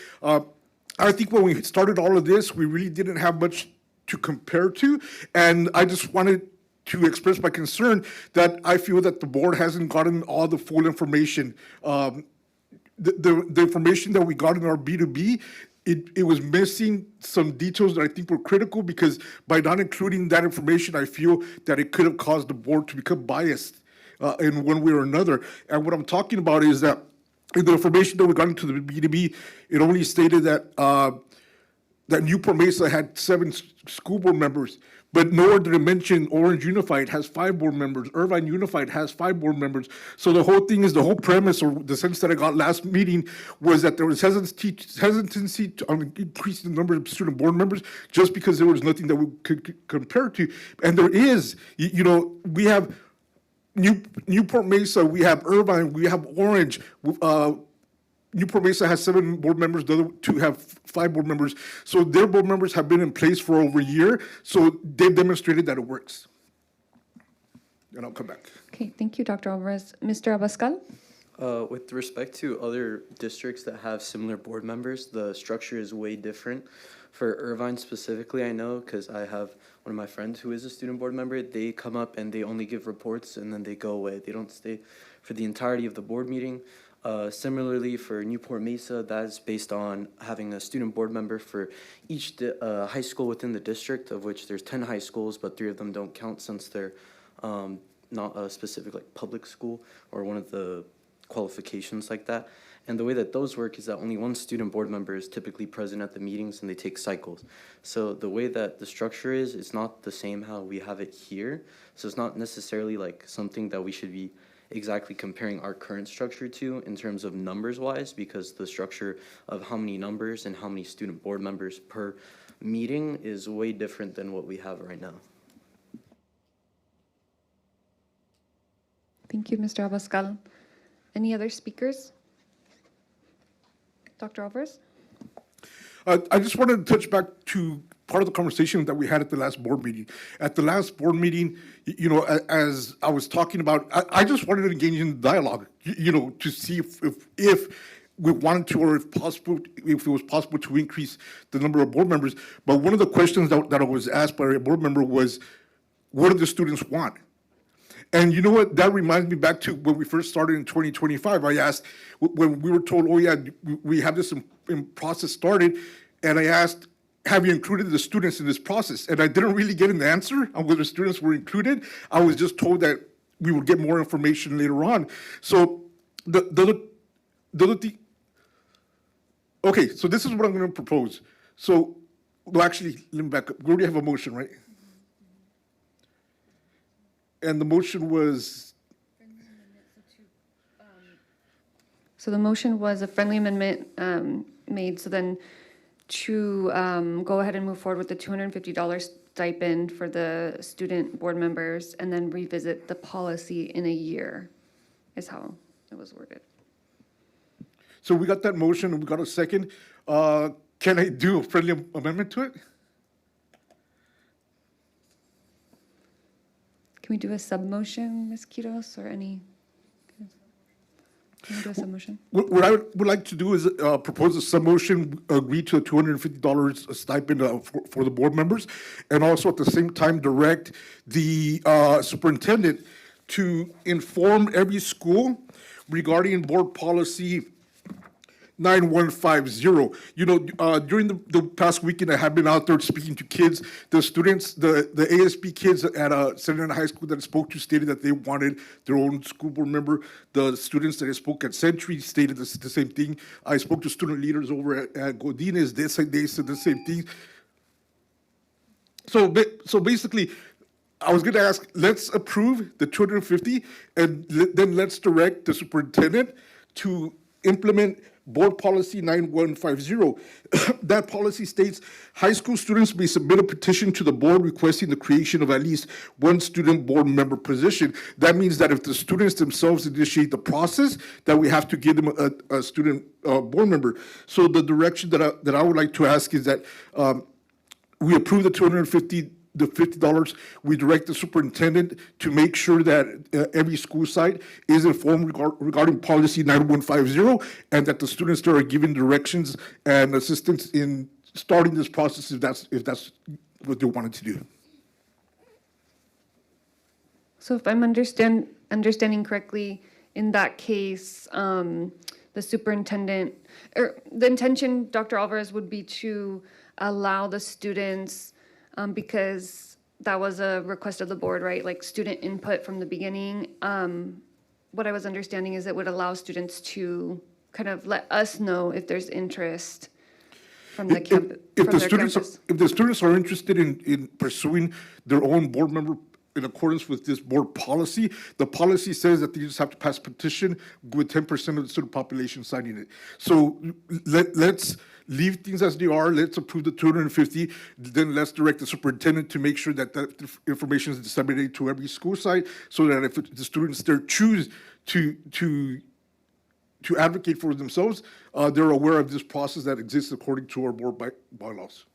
S16: I think when we started all of this, we really didn't have much to compare to, and I just wanted to express my concern that I feel that the board hasn't gotten all the full information. The information that we got in our B2B, it was missing some details that I think were critical, because by not including that information, I feel that it could have caused the board to become biased in one way or another. And what I'm talking about is that in the information that we got into the B2B, it only stated that that Newport Mesa had 7 school board members, but nowhere did it mention Orange Unified has 5 board members, Irvine Unified has 5 board members. So the whole thing is, the whole premise, or the sense that I got last meeting, was that there was hesitancy to increase the number of student board members just because there was nothing that we could compare to. And there is, we have Newport Mesa, we have Irvine, we have Orange. Newport Mesa has 7 board members, the other 2 have 5 board members. So their board members have been in place for over a year, so they've demonstrated that it works. And I'll come back.
S1: Okay, thank you, Dr. Alvarez. Mr. Abascal?
S5: With respect to other districts that have similar board members, the structure is way different. For Irvine specifically, I know, because I have one of my friends who is a student board member. They come up and they only give reports and then they go away. They don't stay for the entirety of the board meeting. Similarly, for Newport Mesa, that is based on having a student board member for each high school within the district, of which there's 10 high schools, but 3 of them don't count since they're not a specific public school or one of the qualifications like that. And the way that those work is that only one student board member is typically present at the meetings, and they take cycles. So the way that the structure is, it's not the same how we have it here. So it's not necessarily something that we should be exactly comparing our current structure to in terms of numbers wise, because the structure of how many numbers and how many student board members per meeting is way different than what we have right now.
S1: Thank you, Mr. Abascal. Any other speakers? Dr. Alvarez?
S16: I just wanted to touch back to part of the conversation that we had at the last board meeting. At the last board meeting, as I was talking about, I just wanted to engage in dialogue, to see if we wanted to, or if it was possible to increase the number of board members. But one of the questions that I was asked by a board member was, what do the students want? And you know what? That reminds me back to when we first started in 2025. I asked, when we were told, oh yeah, we have this in process started, and I asked, have you included the students in this process? And I didn't really get an answer on whether students were included. I was just told that we would get more information later on. So the other thing, okay, so this is what I'm going to propose. So, well, actually, let me back up. We already have a motion, right? And the motion was,
S1: So the motion was a friendly amendment made, so then to go ahead and move forward with the $250 stipend for the student board members and then revisit the policy in a year, is how it was worded.
S16: So we got that motion and we got a second. Can I do a friendly amendment to it?
S1: Can we do a sub-motion, Ms. Quiros, or any? Can we do a sub-motion?
S16: What I would like to do is propose a sub-motion, agree to a $250 stipend for the board members, and also at the same time direct the superintendent to inform every school regarding board policy 9150. You know, during the past weekend, I have been out there speaking to kids. The students, the ASB kids at Santa Ana High School that I spoke to stated that they wanted their own school board member. The students that I spoke at Century stated the same thing. I spoke to student leaders over at Godinez. They said the same thing. So basically, I was going to ask, let's approve the 250, and then let's direct the superintendent to implement Board Policy 9150. That policy states, high school students may submit a petition to the board requesting the creation of at least one student board member position. That means that if the students themselves initiate the process, that we have to give them a student board member. So the direction that I would like to ask is that we approve the $250. The $50, we direct the superintendent to make sure that every school site is informed regarding policy 9150, and that the students there are given directions and assistance in starting this process if that's what they wanted to do.
S1: So if I'm understanding correctly, in that case, the superintendent, or the intention, Dr. Alvarez, would be to allow the students, because that was a request of the board, right? Like student input from the beginning. What I was understanding is it would allow students to kind of let us know if there's interest from the campus.
S16: If the students are interested in pursuing their own board member in accordance with this board policy, the policy says that they just have to pass a petition with 10% of the student population signing it. So let's leave things as they are. Let's approve the 250. Then let's direct the superintendent to make sure that that information is disseminated to every school site, so that if the students there choose to advocate for themselves, they're aware of this process that exists according to our board bylaws.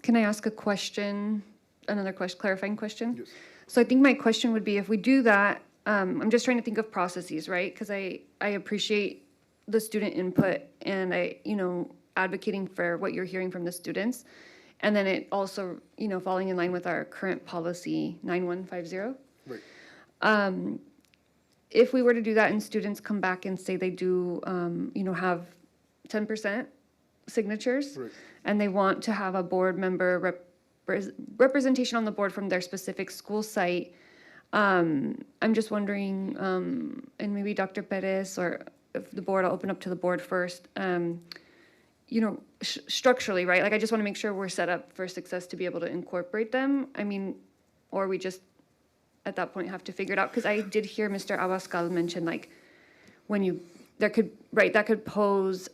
S1: Can I ask a question, another question, clarifying question? Yes. So I think my question would be, if we do that, I'm just trying to think of processes, right? Because I appreciate the student input and advocating for what you're hearing from the students. And then it also, falling in line with our current policy 9150. Right. If we were to do that and students come back and say they do, have 10% signatures, right, and they want to have a board member representation on the board from their specific school site, I'm just wondering, and maybe Dr. Perez, or if the board, I'll open up to the board first, structurally, right? Like, I just want to make sure we're set up for success to be able to incorporate them. I mean, or we just, at that point, have to figure it out. Because I did hear Mr. Abascal mention, like, that could pose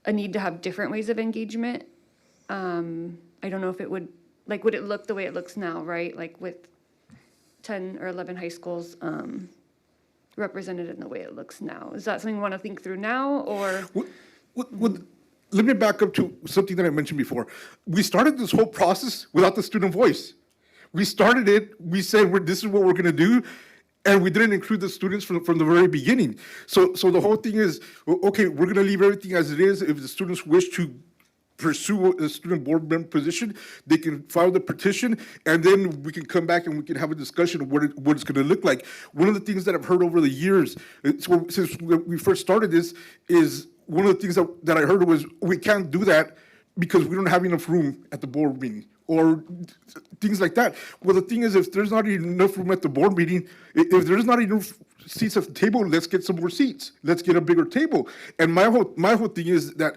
S1: a need to have different ways of engagement. I don't know if it would it look the way it looks now, right? Like with 10 or 11 high schools represented in the way it looks now. Is that something you want to think through now, or?
S16: Let me back up to something that I mentioned before. We started this whole process without the student voice. We started it, we said, this is what we're going to do, and we didn't include the students from the very beginning. So the whole thing is, okay, we're going to leave everything as it is. If the students wish to pursue a student board member position, they can file the petition, and then we can come back and we can have a discussion of what it's going to look like. One of the things that I've heard over the years, since we first started this, is one of the things that I heard was, we can't do that because we don't have enough room at the board meeting, or things like that. Well, the thing is, if there's not enough room at the board meeting, if there's not enough seats at the table, let's get some more seats. Let's get a bigger table. And my whole thing is that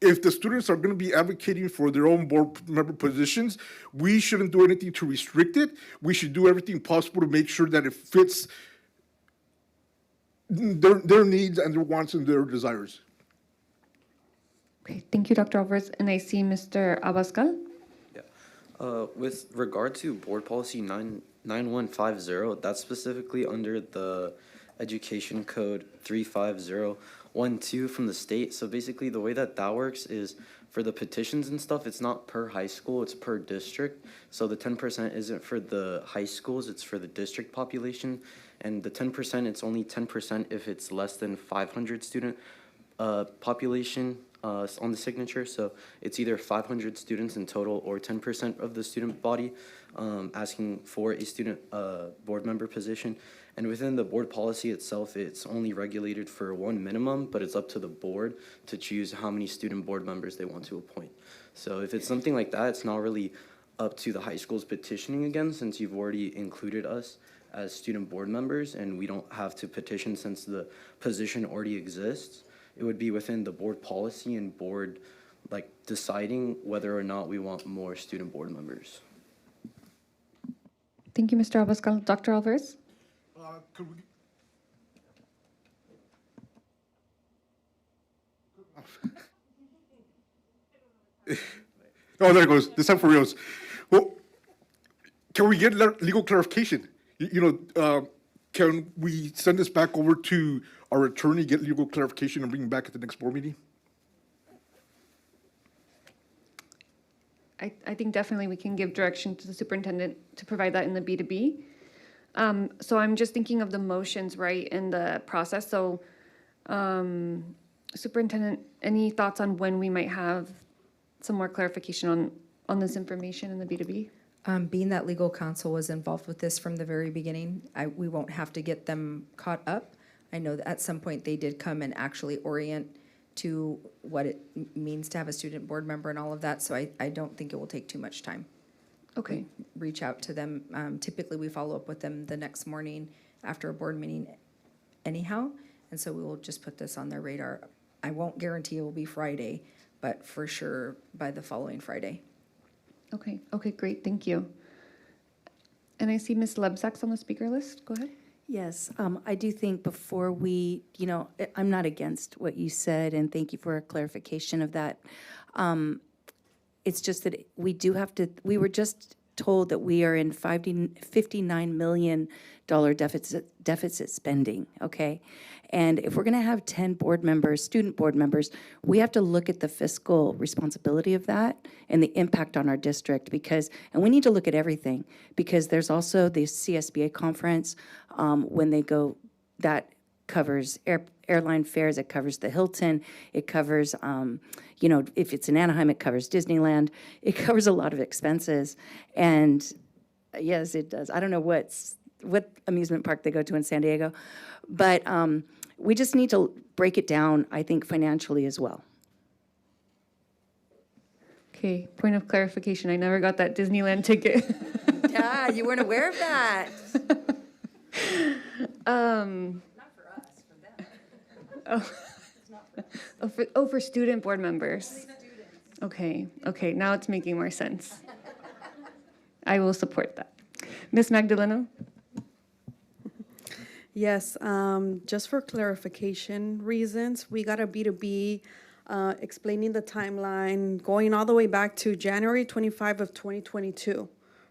S16: if the students are going to be advocating for their own board member positions, we shouldn't do anything to restrict it. We should do everything possible to make sure that it fits their needs and their wants and their desires.
S1: Okay, thank you, Dr. Alvarez. And I see Mr. Abascal.
S5: With regard to board policy 9150, that's specifically under the Education Code 35012 from the state. So basically the way that works is for the petitions and stuff, it's not per high school, it's per district. So the 10% isn't for the high schools, it's for the district population. And the 10%, it's only 10% if it's less than 500 student population on the signature. So it's either 500 students in total or 10% of the student body asking for a student board member position. And within the board policy itself, it's only regulated for one minimum, but it's up to the board to choose how many student board members they want to appoint. So if it's something like that, it's not really up to the high schools petitioning again, since you've already included us as student board members and we don't have to petition since the position already exists. It would be within the board policy and board like deciding whether or not we want more student board members.
S1: Thank you, Mr. Abascal. Dr. Alvarez?
S16: Could we... Oh, there it goes. This time for reals. Well, can we get legal clarification? Can we send this back over to our attorney, get legal clarification, and bring it back at the next board meeting?
S1: I think definitely we can give direction to the superintendent to provide that in the B2B. So I'm just thinking of the motions, right, in the process. So superintendent, any thoughts on when we might have some more clarification on this information in the B2B?
S2: Being that legal counsel was involved with this from the very beginning, we won't have to get them caught up. I know that at some point they did come and actually orient to what it means to have a student board member and all of that, so I don't think it will take too much time.
S1: Okay.
S2: Reach out to them. Typically, we follow up with them the next morning after a board meeting anyhow, and so we will just put this on their radar. I won't guarantee it will be Friday, but for sure by the following Friday.
S1: Okay, great, thank you. And I see Ms. Lebsack's on the speaker list. Go ahead.
S10: Yes, I do think before we, I'm not against what you said, and thank you for a clarification of that. It's just that we were just told that we are in $59 million deficit spending, okay? And if we're gonna have 10 board members, student board members, we have to look at the fiscal responsibility of that and the impact on our district and we need to look at everything because there's also the CSBA conference when they go, that covers airline fares, it covers the Hilton, it covers, if it's in Anaheim, it covers Disneyland, it covers a lot of expenses. And yes, it does. I don't know what amusement park they go to in San Diego, but we just need to break it down, I think, financially as well.
S1: Okay, point of clarification, I never got that Disneyland ticket.
S2: Yeah, you weren't aware of that.
S10: Not for us, for them.
S1: For student board members. Okay, now it's making more sense. I will support that. Ms. Magdaleno?
S15: Yes, just for clarification reasons, we got a B2B explaining the timeline, going all the way back to January 25 of 2022,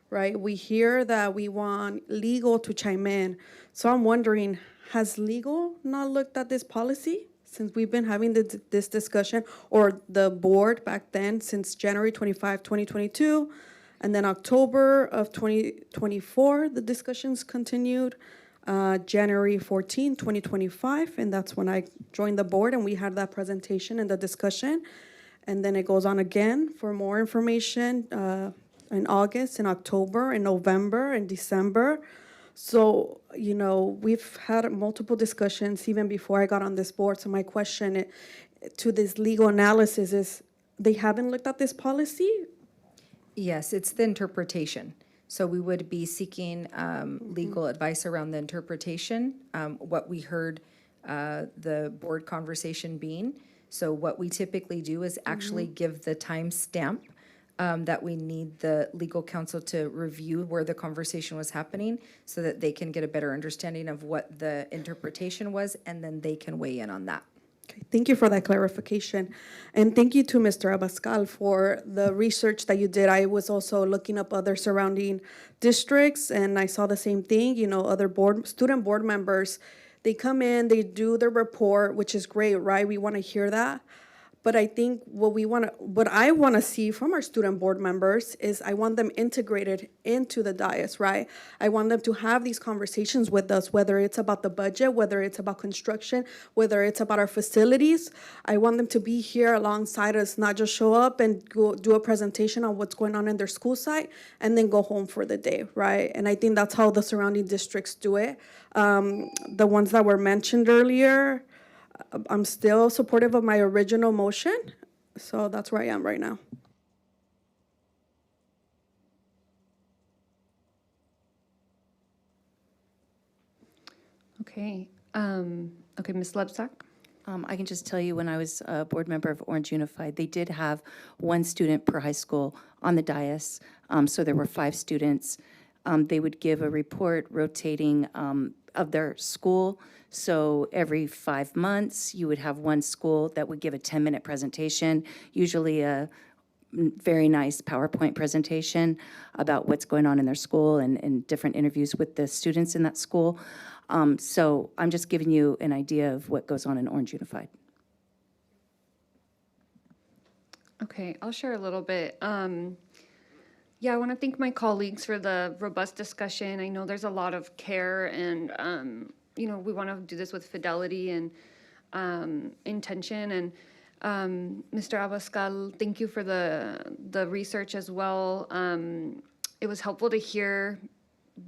S15: right? We hear that we want legal to chime in. So I'm wondering, has legal not looked at this policy since we've been having this discussion, or the board back then since January 25, 2022, and then October of 2024, the discussions continued. January 14, 2025, and that's when I joined the board and we had that presentation and the discussion. And then it goes on again for more information in August, in October, in November, in December. So, we've had multiple discussions even before I got on this board. So my question to this legal analysis is, they haven't looked at this policy?
S2: Yes, it's the interpretation. So we would be seeking legal advice around the interpretation, what we heard the board conversation being. So what we typically do is actually give the time stamp that we need the legal counsel to review where the conversation was happening so that they can get a better understanding of what the interpretation was, and then they can weigh in on that.
S15: Okay, thank you for that clarification. And thank you to Mr. Abascal for the research that you did. I was also looking up other surrounding districts, and I saw the same thing. You know, other student board members, they come in, they do their report, which is great, right? We want to hear that. But I think what I want to see from our student board members is I want them integrated into the dais, right? I want them to have these conversations with us, whether it's about the budget, whether it's about construction, whether it's about our facilities. I want them to be here alongside us, not just show up and go do a presentation on what's going on in their school site and then go home for the day, right? And I think that's how the surrounding districts do it. The ones that were mentioned earlier, I'm still supportive of my original motion, so that's where I am right now.
S1: Okay. Okay, Ms. Lebsack?
S10: I can just tell you, when I was a board member of Orange Unified, they did have one student per high school on the dais. So there were 5 students. They would give a report rotating of their school. So every 5 months, you would have one school that would give a 10-minute presentation, usually a very nice PowerPoint presentation about what's going on in their school and different interviews with the students in that school. So I'm just giving you an idea of what goes on in Orange Unified.
S1: Okay, I'll share a little bit. Yeah, I want to thank my colleagues for the robust discussion. I know there's a lot of care and, you know, we want to do this with fidelity and intention. And Mr. Abascal, thank you for the research as well. It was helpful to hear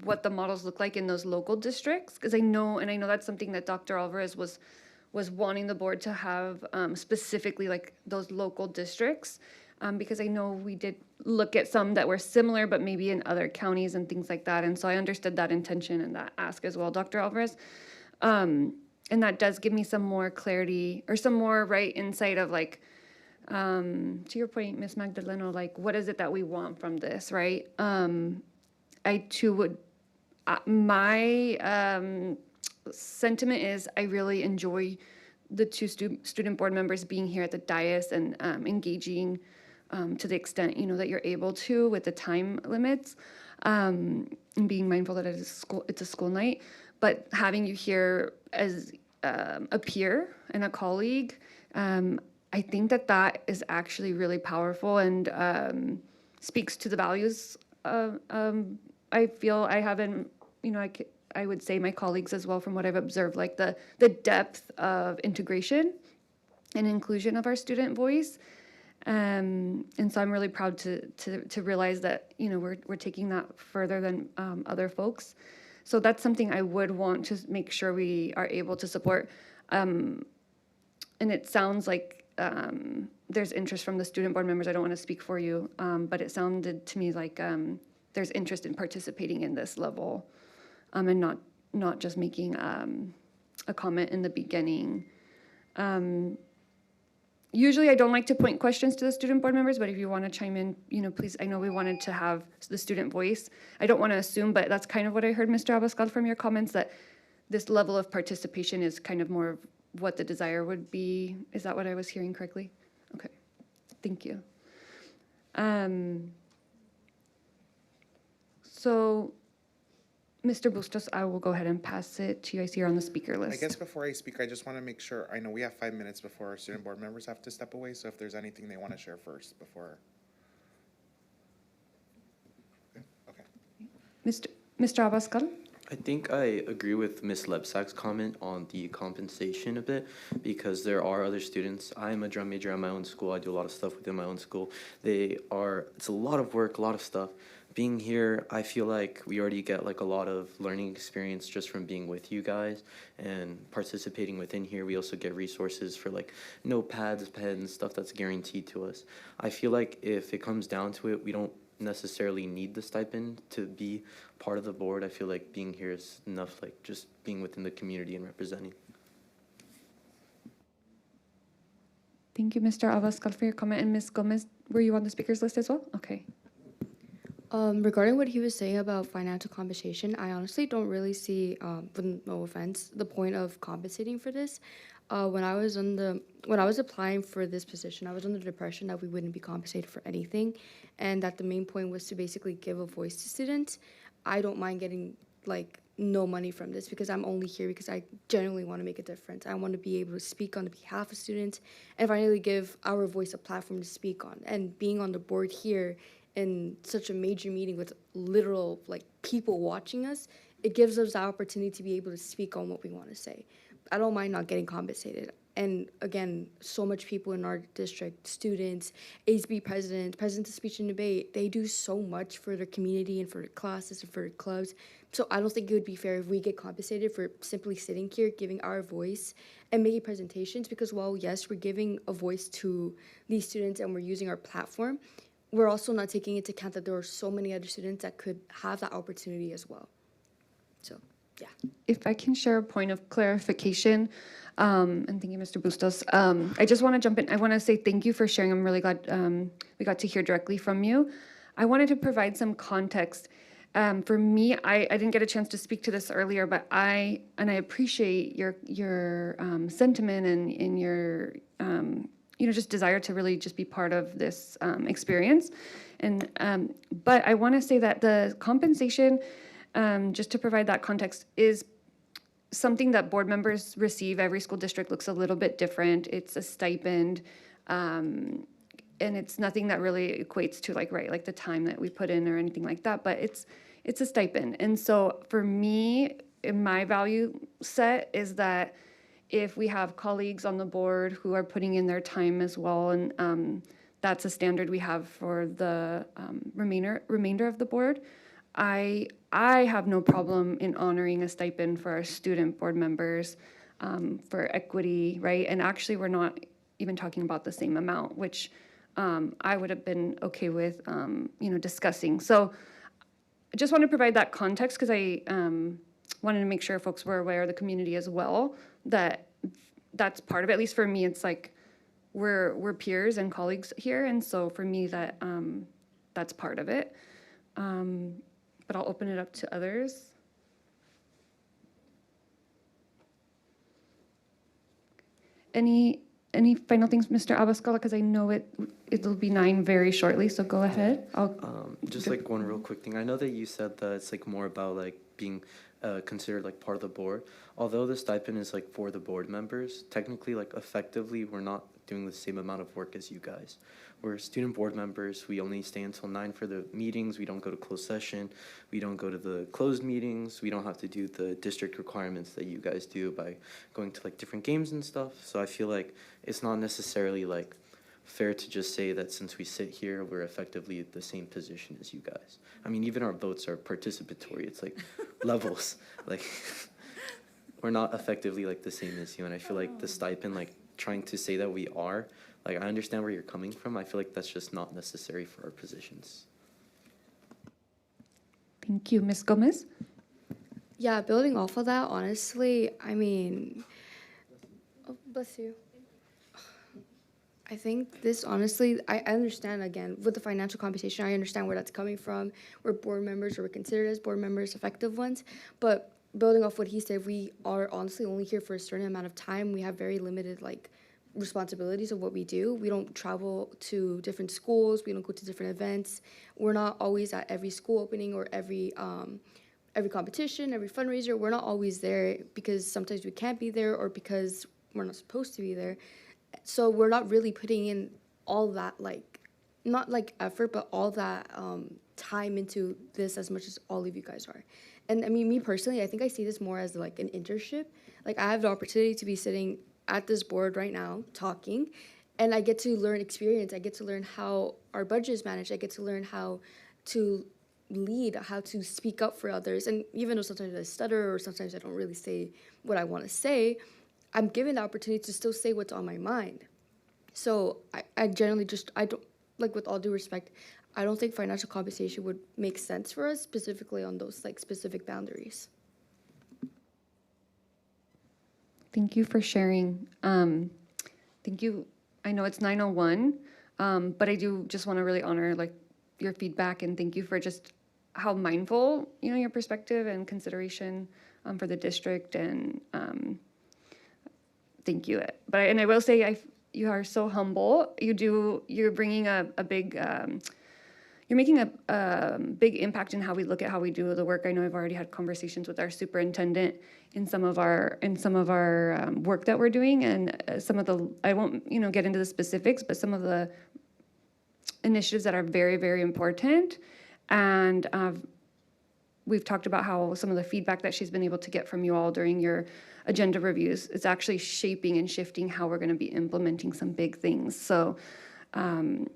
S1: what the models look like in those local districts, because I know that's something that Dr. Alvarez was wanting the board to have specifically like those local districts, because I know we did look at some that were similar, but maybe in other counties and things like that. And so I understood that intention and that ask as well, Dr. Alvarez. And that does give me some more clarity or some more insight of like, to your point, Ms. Magdaleno, like what is it that we want from this, right? I too would, my sentiment is I really enjoy the 2 student board members being here at the dais and engaging to the extent, you know, that you're able to with the time limits, and being mindful that it's a school night, but having you here as a peer and a colleague, I think that is actually really powerful and speaks to the values I feel I haven't, you know, I would say my colleagues as well, from what I've observed, like the depth of integration and inclusion of our student voice. And so I'm really proud to realize that, you know, we're taking that further than other folks. So that's something I would want to make sure we are able to support. And it sounds like there's interest from the student board members. I don't want to speak for you, but it sounded to me like there's interest in participating in this level, and not just making a comment in the beginning. Usually I don't like to point questions to the student board members, but if you want to chime in, you know, please. I know we wanted to have the student voice. I don't want to assume, but that's kind of what I heard, Mr. Abascal, from your comments, that this level of participation is kind of more of what the desire would be. Is that what I was hearing correctly? Okay, thank you. So, Mr. Bustos, I will go ahead and pass it to you. I see you're on the speaker list.
S11: I guess before I speak, I just want to make sure, I know we have 5 minutes before our student board members have to step away, so if there's anything they want to share first before. Okay.
S1: Mr. Abascal?
S5: I think I agree with Ms. Lebsack's comment on the compensation a bit, because there are other students. I'm a drum major at my own school. I do a lot of stuff within my own school. It's a lot of work, a lot of stuff. Being here, I feel like we already get like a lot of learning experience just from being with you guys and participating within here. We also get resources for like notepads, pens, stuff that's guaranteed to us. I feel like if it comes down to it, we don't necessarily need the stipend to be part of the board. I feel like being here is enough, like just being within the community and representing.
S1: Thank you, Mr. Abascal, for your comment. And Ms. Gomez, were you on the speakers list as well? Okay.
S4: Regarding what he was saying about financial compensation, I honestly don't really see, with no offense, the point of compensating for this. When I was applying for this position, I was under the impression that we wouldn't be compensated for anything, and that the main point was to basically give a voice to students. I don't mind getting like no money from this because I'm only here because I genuinely want to make a difference. I want to be able to speak on behalf of students and finally give our voice a platform to speak on. And being on the board here in such a major meeting with literal like people watching us, it gives us the opportunity to be able to speak on what we want to say. I don't mind not getting compensated. And again, so much people in our district, students, ASB presidents of speech and debate, they do so much for their community and for their classes and for their clubs. So I don't think it would be fair if we get compensated for simply sitting here, giving our voice and making presentations, because while yes, we're giving a voice to these students and we're using our platform, we're also not taking into account that there are so many other students that could have that opportunity as well. So, yeah.
S1: If I can share a point of clarification, and thank you, Mr. Bustos. I just want to jump in. I want to say thank you for sharing. I'm really glad we got to hear directly from you. I wanted to provide some context. For me, I didn't get a chance to speak to this earlier, but I appreciate your sentiment and your just desire to really just be part of this experience. And but I want to say that the compensation, just to provide that context, is something that board members receive. Every school district looks a little bit different. It's a stipend, and it's nothing that really equates to like the time that we put in or anything like that, but it's a stipend. And so for me, in my value set is that if we have colleagues on the board who are putting in their time as well, and that's a standard we have for the remainder of the board, I have no problem in honoring a stipend for our student board members for equity, right? And actually, we're not even talking about the same amount, which I would have been okay with, discussing. So I just want to provide that context because I wanted to make sure folks were aware of the community as well, that that's part of it. At least for me, it's like we're peers and colleagues here. And so for me, that's part of it. But I'll open it up to others. Any final things, Mr. Abascal? Because I know it'll be 9 very shortly, so go ahead.
S5: Just like one real quick thing. I know that you said that it's like more about like being considered like part of the board. Although the stipend is like for the board members, technically like effectively we're not doing the same amount of work as you guys. We're student board members. We only stay until 9 for the meetings. We don't go to closed session. We don't go to the closed meetings. We don't have to do the district requirements that you guys do by going to like different games and stuff. So I feel like it's not necessarily like fair to just say that since we sit here, we're effectively the same position as you guys. I mean, even our votes are participatory. It's like levels. Like we're not effectively like the same as you. And I feel like the stipend, like trying to say that we are, like I understand where you're coming from. I feel like that's just not necessary for our positions.
S1: Thank you. Ms. Gomez?
S4: Yeah, building off of that, honestly, I mean, oh, bless you. I think this, honestly, I understand, again, with the financial compensation, I understand where that's coming from. We're board members, or we're considered as board members, effective ones. But building off what he said, we are honestly only here for a certain amount of time. We have very limited, like, responsibilities of what we do. We don't travel to different schools. We don't go to different events. We're not always at every school opening or every competition, every fundraiser. We're not always there because sometimes we can't be there or because we're not supposed to be there. So we're not really putting in all that, like, not like effort, but all that time into this as much as all of you guys are. And I mean, me personally, I think I see this more as like an internship. Like I have the opportunity to be sitting at this board right now talking, and I get to learn experience. I get to learn how our budget is managed. I get to learn how to lead, how to speak up for others. And even though sometimes I stutter or sometimes I don't really say what I want to say, I'm given the opportunity to still say what's on my mind. So I generally I don't, like with all due respect, I don't think financial compensation would make sense for us specifically on those like specific boundaries.
S1: Thank you for sharing. Thank you. I know it's 9:01, but I do just want to really honor like your feedback and thank you for just how mindful, your perspective and consideration for the district, and thank you. And I will say, you are so humble. You're bringing a big, you're making a big impact in how we look at how we do the work. I know I've already had conversations with our superintendent in some of our work that we're doing, and some of the, I won't get into the specifics, but some of the initiatives that are very, very important. And we've talked about how some of the feedback that she's been able to get from you all during your agenda reviews is actually shaping and shifting how we're going to be implementing some big things. So, but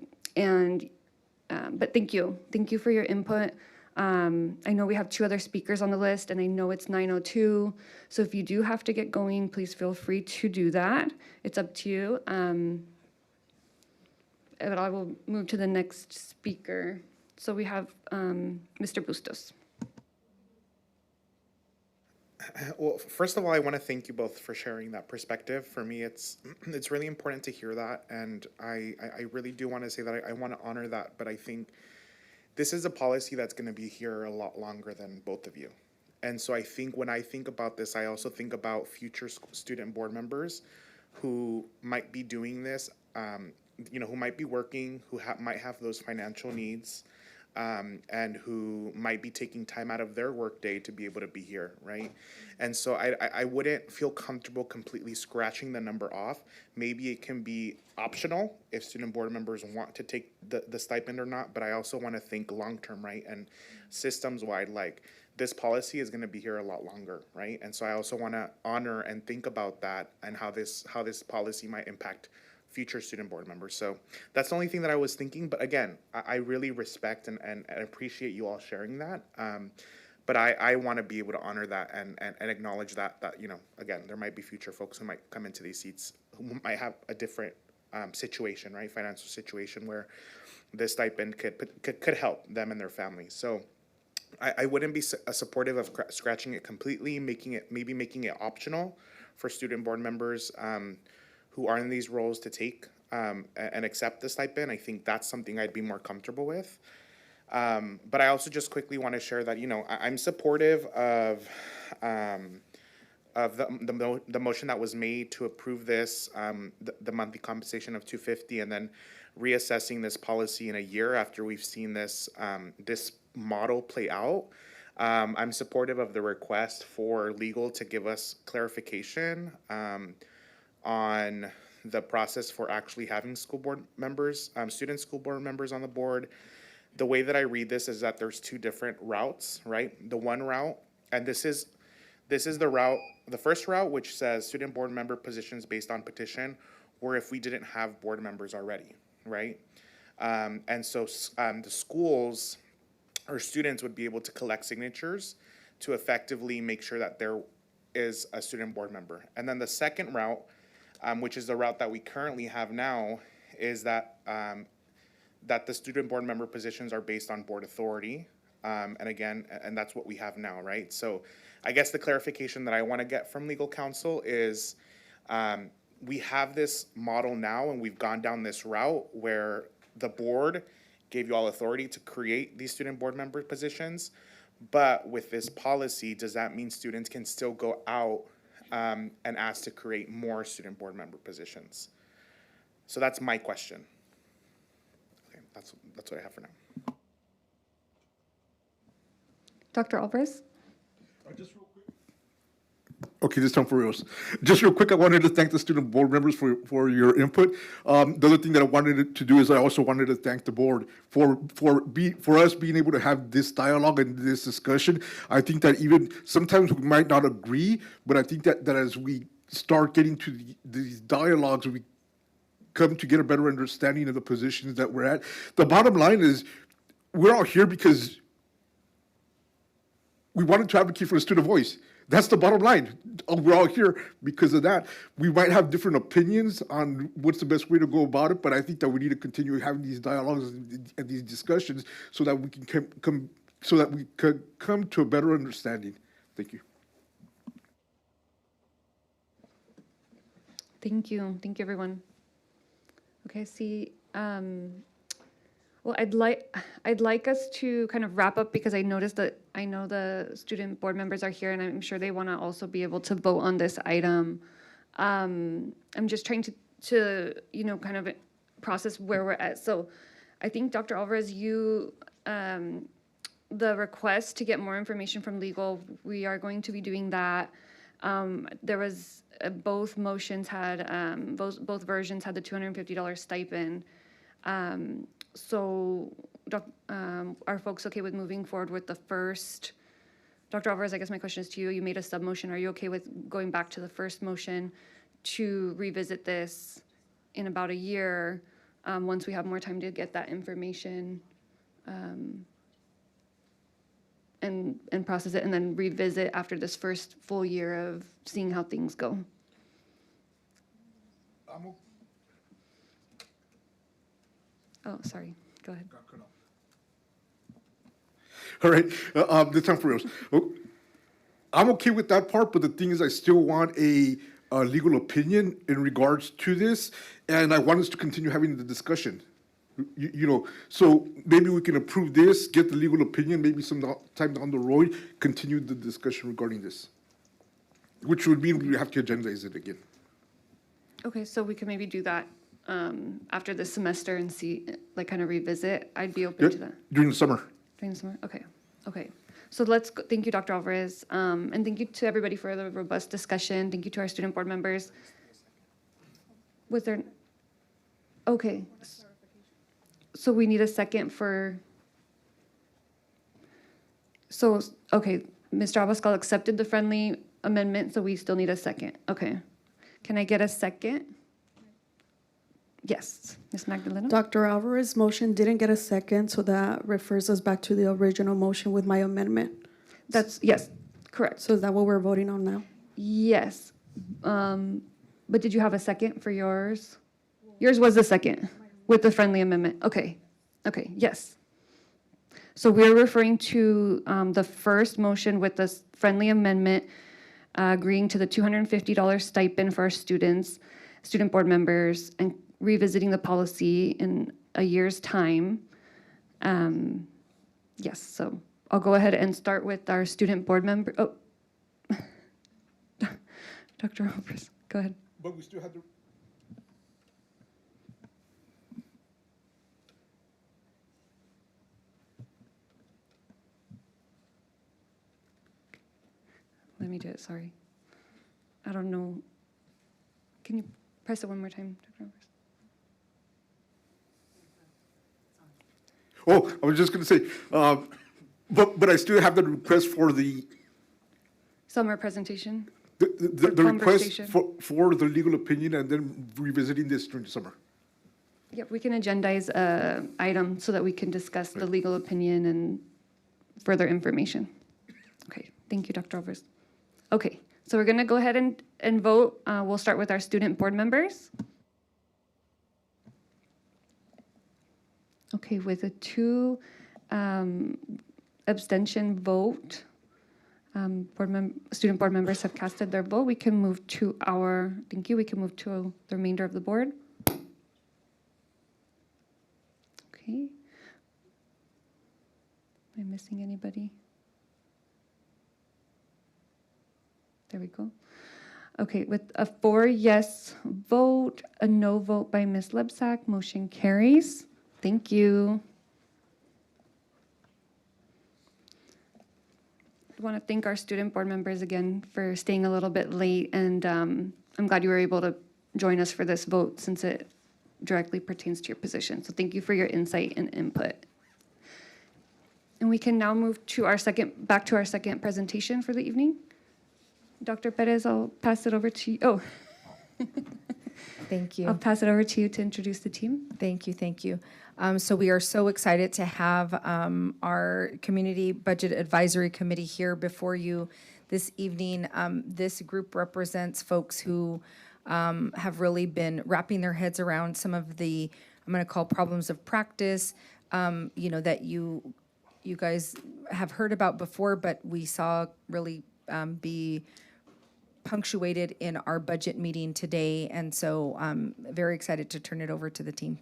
S1: thank you. Thank you for your input. I know we have 2 other speakers on the list, and I know it's 9:02. So if you do have to get going, please feel free to do that. It's up to you. But I will move to the next speaker. So we have Mr. Bustos.
S11: Well, first of all, I want to thank you both for sharing that perspective. For me, it's really important to hear that, and I really do want to say that I want to honor that, but I think this is a policy that's going to be here a lot longer than both of you. And so I think when I think about this, I also think about future student board members who might be doing this, who might be working, who might have those financial needs, and who might be taking time out of their workday to be able to be here, right? And so I wouldn't feel comfortable completely scratching the number off. Maybe it can be optional if student board members want to take the stipend or not, but I also want to think long-term, right? And systems-wide, like, this policy is going to be here a lot longer, right? And so I also want to honor and think about that and how this policy might impact future student board members. So that's the only thing that I was thinking. But again, I really respect and appreciate you all sharing that. But I want to be able to honor that and acknowledge that, again, there might be future folks who might come into these seats who might have a different situation, right? Financial situation where this stipend could help them and their families. So I wouldn't be supportive of scratching it completely, making it optional for student board members who are in these roles to take and accept the stipend. I think that's something I'd be more comfortable with. But I also just quickly want to share that, I'm supportive of the motion that was made to approve this, the monthly compensation of $250, and then reassessing this policy in a year after we've seen this model play out. I'm supportive of the request for legal to give us clarification on the process for actually having school board members, student school board members on the board. The way that I read this is that there's 2 different routes, right? The one route, and this is the first route, which says student board member positions based on petition, or if we didn't have board members already, right? And so the schools or students would be able to collect signatures to effectively make sure that there is a student board member. And then the second route, which is the route that we currently have now, is that that the student board member positions are based on board authority. And that's what we have now, right? So I guess the clarification that I want to get from legal counsel is we have this model now, and we've gone down this route where the board gave you all authority to create these student board member positions. But with this policy, does that mean students can still go out and ask to create more student board member positions? So that's my question. Okay, that's what I have for now.
S1: Dr. Alvarez?
S16: Okay, this time for reals. Just real quick, I wanted to thank the student board members for your input. The other thing that I wanted to do is I also wanted to thank the board for us being able to have this dialogue and this discussion. I think that even sometimes we might not agree, but I think that as we start getting to these dialogues, we come to get a better understanding of the positions that we're at. The bottom line is we're all here because we wanted to advocate for the student voice. That's the bottom line. We're all here because of that. We might have different opinions on what's the best way to go about it, but I think that we need to continue having these dialogues and these discussions so that we can come to a better understanding. Thank you.
S1: Thank you. Thank you, everyone. Okay, see, well, I'd like us to kind of wrap up because I noticed that I know the student board members are here and I'm sure they want to also be able to vote on this item. I'm just trying to, you know, kind of process where we're at. So I think Dr. Alvarez, you, the request to get more information from legal, we are going to be doing that. There was, both motions had, both versions had the $250 stipend. So, are folks okay with moving forward with the first? Dr. Alvarez, I guess my question is to you. You made a sub-motion. Are you okay with going back to the first motion to revisit this in about a year, once we have more time to get that information, and process it, and then revisit after this first full year of seeing how things go? Oh, sorry. Go ahead.
S16: All right, this time for reals. I'm okay with that part, but the thing is, I still want a legal opinion in regards to this, and I want us to continue having the discussion. You know, so maybe we can approve this, get the legal opinion, maybe some time down the road, continue the discussion regarding this, which would mean we have to agendize it again.
S1: Okay, so we can maybe do that after this semester and see, like, kind of revisit. I'd be open to that.
S16: During the summer.
S1: During the summer? Okay, okay. So let's go, thank you, Dr. Alvarez, and thank you to everybody for the robust discussion. Thank you to our student board members. Was there, okay. So we need a second for, so, okay, Mr. Abascal accepted the friendly amendment, so we still need a second. Okay. Can I get a second? Yes, Ms. Magdalena?
S15: Dr. Alvarez's motion didn't get a second, so that refers us back to the original motion with my amendment.
S1: That's, yes, correct.
S15: So is that what we're voting on now?
S1: Yes. But did you have a second for yours? Yours was the second with the friendly amendment. Okay. Okay, yes. So we're referring to the first motion with the friendly amendment, agreeing to the $250 stipend for our students, student board members, and revisiting the policy in a year's time. Yes, so I'll go ahead and start with our student board member. Oh, Dr. Alvarez, go ahead.
S16: But we still have to.
S1: Let me do it, sorry. I don't know. Can you press it one more time, Dr. Alvarez?
S16: Oh, I was just going to say, but I still have the request for the
S1: Summer presentation?
S16: the request
S1: Conversation.
S16: for the legal opinion and then revisiting this during the summer.
S1: Yep, we can agendize a item so that we can discuss the legal opinion and further information. Okay, thank you, Dr. Alvarez. Okay, so we're gonna go ahead and vote. We'll start with our student board members. Okay, with a 2 abstention vote, student board members have casted their vote. We can move to our, thank you, we can move to the remainder of the board. Okay. Am I missing anybody? There we go. Okay, with a 4 yes vote, a no vote by Ms. Lebsack, motion carries. Thank you. I want to thank our student board members again for staying a little bit late, and I'm glad you were able to join us for this vote since it directly pertains to your position. So thank you for your insight and input. And we can now move to our back to our second presentation for the evening. Dr. Perez, I'll pass it over to you. Oh.
S2: Thank you.
S1: I'll pass it over to you to introduce the team.
S2: Thank you, thank you. So we are so excited to have our Community Budget Advisory Committee here before you this evening. This group represents folks who have really been wrapping their heads around some of the, I'm going to call problems of practice, that you guys have heard about before, but we saw really be punctuated in our budget meeting today, and so I'm very excited to turn it over to the team.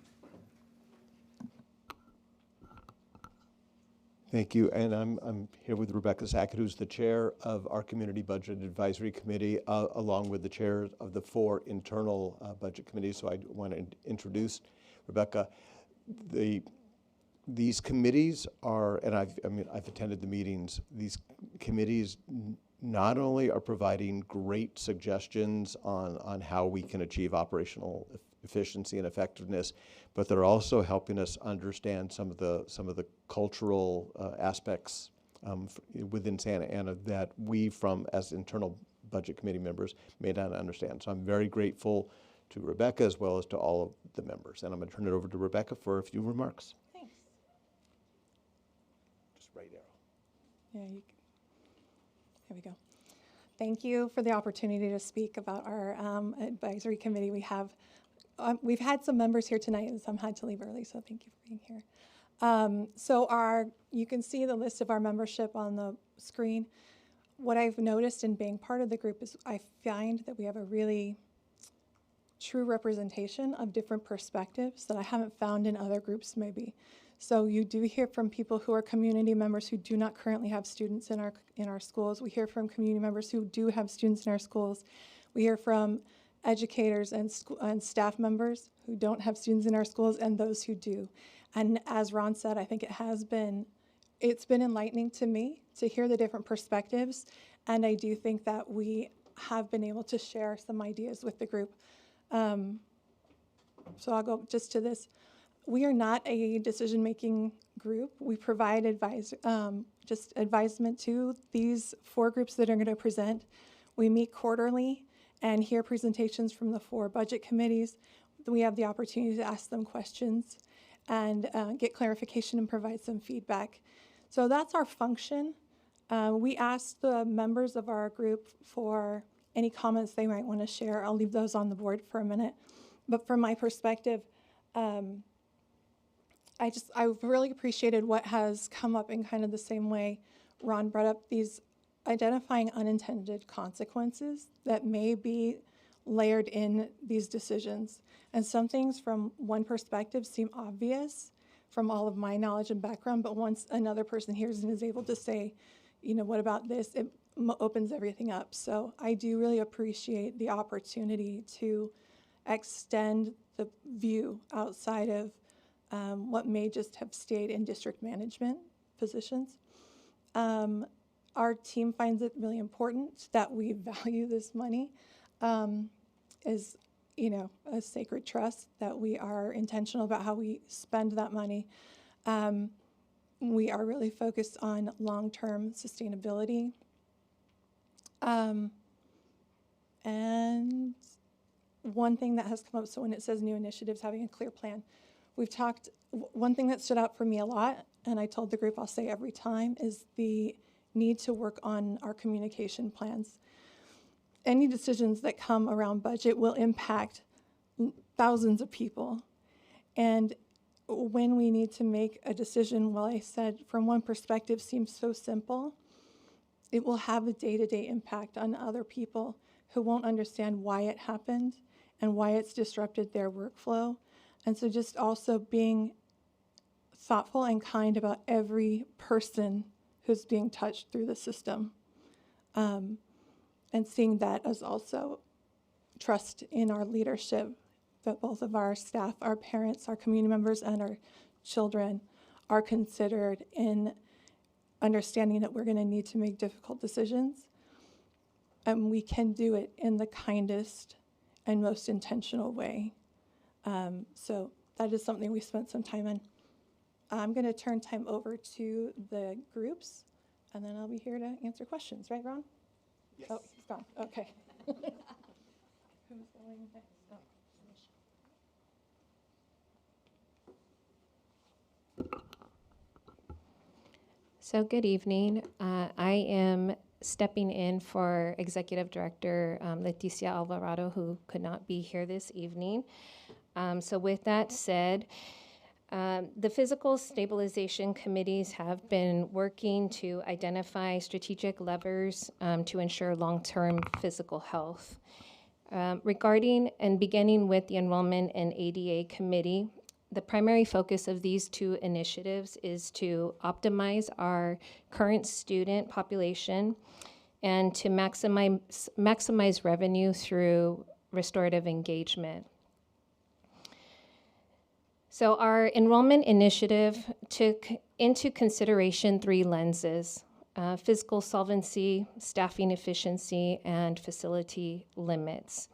S13: Thank you, and I'm here with Rebecca Sackett, who's the chair of our Community Budget Advisory Committee, along with the chairs of the 4 internal budget committees. So I want to introduce Rebecca. These committees are, and I've attended the meetings. These committees not only are providing great suggestions on how we can achieve operational efficiency and effectiveness, but they're also helping us understand some of the cultural aspects within Santa Ana that we, as internal budget committee members, may not understand. So I'm very grateful to Rebecca as well as to all of the members. And I'm going to turn it over to Rebecca for a few remarks.
S17: Thanks.
S13: Just right arrow.
S17: Yeah, there we go. Thank you for the opportunity to speak about our advisory committee. We've had some members here tonight and some had to leave early, so thank you for being here. You can see the list of our membership on the screen. What I've noticed in being part of the group is I find that we have a really true representation of different perspectives that I haven't found in other groups maybe. So you do hear from people who are community members who do not currently have students in our schools. We hear from community members who do have students in our schools. We hear from educators and staff members who don't have students in our schools and those who do. And as Ron said, I think it's been enlightening to me to hear the different perspectives. And I do think that we have been able to share some ideas with the group. So I'll go just to this. We are not a decision-making group. We provide just advisement to these 4 groups that are going to present. We meet quarterly and hear presentations from the 4 budget committees. We have the opportunity to ask them questions and get clarification and provide some feedback. So that's our function. We asked the members of our group for any comments they might want to share. I'll leave those on the board for a minute. But from my perspective, I've really appreciated what has come up in kind of the same way Ron brought up, these identifying unintended consequences that may be layered in these decisions. And some things from one perspective seem obvious from all of my knowledge and background, but once another person hears and is able to say, what about this, it opens everything up. So I do really appreciate the opportunity to extend the view outside of what may just have stayed in district management positions. Our team finds it really important that we value this money as, a sacred trust, that we are intentional about how we spend that money. We are really focused on long-term sustainability. And one thing that has come up, so when it says new initiatives, having a clear plan, one thing that stood out for me a lot, and I told the group I'll say every time, is the need to work on our communication plans. Any decisions that come around budget will impact thousands of people. And when we need to make a decision, well, I said from one perspective seems so simple, it will have a day-to-day impact on other people who won't understand why it happened and why it's disrupted their workflow. And so just also being thoughtful and kind about every person who's being touched through the system. And seeing that as also trust in our leadership, that both of our staff, our parents, our community members, and our children are considered in understanding that we're going to need to make difficult decisions. And we can do it in the kindest and most intentional way. So that is something we spent some time in. I'm going to turn time over to the groups, and then I'll be here to answer questions. Right, Ron? Yes. Oh, he's gone. Okay. Who's going next?
S14: So good evening. I am stepping in for Executive Director Leticia Alvarado, who could not be here this evening. So with that said,
S18: The physical stabilization committees have been working to identify strategic levers to ensure long-term physical health. Regarding and beginning with the Enrollment and ADA Committee, the primary focus of these two initiatives is to optimize our current student population and to maximize revenue through restorative engagement. So our enrollment initiative took into consideration 3 lenses: fiscal solvency, staffing efficiency, and facility limits.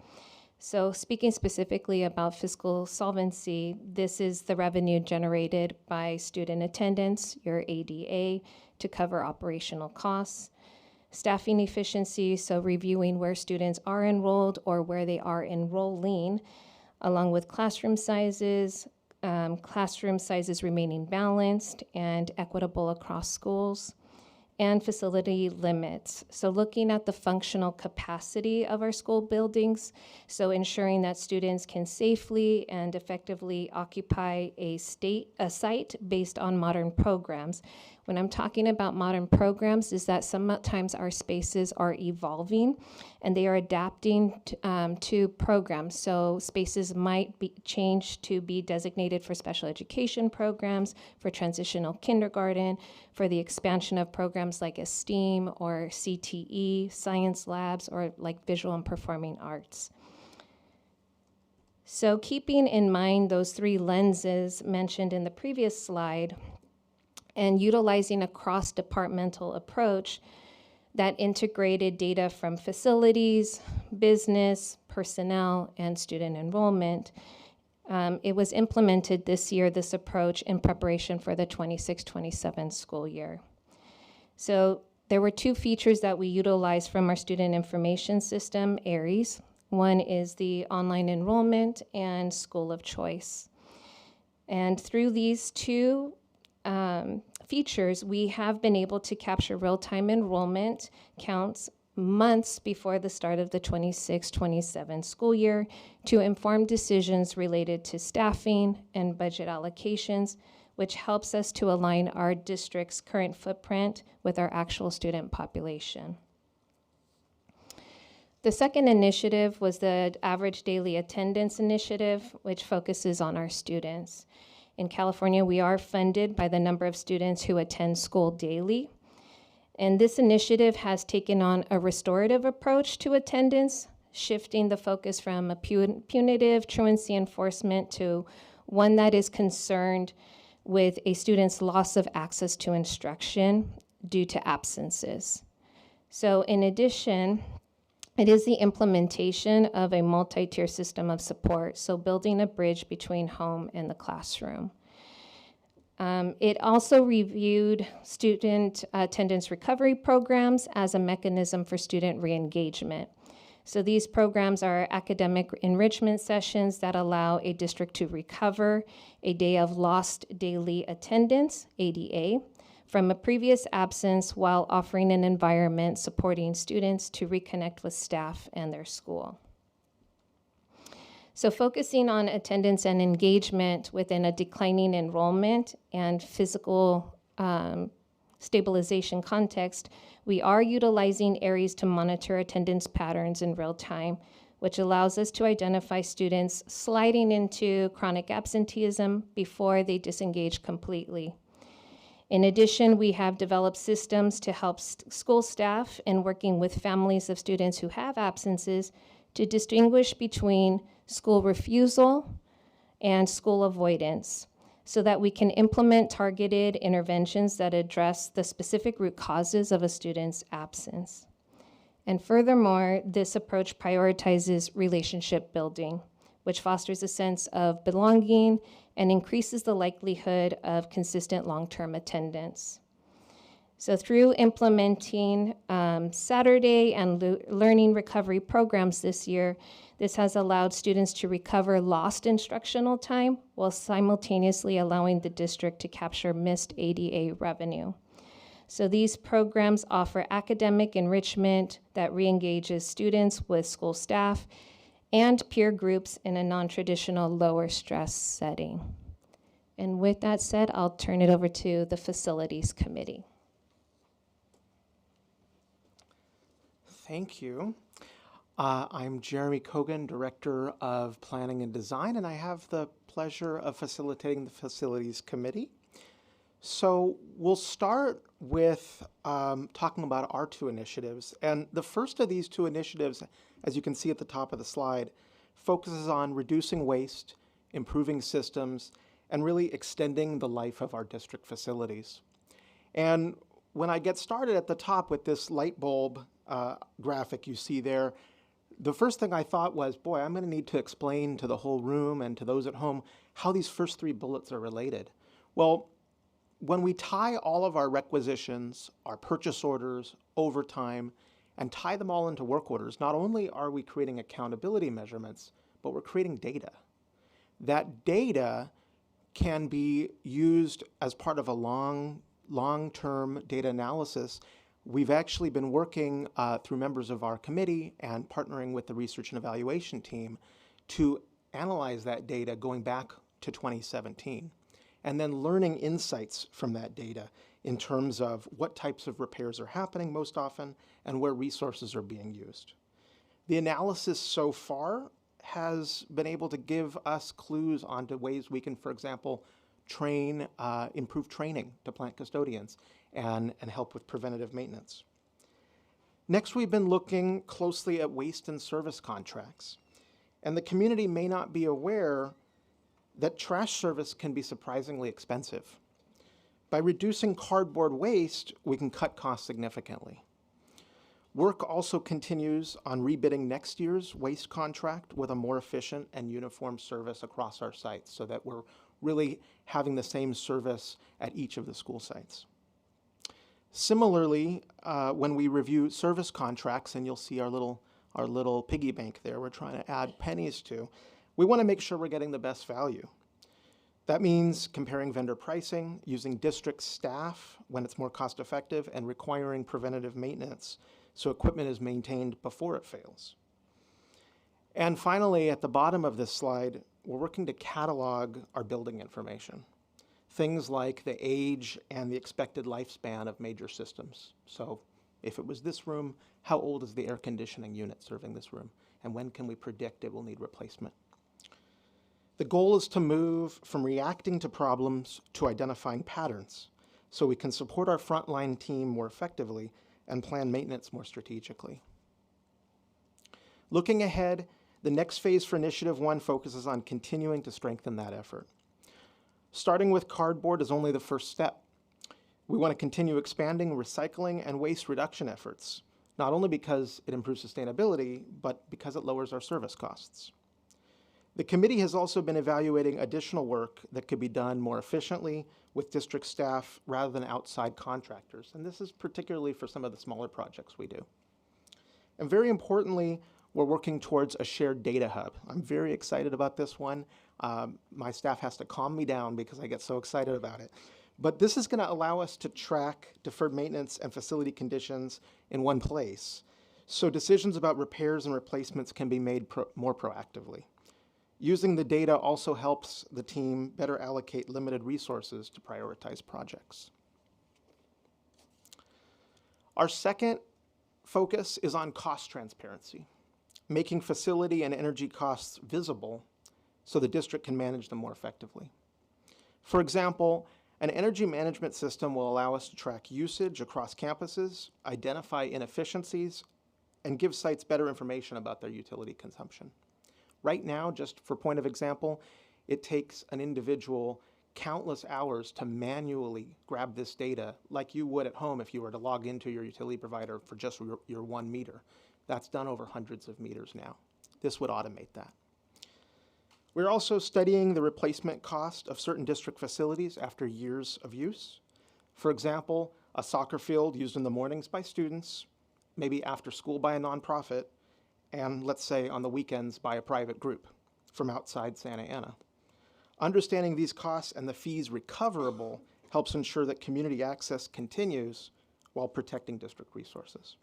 S18: So speaking specifically about fiscal solvency, this is the revenue generated by student attendance, your ADA, to cover operational costs. Staffing efficiency, so reviewing where students are enrolled or where they are enrolling, along with classroom sizes remaining balanced and equitable across schools, and facility limits. So looking at the functional capacity of our school buildings, so ensuring that students can safely and effectively occupy a site based on modern programs. When I'm talking about modern programs, is that sometimes our spaces are evolving and they are adapting to programs. So spaces might be changed to be designated for special education programs, for transitional kindergarten, for the expansion of programs like STEAM or CTE, science labs, or like visual and performing arts. So keeping in mind those 3 lenses mentioned in the previous slide, and utilizing a cross-departmental approach that integrated data from facilities, business, personnel, and student enrollment, it was implemented this year, this approach, in preparation for the 26-27 school year. So there were 2 features that we utilized from our student information system, ARIES. One is the online enrollment and school of choice. And through these 2 features, we have been able to capture real-time enrollment counts months before the start of the 26-27 school year to inform decisions related to staffing and budget allocations, which helps us to align our district's current footprint with our actual student population. The second initiative was the Average Daily Attendance Initiative, which focuses on our students. In California, we are funded by the number of students who attend school daily. And this initiative has taken on a restorative approach to attendance, shifting the focus from a punitive truancy enforcement to one that is concerned with a student's loss of access to instruction due to absences. So in addition, it is the implementation of a multi-tier system of support, so building a bridge between home and the classroom. It also reviewed student attendance recovery programs as a mechanism for student re-engagement. So these programs are academic enrichment sessions that allow a district to recover a day of lost daily attendance, ADA, from a previous absence while offering an environment supporting students to reconnect with staff and their school. So focusing on attendance and engagement within a declining enrollment and physical stabilization context, we are utilizing ARIES to monitor attendance patterns in real time, which allows us to identify students sliding into chronic absenteeism before they disengage completely. In addition, we have developed systems to help school staff in working with families of students who have absences to distinguish between school refusal and school avoidance so that we can implement targeted interventions that address the specific root causes of a student's absence. And furthermore, this approach prioritizes relationship building, which fosters a sense of belonging and increases the likelihood of consistent long-term attendance. So through implementing Saturday and learning recovery programs this year, this has allowed students to recover lost instructional time while simultaneously allowing the district to capture missed ADA revenue. So these programs offer academic enrichment that re-engages students with school staff and peer groups in a non-traditional lower stress setting. And with that said, I'll turn it over to the Facilities Committee.
S19: Thank you. I'm Jeremy Kogan, Director of Planning and Design, and I have the pleasure of facilitating the Facilities Committee. So we'll start with talking about our two initiatives. And the first of these two initiatives, as you can see at the top of the slide, focuses on reducing waste, improving systems, and really extending the life of our district facilities. And when I get started at the top with this light bulb graphic you see there, the first thing I thought was, boy, I'm going to need to explain to the whole room and to those at home how these first three bullets are related. Well, when we tie all of our requisitions, our purchase orders, overtime, and tie them all into work orders, not only are we creating accountability measurements, but we're creating data. That data can be used as part of a long-term data analysis. We've actually been working through members of our committee and partnering with the research and evaluation team to analyze that data going back to 2017, and then learning insights from that data in terms of what types of repairs are happening most often and where resources are being used. The analysis so far has been able to give us clues onto ways we can, for example, improve training to plant custodians and help with preventative maintenance. Next, we've been looking closely at waste and service contracts. And the community may not be aware that trash service can be surprisingly expensive. By reducing cardboard waste, we can cut costs significantly. Work also continues on rebidding next year's waste contract with a more efficient and uniform service across our sites so that we're really having the same service at each of the school sites. Similarly, when we review service contracts, and you'll see our little piggy bank there we're trying to add pennies to, we want to make sure we're getting the best value. That means comparing vendor pricing, using district staff when it's more cost effective, and requiring preventative maintenance so equipment is maintained before it fails. And finally, at the bottom of this slide, we're working to catalog our building information. Things like the age and the expected lifespan of major systems. So if it was this room, how old is the air conditioning unit serving this room? And when can we predict it will need replacement? The goal is to move from reacting to problems to identifying patterns so we can support our frontline team more effectively and plan maintenance more strategically. Looking ahead, the next phase for Initiative 1 focuses on continuing to strengthen that effort. Starting with cardboard is only the first step. We want to continue expanding recycling and waste reduction efforts, not only because it improves sustainability, but because it lowers our service costs. The committee has also been evaluating additional work that could be done more efficiently with district staff rather than outside contractors, and this is particularly for some of the smaller projects we do. And very importantly, we're working towards a shared data hub. I'm very excited about this one. My staff has to calm me down because I get so excited about it. But this is going to allow us to track deferred maintenance and facility conditions in one place, so decisions about repairs and replacements can be made more proactively. Using the data also helps the team better allocate limited resources to prioritize projects. Our second focus is on cost transparency, making facility and energy costs visible so the district can manage them more effectively. For example, an energy management system will allow us to track usage across campuses, identify inefficiencies, and give sites better information about their utility consumption. Right now, just for point of example, it takes an individual countless hours to manually grab this data like you would at home if you were to log into your utility provider for just your 1 meter. That's done over hundreds of meters now. This would automate that. We're also studying the replacement cost of certain district facilities after years of use. For example, a soccer field used in the mornings by students, maybe after school by a nonprofit, and let's say on the weekends by a private group from outside Santa Ana. Understanding these costs and the fees recoverable helps ensure that community access continues while protecting district resources.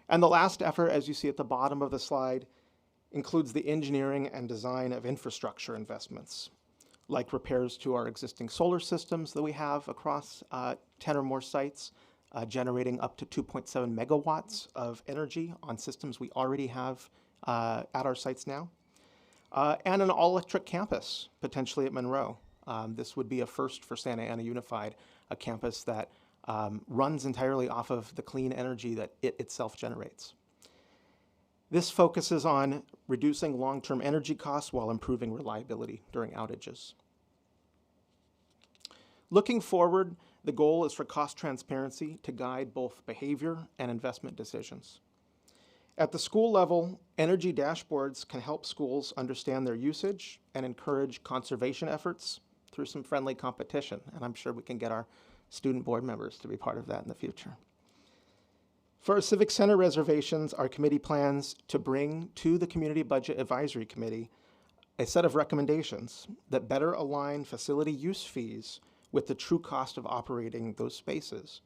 S19: And the last effort, as you see at the bottom of the slide, includes the engineering and design of infrastructure investments. like repairs to our existing solar systems that we have across 10 or more sites, generating up to 2.7 megawatts of energy on systems we already have at our sites now. And an all-electric campus, potentially at Monroe. This would be a first for Santa Ana Unified, a campus that runs entirely off of the clean energy that it itself generates. This focuses on reducing long-term energy costs while improving reliability during outages. Looking forward, the goal is for cost transparency to guide both behavior and investment decisions. At the school level, energy dashboards can help schools understand their usage and encourage conservation efforts through some friendly competition, and I'm sure we can get our student board members to be part of that in the future. For our Civic Center reservations, our committee plans to bring to the Community Budget Advisory Committee a set of recommendations that better align facility use fees with the true cost of operating those spaces,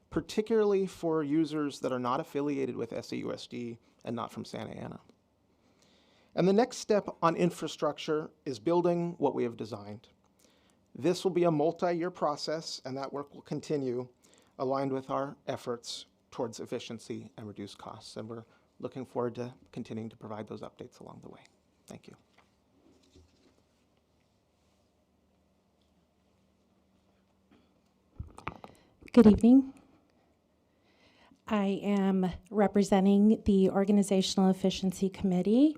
S19: particularly for users that are not affiliated with SAUSD and not from Santa Ana. And the next step on infrastructure is building what we have designed. This will be a multi-year process, and that work will continue, aligned with our efforts towards efficiency and reduced costs. And we're looking forward to continuing to provide those updates along the way. Thank you.
S20: Good evening. I am representing the Organizational Efficiency Committee,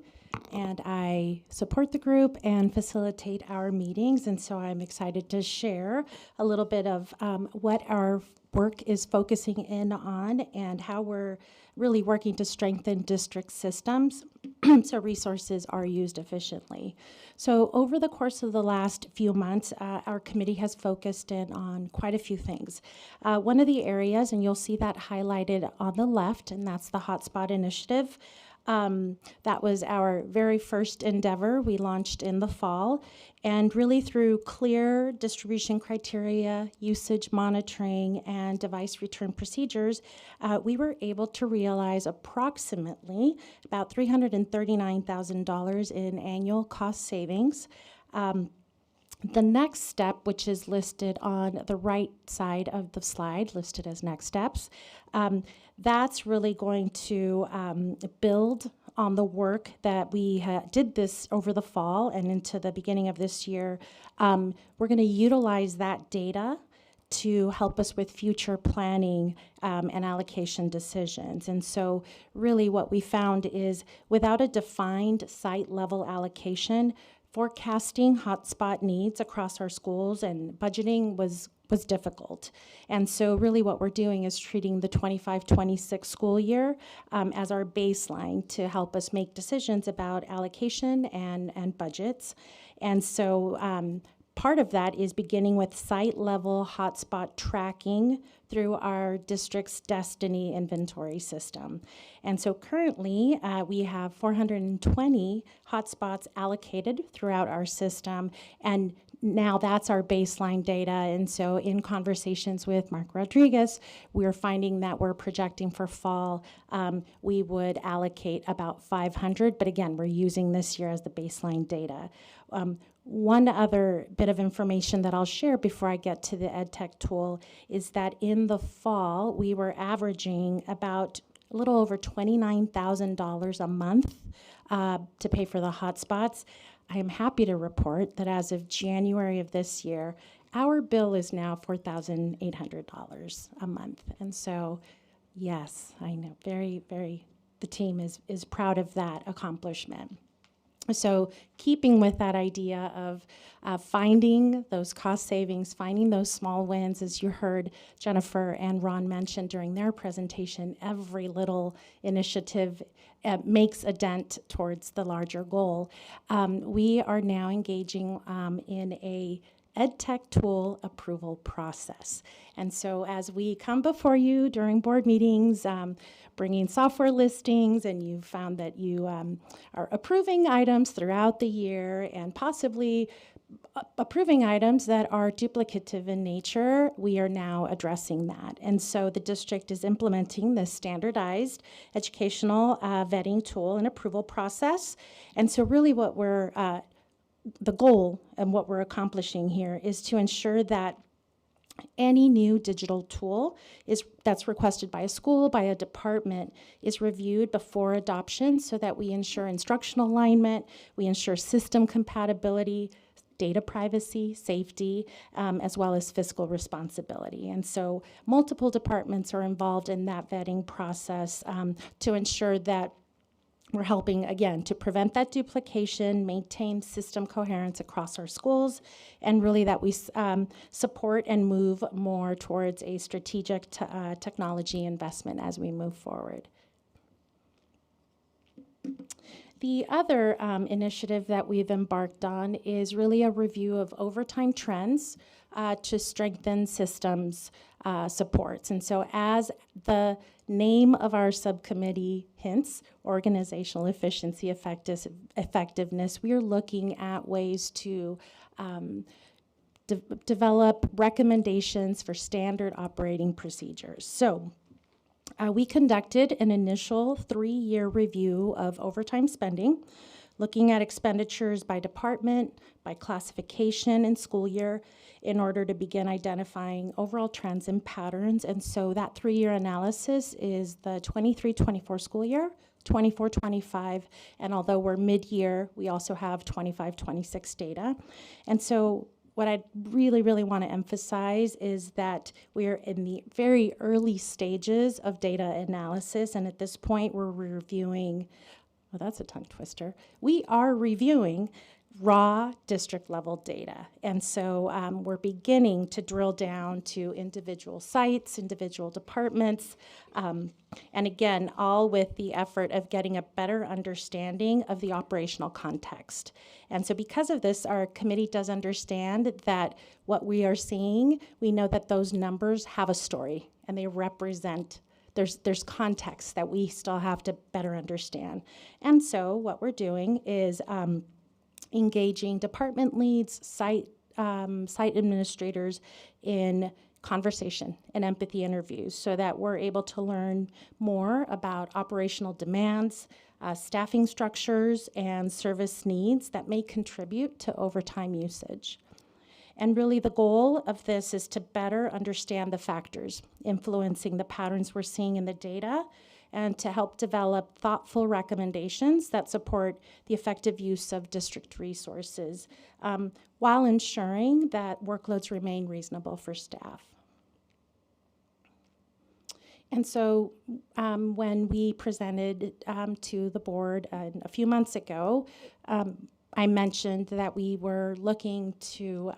S20: and I support the group and facilitate our meetings, and so I'm excited to share a little bit of what our work is focusing in on and how we're really working to strengthen district systems so resources are used efficiently. So over the course of the last few months, our committee has focused in on quite a few things. One of the areas, and you'll see that highlighted on the left, and that's the Hotspot Initiative. That was our very first endeavor. We launched in the fall, and really through clear distribution criteria, usage monitoring, and device return procedures, we were able to realize approximately about $339,000 in annual cost savings. The next step, which is listed on the right side of the slide, listed as next steps, that's really going to build on the work that we did this over the fall and into the beginning of this year. We're going to utilize that data to help us with future planning and allocation decisions. And so really what we found is without a defined site level allocation, forecasting hotspot needs across our schools and budgeting was difficult. And so really what we're doing is treating the 25-26 school year as our baseline to help us make decisions about allocation and budgets. And so part of that is beginning with site level hotspot tracking through our district's Destiny inventory system. And so currently we have 420 hotspots allocated throughout our system, and now that's our baseline data. And so in conversations with Mark Rodriguez, we're finding that we're projecting for fall, we would allocate about 500, but again, we're using this year as the baseline data. One other bit of information that I'll share before I get to the EdTech tool is that in the fall, we were averaging about a little over $29,000 a month to pay for the hotspots. I am happy to report that as of January of this year, our bill is now $4,800 a month. And so, yes, I know, the team is proud of that accomplishment. So keeping with that idea of finding those cost savings, finding those small wins, as you heard Jennifer and Ron mention during their presentation, every little initiative makes a dent towards the larger goal. We are now engaging in a EdTech tool approval process. And so as we come before you during board meetings, bringing software listings, and you've found that you are approving items throughout the year and possibly approving items that are duplicative in nature, we are now addressing that. And so the district is implementing this standardized educational vetting tool and approval process. And so really what we're the goal and what we're accomplishing here is to ensure that any new digital tool that's requested by a school, by a department, is reviewed before adoption so that we ensure instructional alignment, we ensure system compatibility, data privacy, safety, as well as fiscal responsibility. And so multiple departments are involved in that vetting process to ensure that we're helping, again, to prevent that duplication, maintain system coherence across our schools, and really that we support and move more towards a strategic technology investment as we move forward. The other initiative that we've embarked on is really a review of overtime trends to strengthen systems supports. And so as the name of our subcommittee hints, organizational efficiency, effectiveness, we are looking at ways to develop recommendations for standard operating procedures. So we conducted an initial 3-year review of overtime spending, looking at expenditures by department, by classification and school year, in order to begin identifying overall trends and patterns. And so that 3-year analysis is the 23-24 school year, 24-25, and although we're mid-year, we also have 25-26 data. And so what I really, really want to emphasize is that we're in the very early stages of data analysis, and at this point we're reviewing, well, that's a tongue twister. We are reviewing raw district level data. And so we're beginning to drill down to individual sites, individual departments, and again, all with the effort of getting a better understanding of the operational context. And so because of this, our committee does understand that what we are seeing, we know that those numbers have a story and they represent there's context that we still have to better understand. And so what we're doing is engaging department leads, site administrators in conversation and empathy interviews so that we're able to learn more about operational demands, staffing structures, and service needs that may contribute to overtime usage. And really the goal of this is to better understand the factors influencing the patterns we're seeing in the data and to help develop thoughtful recommendations that support the effective use of district resources while ensuring that workloads remain reasonable for staff. And so when we presented to the board a few months ago, I mentioned that we were looking to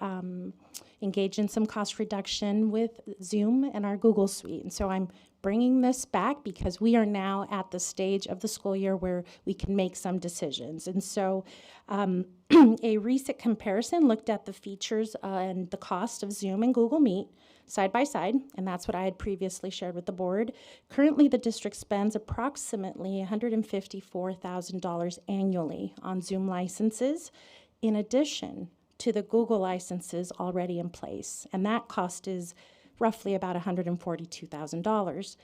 S20: engage in some cost reduction with Zoom and our Google Suite. And so I'm bringing this back because we are now at the stage of the school year where we can make some decisions. And so a recent comparison looked at the features and the cost of Zoom and Google Meet side by side, and that's what I had previously shared with the board. Currently, the district spends approximately $154,000 annually on Zoom licenses, in addition to the Google licenses already in place, and that cost is roughly about $142,000.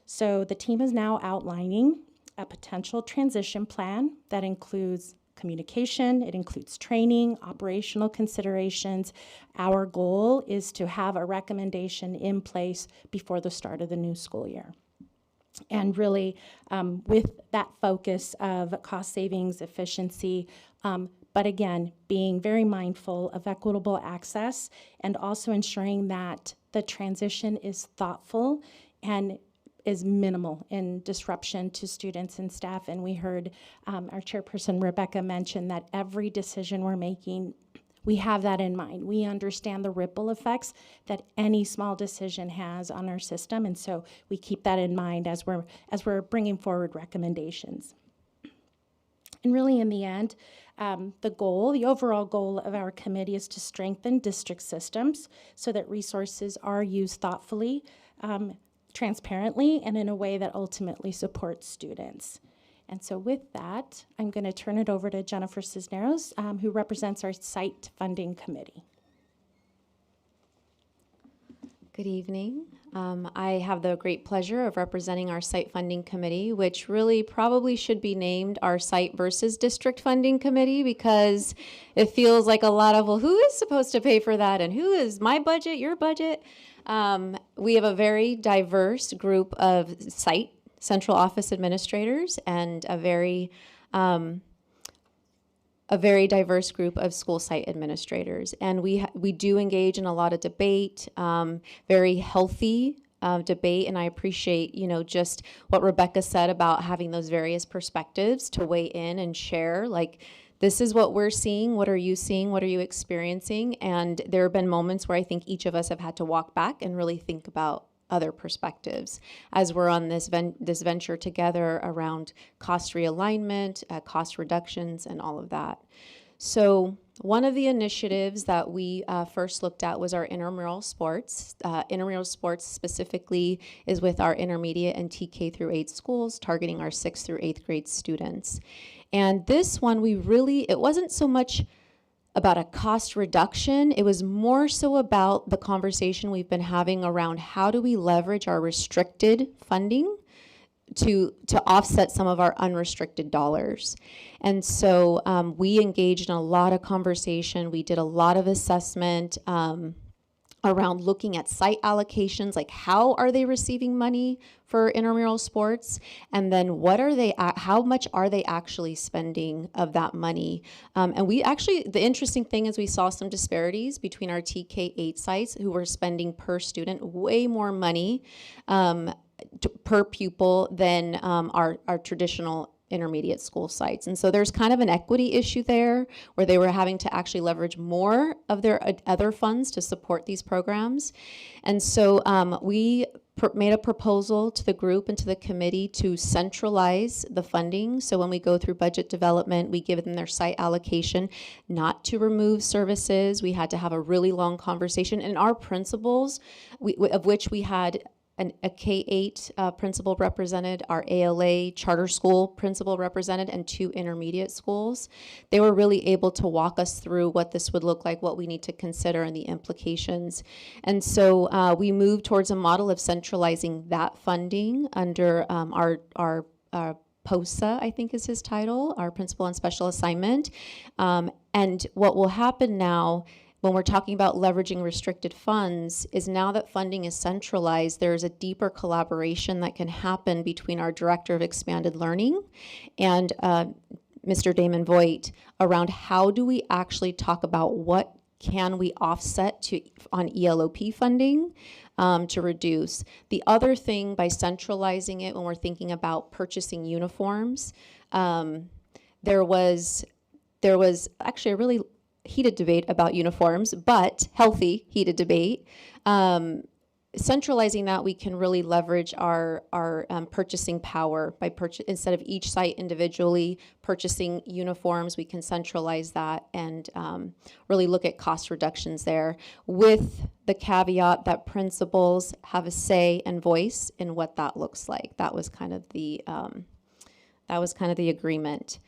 S20: So the team is now outlining a potential transition plan that includes communication, it includes training, operational considerations. Our goal is to have a recommendation in place before the start of the new school year. And really, with that focus of cost savings, efficiency, but again, being very mindful of equitable access and also ensuring that the transition is thoughtful and is minimal in disruption to students and staff. And we heard our chairperson, Rebecca, mention that every decision we're making, we have that in mind. We understand the ripple effects that any small decision has on our system, and so we keep that in mind as we're bringing forward recommendations. And really, in the end, the overall goal of our committee is to strengthen district systems so that resources are used thoughtfully, transparently, and in a way that ultimately supports students. And so with that, I'm going to turn it over to Jennifer Cisneros, who represents our site funding committee.
S21: Good evening.
S14: I have the great pleasure of representing our site funding committee, which really probably should be named our site versus district funding committee, because it feels like a lot of, well, who is supposed to pay for that? And who is my budget, your budget? We have a very diverse group of site central office administrators and a very diverse group of school site administrators. And we do engage in a lot of debate, very healthy debate, and I appreciate, just what Rebecca said about having those various perspectives to weigh in and share, like, this is what we're seeing, what are you seeing, what are you experiencing? And there have been moments where I think each of us have had to walk back and really think about other perspectives as we're on this venture together around cost realignment, cost reductions, and all of that. So one of the initiatives that we first looked at was our intramural sports. Intramural sports specifically is with our intermediate and TK through 8 schools, targeting our 6th through 8th grade students. And this one, it wasn't so much about a cost reduction. It was more so about the conversation we've been having around how do we leverage our restricted funding to offset some of our unrestricted dollars. And so we engaged in a lot of conversation. We did a lot of assessment around looking at site allocations, like how are they receiving money for intramural sports, and then how much are they actually spending of that money? And the interesting thing is we saw some disparities between our TK8 sites who were spending per student way more money per pupil than our traditional intermediate school sites. And so there's kind of an equity issue there where they were having to actually leverage more of their other funds to support these programs. And so we made a proposal to the group and to the committee to centralize the funding. So when we go through budget development, we give them their site allocation, not to remove services. We had to have a really long conversation. And our principals, of which we had a K-8 principal represented, our ALA charter school principal represented, and 2 intermediate schools. They were really able to walk us through what this would look like, what we need to consider, and the implications. And so we moved towards a model of centralizing that funding under our POSA, I think is his title, our principal and special assignment. And what will happen now when we're talking about leveraging restricted funds is now that funding is centralized, there's a deeper collaboration that can happen between our Director of Expanded Learning and Mr. Damon Voigt around how do we actually talk about what can we offset on ELOP funding to reduce. The other thing, by centralizing it when we're thinking about purchasing uniforms, there was actually a really heated debate about uniforms, but healthy heated debate. Centralizing that, we can really leverage our purchasing power by instead of each site individually purchasing uniforms, we can centralize that and really look at cost reductions there, with the caveat that principals have a say and voice in what that looks like. That was kind of the agreement.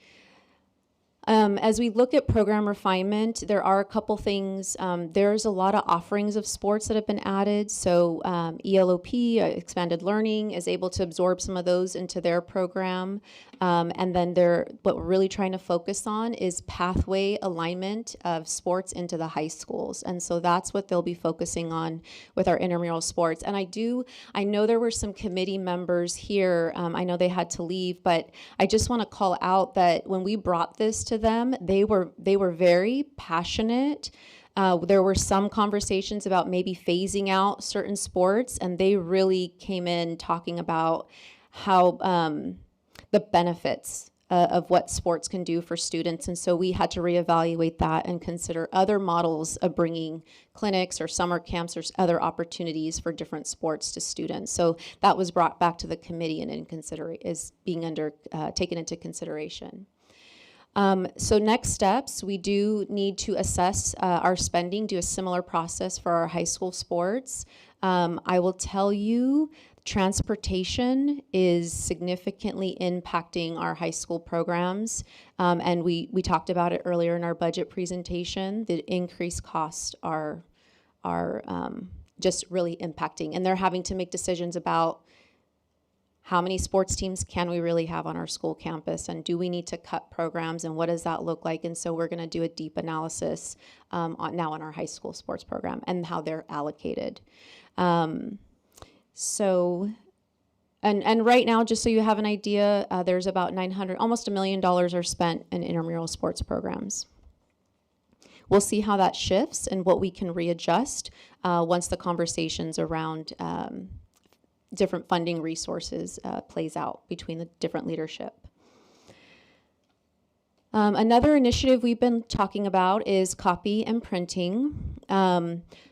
S14: As we look at program refinement, there are a couple things. There's a lot of offerings of sports that have been added. So ELOP, Expanded Learning, is able to absorb some of those into their program. And then what we're really trying to focus on is pathway alignment of sports into the high schools. And so that's what they'll be focusing on with our intramural sports. And I know there were some committee members here. I know they had to leave, but I just want to call out that when we brought this to them, they were very passionate. There were some conversations about maybe phasing out certain sports, and they really came in talking about how the benefits of what sports can do for students. And so we had to reevaluate that and consider other models of bringing clinics or summer camps or other opportunities for different sports to students. So that was brought back to the committee and is being taken into consideration. So next steps, we do need to assess our spending, do a similar process for our high school sports. I will tell you, transportation is significantly impacting our high school programs. And we talked about it earlier in our budget presentation. The increased costs are just really impacting. And they're having to make decisions about how many sports teams can we really have on our school campus, and do we need to cut programs, and what does that look like? And so we're going to do a deep analysis now on our high school sports program and how they're allocated. And right now, just so you have an idea, there's about almost $1 million are spent in intramural sports programs. We'll see how that shifts and what we can readjust once the conversations around different funding resources plays out between the different leadership. Another initiative we've been talking about is copy and printing.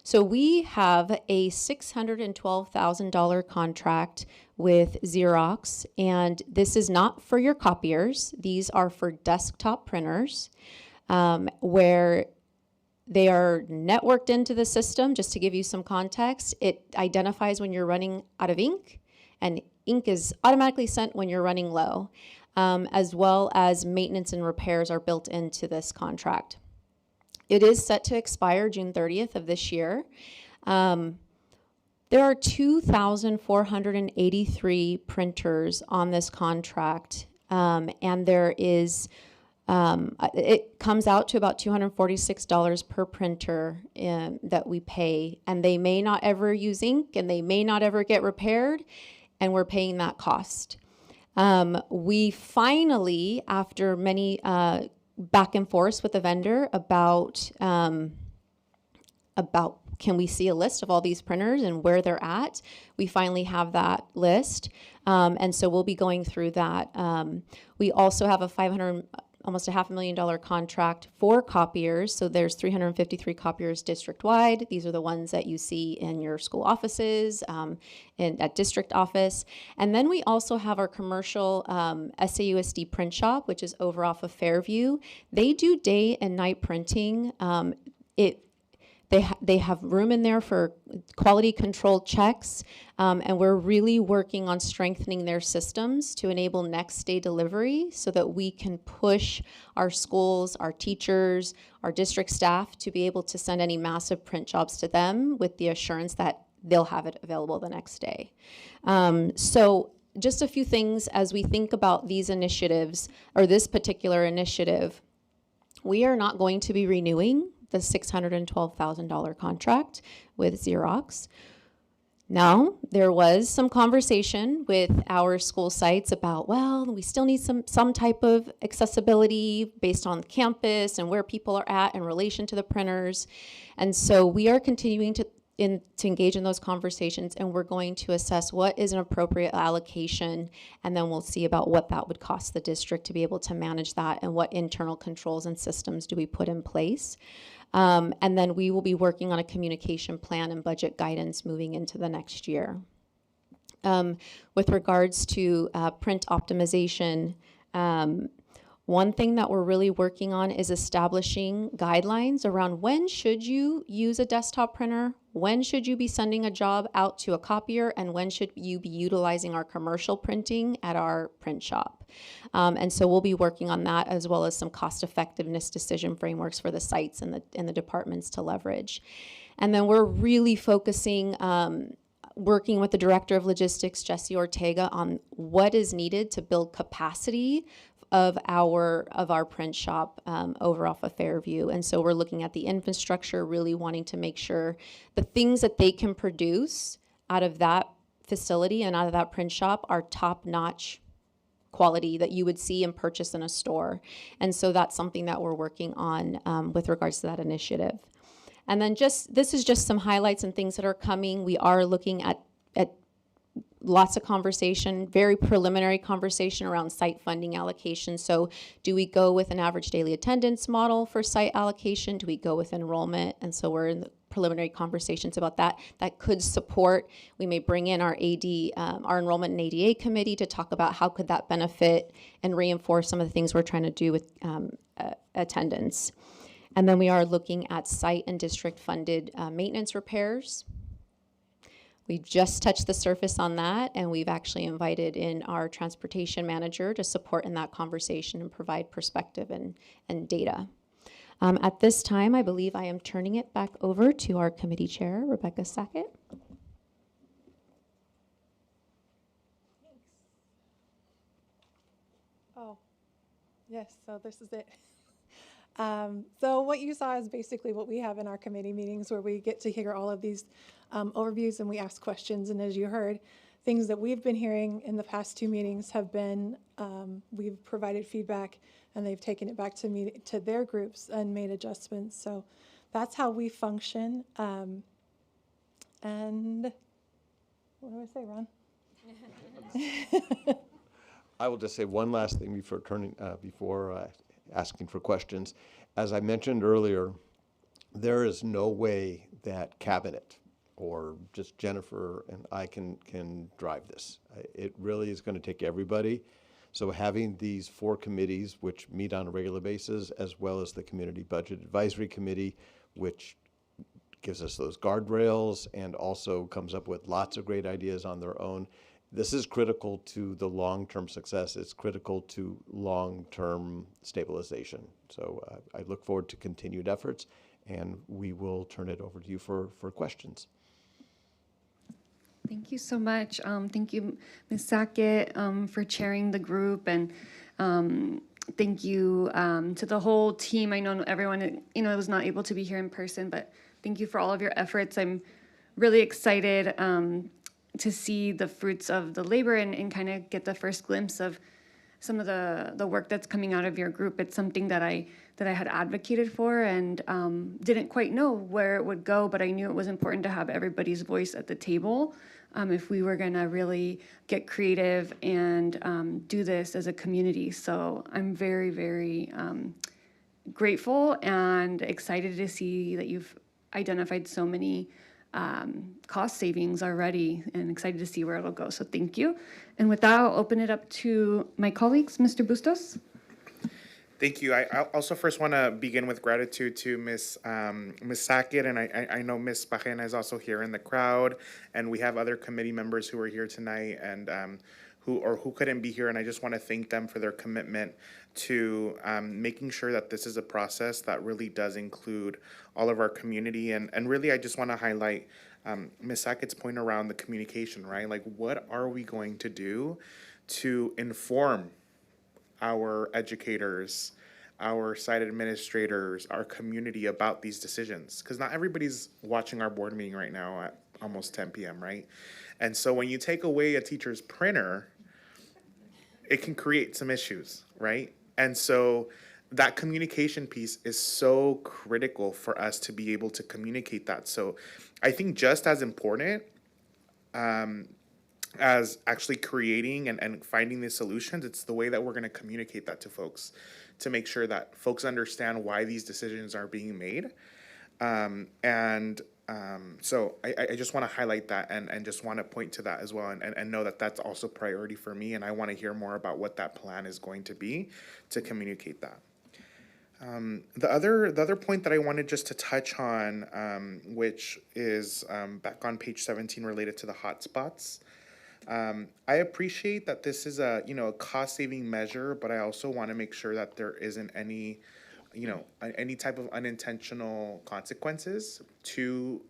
S14: So we have a $612,000 contract with Xerox, and this is not for your copiers. These are for desktop printers, where they are networked into the system. Just to give you some context, it identifies when you're running out of ink, and ink is automatically sent when you're running low, as well as maintenance and repairs are built into this contract. It is set to expire June 30th of this year. There are 2,483 printers on this contract, and there is it comes out to about $246 per printer that we pay, and they may not ever use ink, and they may not ever get repaired, and we're paying that cost. We finally, after many back and forth with the vendor about can we see a list of all these printers and where they're at, we finally have that list, and so we'll be going through that. We also have almost a $500,000 contract for copiers. So there's 353 copiers district-wide. These are the ones that you see in your school offices, and at district office. And then we also have our commercial SAUSD print shop, which is over off of Fairview. They do day and night printing. They have room in there for quality control checks, and we're really working on strengthening their systems to enable next day delivery so that we can push our schools, our teachers, our district staff to be able to send any massive print jobs to them with the assurance that they'll have it available the next day. So just a few things as we think about these initiatives, or this particular initiative. We are not going to be renewing the $612,000 contract with Xerox. Now, there was some conversation with our school sites about, well, we still need some type of accessibility based on campus and where people are at in relation to the printers. And so we are continuing to engage in those conversations, and we're going to assess what is an appropriate allocation, and then we'll see about what that would cost the district to be able to manage that, and what internal controls and systems do we put in place. And then we will be working on a communication plan and budget guidance moving into the next year. With regards to print optimization, one thing that we're really working on is establishing guidelines around when should you use a desktop printer, when should you be sending a job out to a copier, and when should you be utilizing our commercial printing at our print shop. And so we'll be working on that, as well as some cost effectiveness decision frameworks for the sites and the departments to leverage. And then we're really focusing, working with the Director of Logistics, Jesse Ortega, on what is needed to build capacity of our print shop over off of Fairview. And so we're looking at the infrastructure, really wanting to make sure the things that they can produce out of that facility and out of that print shop are top-notch quality that you would see and purchase in a store. And so that's something that we're working on with regards to that initiative. And then this is just some highlights and things that are coming. We are looking at lots of conversation, very preliminary conversation around site funding allocation. So do we go with an average daily attendance model for site allocation? Do we go with enrollment? And so we're in the preliminary conversations about that. That could support, we may bring in our our enrollment and ADA committee to talk about how could that benefit and reinforce some of the things we're trying to do with attendance. And then we are looking at site and district funded maintenance repairs. We've just touched the surface on that, and we've actually invited in our transportation manager to support in that conversation and provide perspective and data. At this time, I believe I am turning it back over to our committee chair, Rebecca Sackett.
S17: Oh, yes, so this is it. So what you saw is basically what we have in our committee meetings, where we get to hear all of these overviews and we ask questions. And as you heard, things that we've been hearing in the past 2 meetings have been, we've provided feedback and they've taken it back to their groups and made adjustments. So that's how we function. And what do I say, Ron?
S13: I will just say one last thing before asking for questions. As I mentioned earlier, there is no way that cabinet or just Jennifer and I can drive this. It really is going to take everybody. So having these 4 committees, which meet on a regular basis, as well as the Community Budget Advisory Committee, which gives us those guardrails and also comes up with lots of great ideas on their own. This is critical to the long-term success. It's critical to long-term stabilization. So I look forward to continued efforts, and we will turn it over to you for questions.
S1: Thank you so much. Thank you, Ms. Sackett, for chairing the group, and thank you to the whole team. I know everyone, was not able to be here in person, but thank you for all of your efforts. I'm really excited to see the fruits of the labor and kind of get the first glimpse of some of the work that's coming out of your group. It's something that I had advocated for and didn't quite know where it would go, but I knew it was important to have everybody's voice at the table if we were gonna really get creative and do this as a community. So I'm very, very grateful and excited to see that you've identified so many cost savings already, and excited to see where it'll go. So thank you. And with that, I'll open it up to my colleagues. Mr. Bustos.
S11: Thank you. I also first want to begin with gratitude to Ms. Sackett, and I know Ms. Pajena is also here in the crowd, and we have other committee members who are here tonight and who couldn't be here, and I just want to thank them for their commitment to making sure that this is a process that really does include all of our community. And really, I just want to highlight Ms. Sackett's point around the communication, right? Like, what are we going to do to inform our educators, our site administrators, our community about these decisions? Because not everybody's watching our board meeting right now at almost 10 p.m., right? And so when you take away a teacher's printer, it can create some issues, right? And so that communication piece is so critical for us to be able to communicate that. So I think just as important as actually creating and finding these solutions, it's the way that we're going to communicate that to folks to make sure that folks understand why these decisions are being made. So I just want to highlight that and just want to point to that as well and know that that's also priority for me, and I want to hear more about what that plan is going to be to communicate that. The other point that I wanted just to touch on, which is back on page 17 related to the hotspots. I appreciate that this is a cost-saving measure, but I also want to make sure that there isn't any type of unintentional consequences to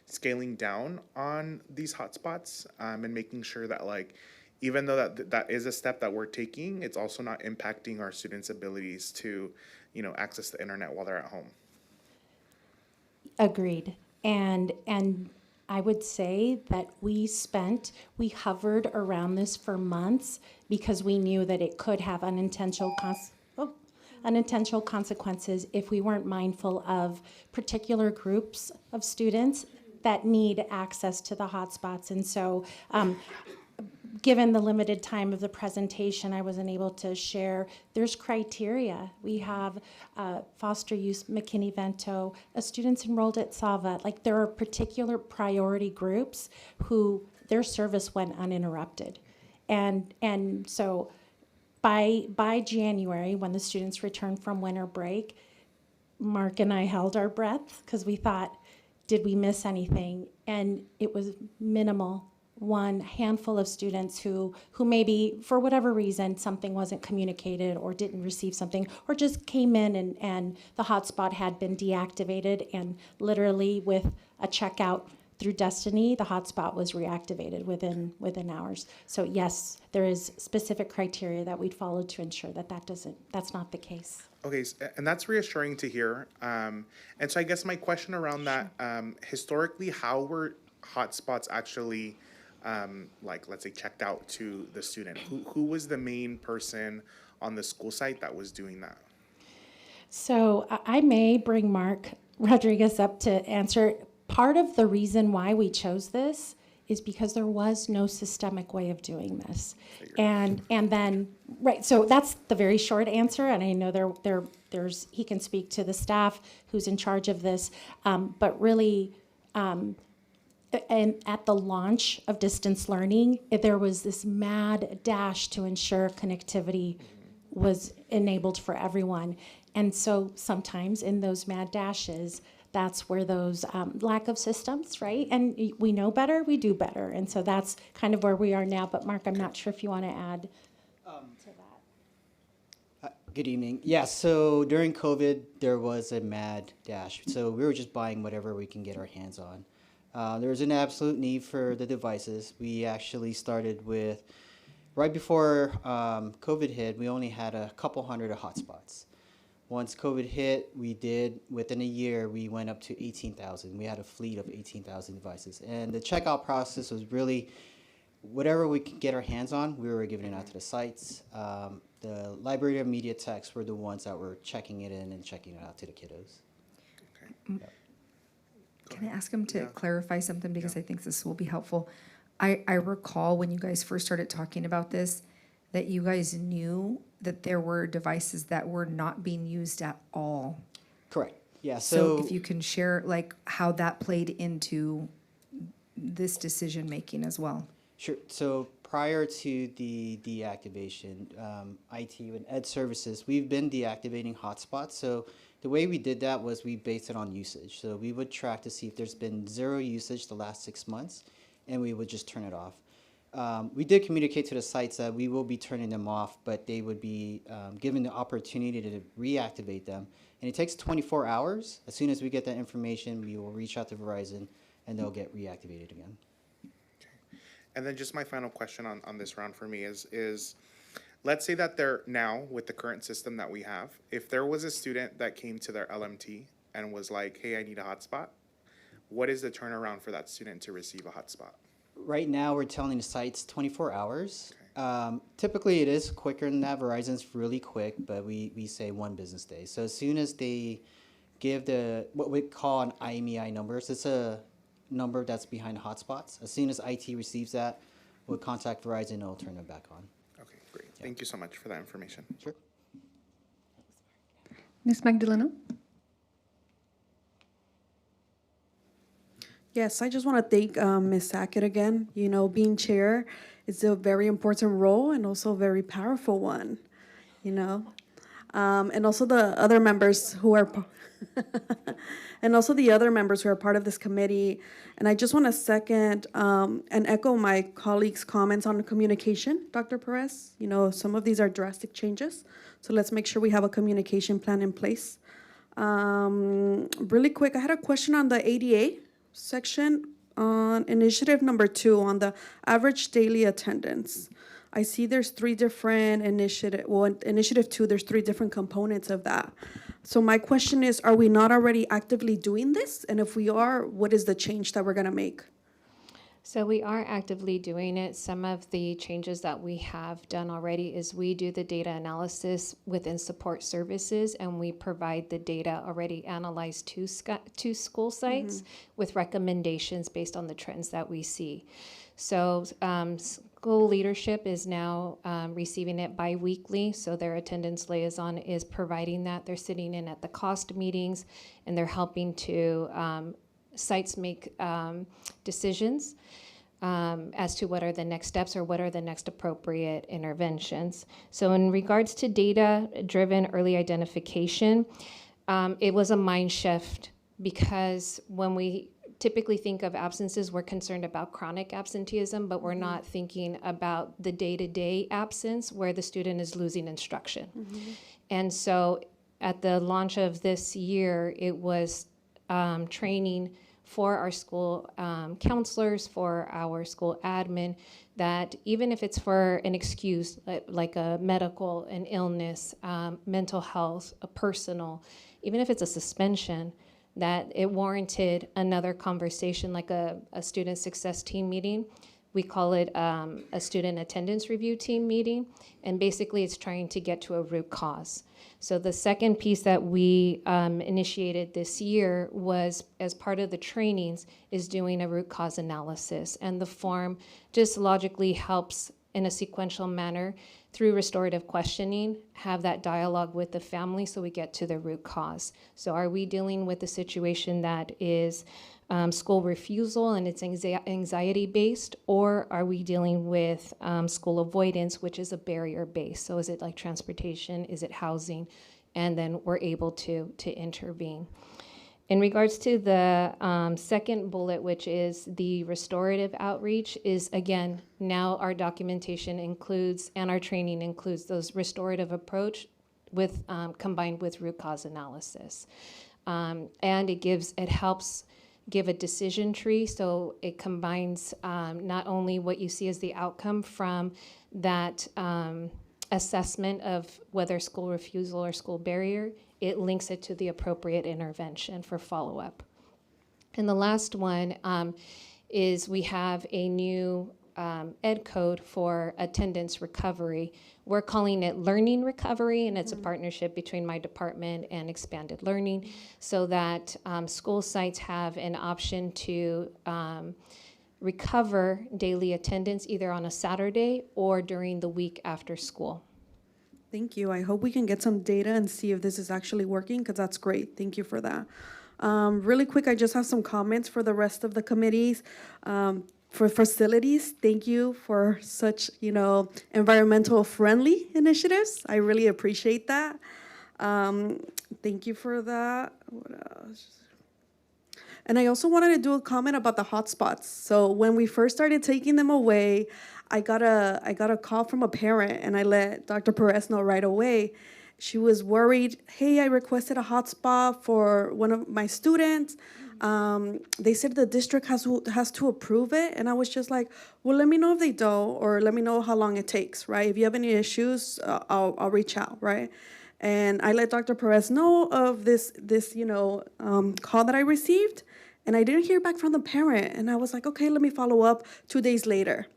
S11: scaling down on these hotspots and making sure that, like, even though that is a step that we're taking, it's also not impacting our students' abilities to, access the internet while they're at home.
S20: Agreed. And I would say that we hovered around this for months because we knew that it could have unintentional consequences if we weren't mindful of particular groups of students that need access to the hotspots. And so given the limited time of the presentation, I wasn't able to share. There's criteria. We have foster youth, McKinney-Vento, students enrolled at Sava. Like, there are particular priority groups who their service went uninterrupted. And so by January, when the students returned from winter break, Mark and I held our breath because we thought, did we miss anything? And it was minimal. one handful of students who maybe, for whatever reason, something wasn't communicated or didn't receive something, or just came in and the hotspot had been deactivated, and literally with a checkout through Destiny, the hotspot was reactivated within hours. So yes, there is specific criteria that we'd follow to ensure that that's not the case.
S11: Okay, and that's reassuring to hear. And so I guess my question around that, historically, how were hotspots actually, like, let's say, checked out to the student? Who was the main person on the school site that was doing that?
S20: So I may bring Mark Rodriguez up to answer. Part of the reason why we chose this is because there was no systemic way of doing this. And then, right, so that's the very short answer, and I know there's he can speak to the staff who's in charge of this, but really, and at the launch of distance learning, there was this mad dash to ensure connectivity was enabled for everyone. And so sometimes in those mad dashes, that's where those lack of systems, right? And we know better, we do better. And so that's kind of where we are now. But Mark, I'm not sure if you want to add to that.
S21: Good evening. Yeah, so during COVID, there was a mad dash. So we were just buying whatever we can get our hands on. There was an absolute need for the devices. We actually started with, right before COVID hit, we only had a couple hundred of hotspots. Once COVID hit, within a year, we went up to 18,000. We had a fleet of 18,000 devices. And the checkout process was really whatever we could get our hands on, we were giving it out to the sites. The library of media techs were the ones that were checking it in and checking it out to the kiddos.
S2: Can I ask him to clarify something, because I think this will be helpful? I recall when you guys first started talking about this, that you guys knew that there were devices that were not being used at all.
S21: Correct. Yeah.
S2: So if you can share like how that played into this decision making as well.
S21: Sure. So prior to the deactivation, IT and Ed services, we've been deactivating hotspots. So the way we did that was we based it on usage. So we would track to see if there's been zero usage the last 6 months, and we would just turn it off. We did communicate to the sites that we will be turning them off, but they would be given the opportunity to reactivate them. And it takes 24 hours. As soon as we get that information, we will reach out to Verizon, and they'll get reactivated again.
S11: And then just my final question on this round for me is let's say that they're now, with the current system that we have, if there was a student that came to their LMT and was like, hey, I need a hotspot, what is the turnaround for that student to receive a hotspot?
S21: Right now, we're telling the sites 24 hours. Okay. Typically, it is quicker than that. Verizon's really quick, but we say 1 business day. So as soon as they give what we call an IMEI number, so it's a number that's behind hotspots. As soon as IT receives that, we'll contact Verizon and it'll turn it back on.
S11: Okay, great. Yeah. Thank you so much for that information.
S21: Sure.
S1: Ms. Magdaleno?
S15: Yes, I just want to thank Ms. Sackett again. You know, being chair is a very important role and also a very powerful one, you know. And also the other members who are part of this committee. And I just want to second and echo my colleagues' comments on communication, Dr. Perez. You know, some of these are drastic changes, so let's make sure we have a communication plan in place. Really quick, I had a question on the ADA section on initiative number 2 on the average daily attendance. I see there's 3 different initiative 2, there's 3 different components of that. So my question is, are we not already actively doing this? And if we are, what is the change that we're gonna make?
S18: So we are actively doing it. Some of the changes that we have done already is we do the data analysis within support services, and we provide the data already analyzed to school sites with recommendations based on the trends that we see. So school leadership is now receiving it bi-weekly, so their attendance liaison is providing that. They're sitting in at the cost meetings, and they're helping to sites make decisions as to what are the next steps or what are the next appropriate interventions. So in regards to data-driven early identification, it was a mind shift, because when we typically think of absences, we're concerned about chronic absenteeism, but we're not thinking about the day-to-day absence where the student is losing instruction. And so at the launch of this year, it was training for our school counselors, for our school admin, that even if it's for an excuse, like a medical, an illness, mental health, a personal, even if it's a suspension, that it warranted another conversation, like a student success team meeting. We call it a student attendance review team meeting, and basically it's trying to get to a root cause. So the second piece that we initiated this year was, as part of the trainings, is doing a root cause analysis, and the form just logically helps in a sequential manner through restorative questioning, have that dialogue with the family so we get to the root cause. So are we dealing with a situation that is school refusal and it's anxiety-based, or are we dealing with school avoidance, which is a barrier-based? So is it like transportation, is it housing? And then we're able to intervene. In regards to the second bullet, which is the restorative outreach, is again, now our documentation includes and our training includes those restorative approach with combined with root cause analysis. And it helps give a decision tree, so it combines not only what you see as the outcome from that assessment of whether school refusal or school barrier, it links it to the appropriate intervention for follow-up. And the last one is we have a new ed code for attendance recovery. We're calling it learning recovery, and it's a partnership between my department and Expanded Learning, so that school sites have an option to recover daily attendance either on a Saturday or during the week after school.
S15: Thank you. I hope we can get some data and see if this is actually working, because that's great. Thank you for that. Really quick, I just have some comments for the rest of the committees. For facilities, thank you for such, environmental friendly initiatives. I really appreciate that. Thank you for that. What else? And I also wanted to do a comment about the hotspots. So when we first started taking them away, I got a call from a parent, and I let Dr. Perez know right away. She was worried, hey, I requested a hotspot for one of my students. They said the district has to approve it. And I was just like, well, let me know if they don't, or let me know how long it takes, right? If you have any issues, I'll reach out, right? And I let Dr. Perez know of this call that I received, and I didn't hear back from the parent. And I was like, okay, let me follow up 2 days later.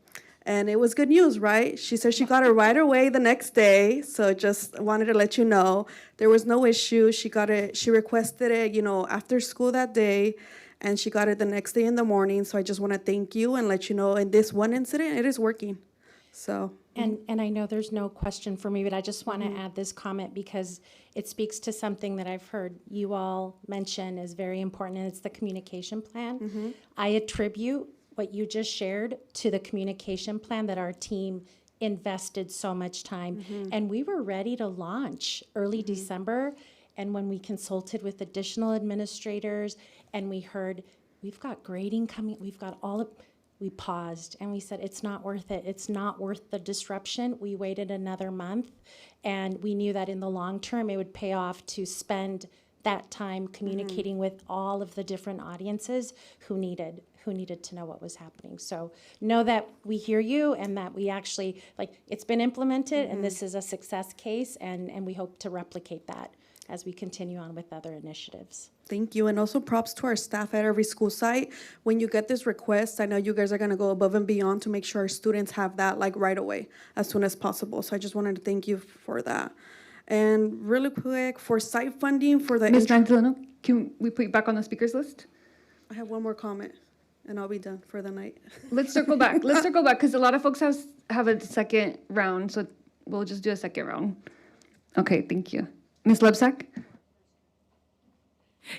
S15: And it was good news, right? She said she got it right away the next day. So just wanted to let you know there was no issue. She got it. She requested it, after school that day, and she got it the next day in the morning. So I just want to thank you and let you know in this one incident, it is working. So.
S20: And I know there's no question for me, but I just want to add this comment because it speaks to something that I've heard you all mention is very important, and it's the communication plan. I attribute what you just shared to the communication plan that our team invested so much time. And we were ready to launch early December. And when we consulted with additional administrators and we heard, we've got grading coming, we've got we paused and we said, it's not worth it. It's not worth the disruption. We waited another month, and we knew that in the long term, it would pay off to spend that time communicating with all of the different audiences who needed to know what was happening. So know that we hear you, and that we actually, it's been implemented, and this is a success case, and we hope to replicate that as we continue on with other initiatives.
S15: Thank you. And also props to our staff at every school site. When you get this request, I know you guys are going to go above and beyond to make sure our students have that right away, as soon as possible. So I just wanted to thank you for that. And really quick, for site funding for the...
S1: Ms. Magdaleno, can we put you back on the speakers list?
S15: I have one more comment, and I'll be done for the night.
S1: Let's circle back. Let's circle back, because a lot of folks have a second round, so we'll just do a second round. Okay, thank you. Ms. Lebsack?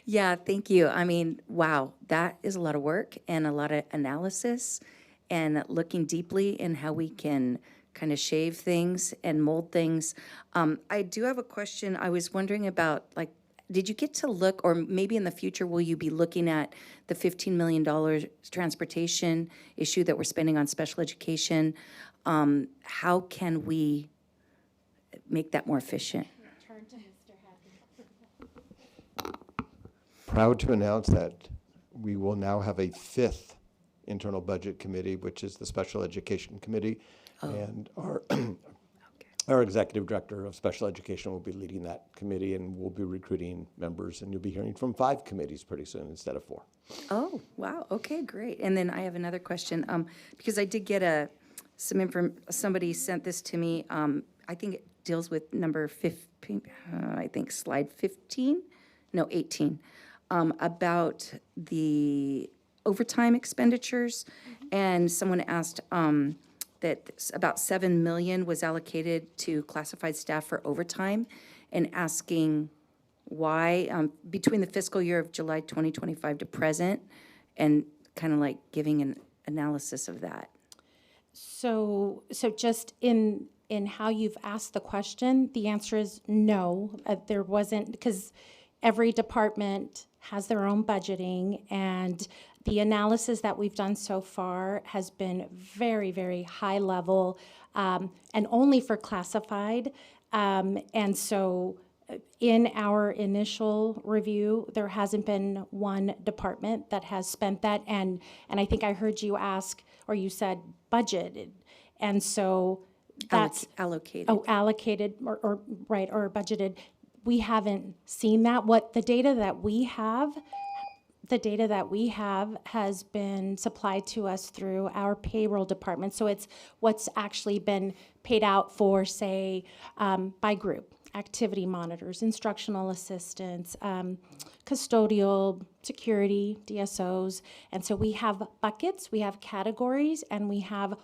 S10: Yeah, thank you. I mean, wow, that is a lot of work and a lot of analysis and looking deeply in how we can kind of shave things and mold things. I do have a question. I was wondering about did you get to look, or maybe in the future, will you be looking at the $15 million transportation issue that we're spending on special education? How can we make that more efficient?
S13: Proud to announce that we will now have a 5th internal budget committee, which is the Special Education Committee. And our executive director of special education will be leading that committee, and we'll be recruiting members, and you'll be hearing from 5 committees pretty soon instead of 4.
S10: Oh, wow. Okay, great. And then I have another question, because I did get somebody sent this to me. I think it deals with number 15, I think slide 15, no, 18, about the overtime expenditures. And someone asked that about $7 million was allocated to classified staff for overtime, and asking why between the fiscal year of July 2025 to present, and kind of like giving an analysis of that.
S20: So just in how you've asked the question, the answer is no. There wasn't, because every department has their own budgeting, and the analysis that we've done so far has been very, very high level, and only for classified. And so in our initial review, there hasn't been one department that has spent that. And I think I heard you ask, or you said budgeted. And so that's
S10: allocated.
S20: Oh, allocated or budgeted. We haven't seen that. The data that we have has been supplied to us through our payroll department. So it's what's actually been paid out for, say, by group, activity monitors, instructional assistants, custodial, security, DSOs. And so we have buckets, we have categories, and we have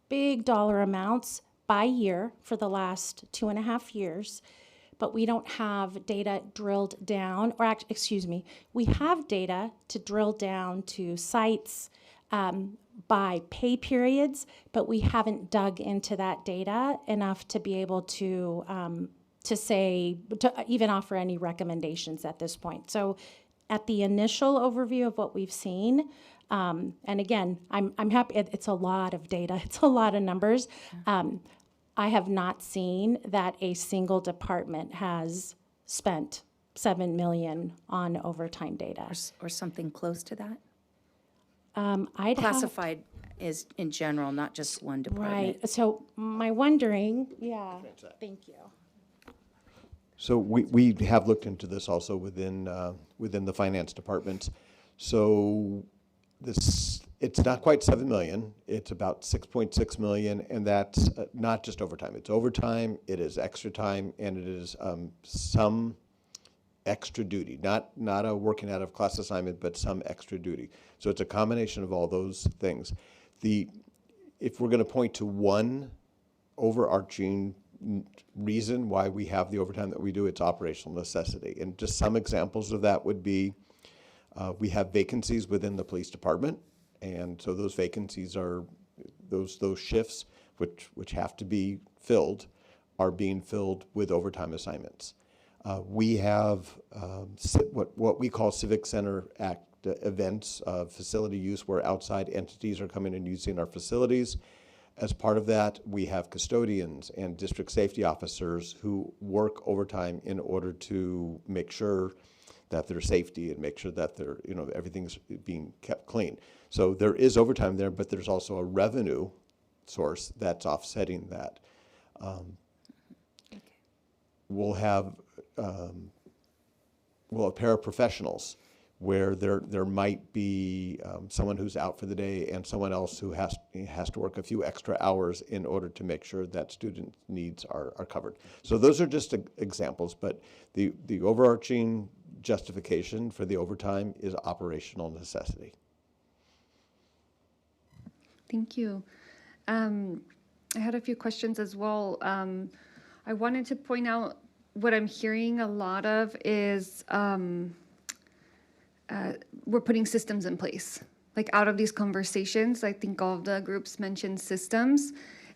S20: big dollar amounts by year for the last 2.5 years. But we don't have data drilled down, we have data to drill down to sites by pay periods, but we haven't dug into that data enough to be able to even offer any recommendations at this point. So at the initial overview of what we've seen, and again, I'm happy, it's a lot of data, it's a lot of numbers. I have not seen that a single department has spent $7 million on overtime data.
S10: Or something close to that?
S20: Classified
S10: is in general, not just one department.
S20: Right. So my wondering, thank you.
S13: So we have looked into this also within the finance departments. So it's not quite 7 million. It's about 6.6 million, and that's not just overtime. It's overtime, it is extra time, and it is some extra duty. Not a working out of class assignment, but some extra duty. So it's a combination of all those things. If we're going to point to one overarching reason why we have the overtime that we do, it's operational necessity. And just some examples of that would be we have vacancies within the police department, and so those vacancies are those shifts which have to be filled are being filled with overtime assignments. We have what we call Civic Center Act events of facility use, where outside entities are coming and using our facilities. As part of that, we have custodians and district safety officers who work overtime in order to make sure that their safety and make sure that everything's being kept clean. So there is overtime there, but there's also a revenue source that's offsetting that. We'll have paraprofessionals where there might be someone who's out for the day and someone else who has to work a few extra hours in order to make sure that student needs are covered. So those are just examples, but the overarching justification for the overtime is operational necessity.
S1: Thank you. I had a few questions as well. I wanted to point out what I'm hearing a lot of is we're putting systems in place. Like out of these conversations, I think all of the groups mentioned systems.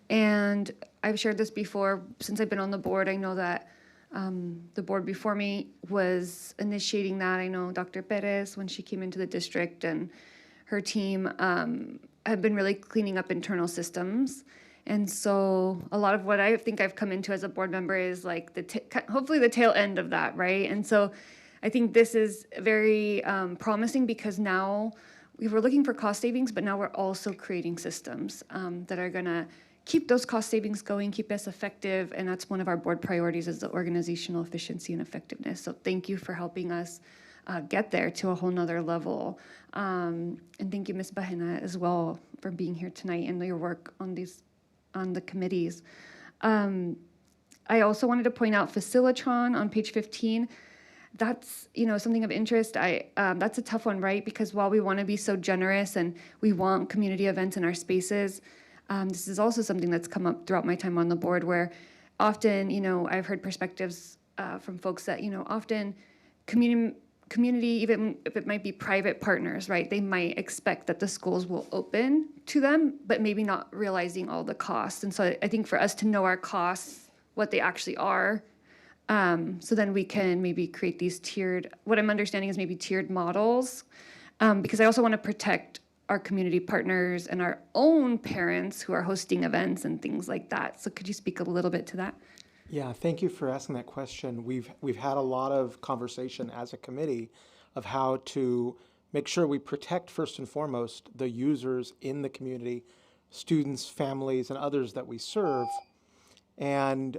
S1: And I've shared this before, since I've been on the board, I know that The board before me was initiating that. I know Dr. Perez, when she came into the district, and her team have been really cleaning up internal systems. And so a lot of what I think I've come into as a board member is like hopefully the tail end of that, right? And so I think this is very promising because now we were looking for cost savings, but now we're also creating systems that are gonna keep those cost savings going, keep us effective, and that's one of our board priorities is the organizational efficiency and effectiveness. So thank you for helping us get there to a whole nother level. And thank you, Ms. Bahena, as well, for being here tonight and your work on the committees. I also wanted to point out Facilitron on page 15. That's something of interest. That's a tough one, right? Because while we want to be so generous and we want community events in our spaces, this is also something that's come up throughout my time on the board where often, I've heard perspectives from folks that, often community, even if it might be private partners, right? They might expect that the schools will open to them, but maybe not realizing all the costs. And so I think for us to know our costs, what they actually are, so then we can maybe create these tiered, what I'm understanding is maybe tiered models, because I also want to protect our community partners and our own parents who are hosting events and things like that. So could you speak a little bit to that?
S19: Yeah, thank you for asking that question. We've had a lot of conversation as a committee of how to make sure we protect first and foremost the users in the community, students, families, and others that we serve. And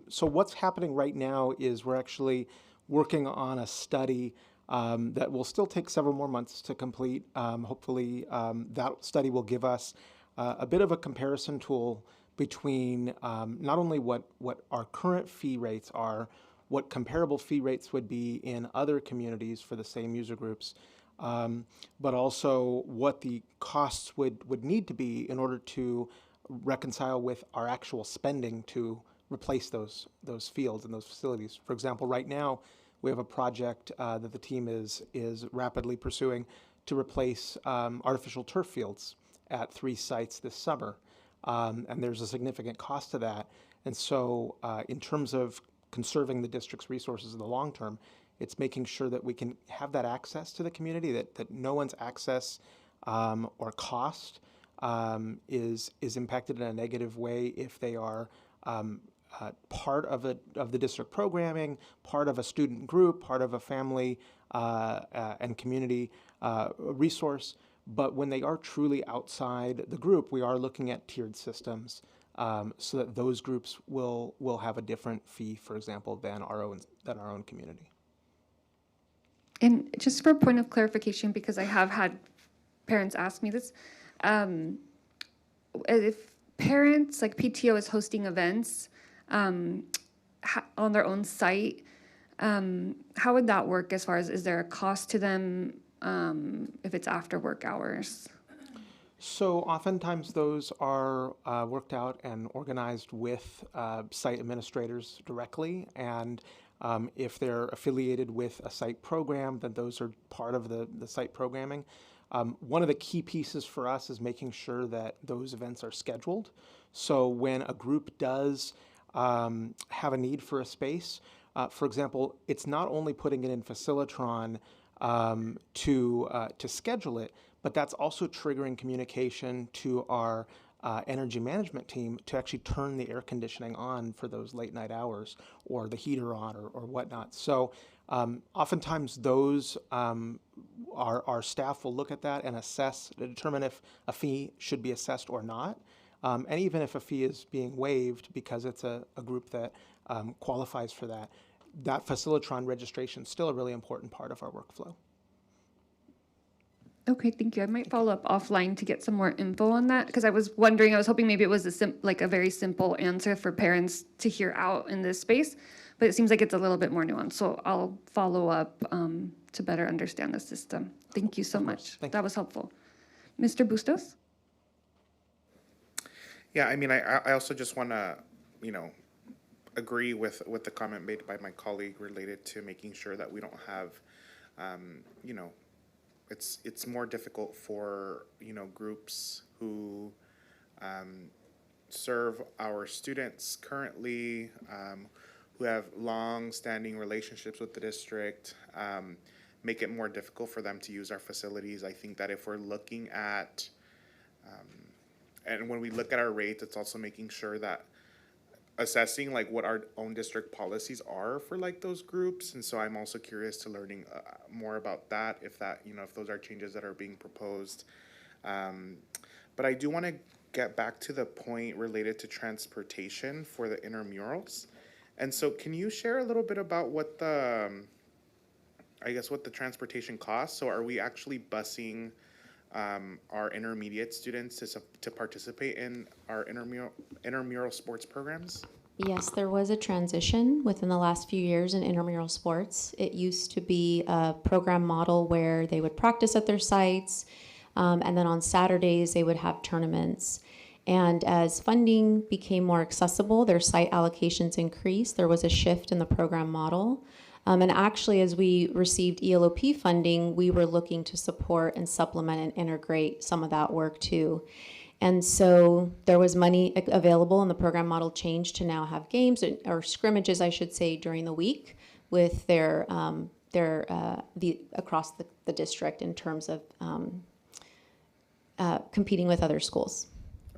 S19: so what's happening right now is we're actually working on a study that will still take several more months to complete. Hopefully that study will give us a bit of a comparison tool between not only what our current fee rates are, what comparable fee rates would be in other communities for the same user groups, but also what the costs would need to be in order to reconcile with our actual spending to replace those fields and those facilities. For example, right now we have a project that the team is rapidly pursuing to replace artificial turf fields at 3 sites this summer. And there's a significant cost to that. And so in terms of conserving the district's resources in the long term, it's making sure that we can have that access to the community, that no one's access or cost is impacted in a negative way if they are part of the district programming, part of a student group, part of a family and community resource. But when they are truly outside the group, we are looking at tiered systems so that those groups will have a different fee, for example, than our own community.
S1: And just for a point of clarification, because I have had parents ask me this, if parents, like PTO is hosting events on their own site, how would that work as far as, is there a cost to them if it's after work hours?
S19: So oftentimes those are worked out and organized with site administrators directly, and if they're affiliated with a site program, then those are part of the site programming. One of the key pieces for us is making sure that those events are scheduled. So when a group does have a need for a space, for example, it's not only putting it in Facilitron to schedule it, but that's also triggering communication to our energy management team to actually turn the air conditioning on for those late night hours or the heater on or whatnot. So oftentimes those our staff will look at that and assess to determine if a fee should be assessed or not. And even if a fee is being waived because it's a group that qualifies for that, that Facilitron registration is still a really important part of our workflow.
S1: Okay, thank you. I might follow up offline to get some more info on that because I was hoping maybe it was a very simple answer for parents to hear out in this space, but it seems like it's a little bit more nuanced. So I'll follow up to better understand the system. Thank you so much. That was helpful. Mr. Bustos?
S11: Yeah, I mean, I also just want to, agree with the comment made by my colleague related to making sure that we don't have, it's more difficult for, groups who serve our students currently, who have long-standing relationships with the district, make it more difficult for them to use our facilities. I think that if we're looking at, and when we look at our rates, it's also making sure that assessing like what our own district policies are for like those groups. And so I'm also curious to learning more about that, if that, if those are changes that are being proposed. But I do want to get back to the point related to transportation for the intramurals. And so can you share a little bit about what the, what the transportation costs? So are we actually busing our intermediate students to participate in our intramural sports programs?
S14: Yes, there was a transition within the last few years in intramural sports. It used to be a program model where they would practice at their sites, and then on Saturdays they would have tournaments. And as funding became more accessible, their site allocations increased. There was a shift in the program model. And actually, as we received ELOP funding, we were looking to support and supplement and integrate some of that work too. And so there was money available, and the program model changed to now have games or scrimmages, I should say, during the week with their across the district in terms of competing with other schools.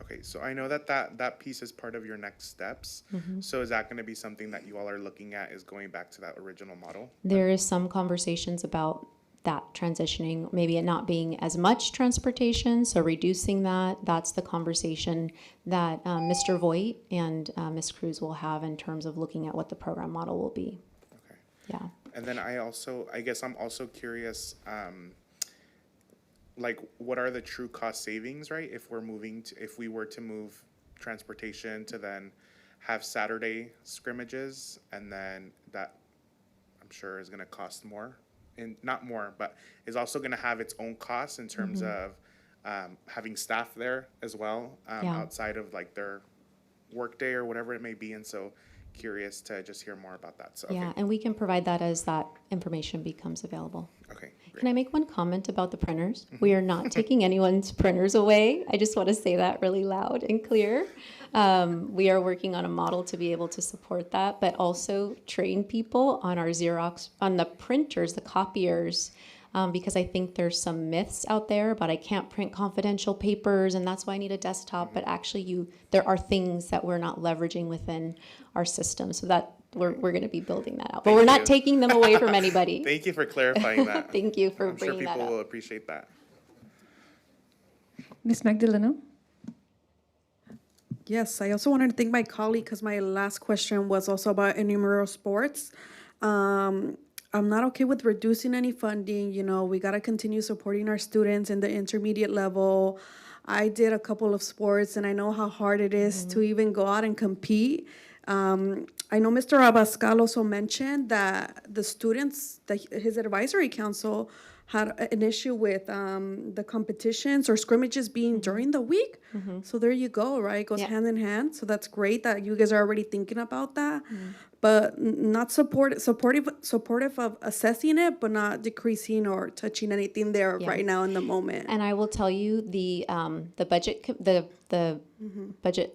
S11: Okay, so I know that piece is part of your next steps.
S14: Mm-hmm.
S11: So is that going to be something that you all are looking at, is going back to that original model?
S14: There is some conversations about that transitioning, maybe it not being as much transportation, so reducing that. That's the conversation that Mr. Voigt and Ms. Cruz will have in terms of looking at what the program model will be.
S11: Okay.
S14: Yeah.
S11: And then I guess I'm also curious, like what are the true cost savings, right? If we were to move transportation to then have Saturday scrimmages, and then that I'm sure is going to cost more, and not more, but is also going to have its own costs in terms of having staff there as well, outside of like their workday or whatever it may be. And so curious to just hear more about that. So,
S14: Yeah, and we can provide that as that information becomes available.
S11: Okay. Great.
S14: Can I make one comment about the printers? We are not taking anyone's printers away. I just want to say that really loud and clear. We are working on a model to be able to support that, but also train people on our Xerox, on the printers, the copiers, because I think there's some myths out there about I can't print confidential papers and that's why I need a desktop. But actually there are things that we're not leveraging within our system. So that we're going to be building that out. But we're not taking them away from anybody.
S11: Thank you for clarifying that.
S14: Thank you for
S11: I'm sure
S14: bringing that
S11: people
S14: up.
S11: will appreciate that.
S1: Ms. Magdaleno?
S15: Yes, I also wanted to thank my colleague because my last question was also about intramural sports. I'm not okay with reducing any funding. We got to continue supporting our students in the intermediate level. I did a couple of sports, and I know how hard it is to even go out and compete. I know Mr. Abascal also mentioned that the students, his advisory council had an issue with the competitions or scrimmages being during the week. So there you go, right? It goes hand in hand. So that's great that you guys are already thinking about that. But not supportive of assessing it, but not decreasing or touching anything there right now in the moment.
S14: And I will tell you, the budget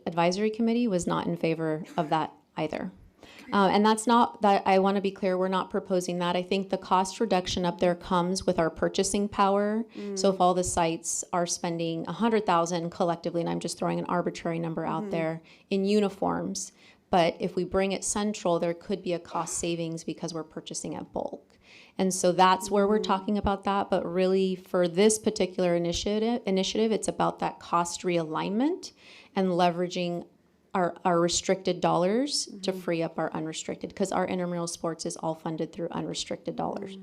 S14: advisory committee was not in favor of that either. And that's not that, I want to be clear, we're not proposing that. I think the cost reduction up there comes with our purchasing power. So if all the sites are spending $100,000 collectively, and I'm just throwing an arbitrary number out there, in uniforms, but if we bring it central, there could be a cost savings because we're purchasing at bulk. And so that's where we're talking about that. But really, for this particular initiative, it's about that cost realignment and leveraging our restricted dollars to free up our unrestricted, because our intramural sports is all funded through unrestricted dollars.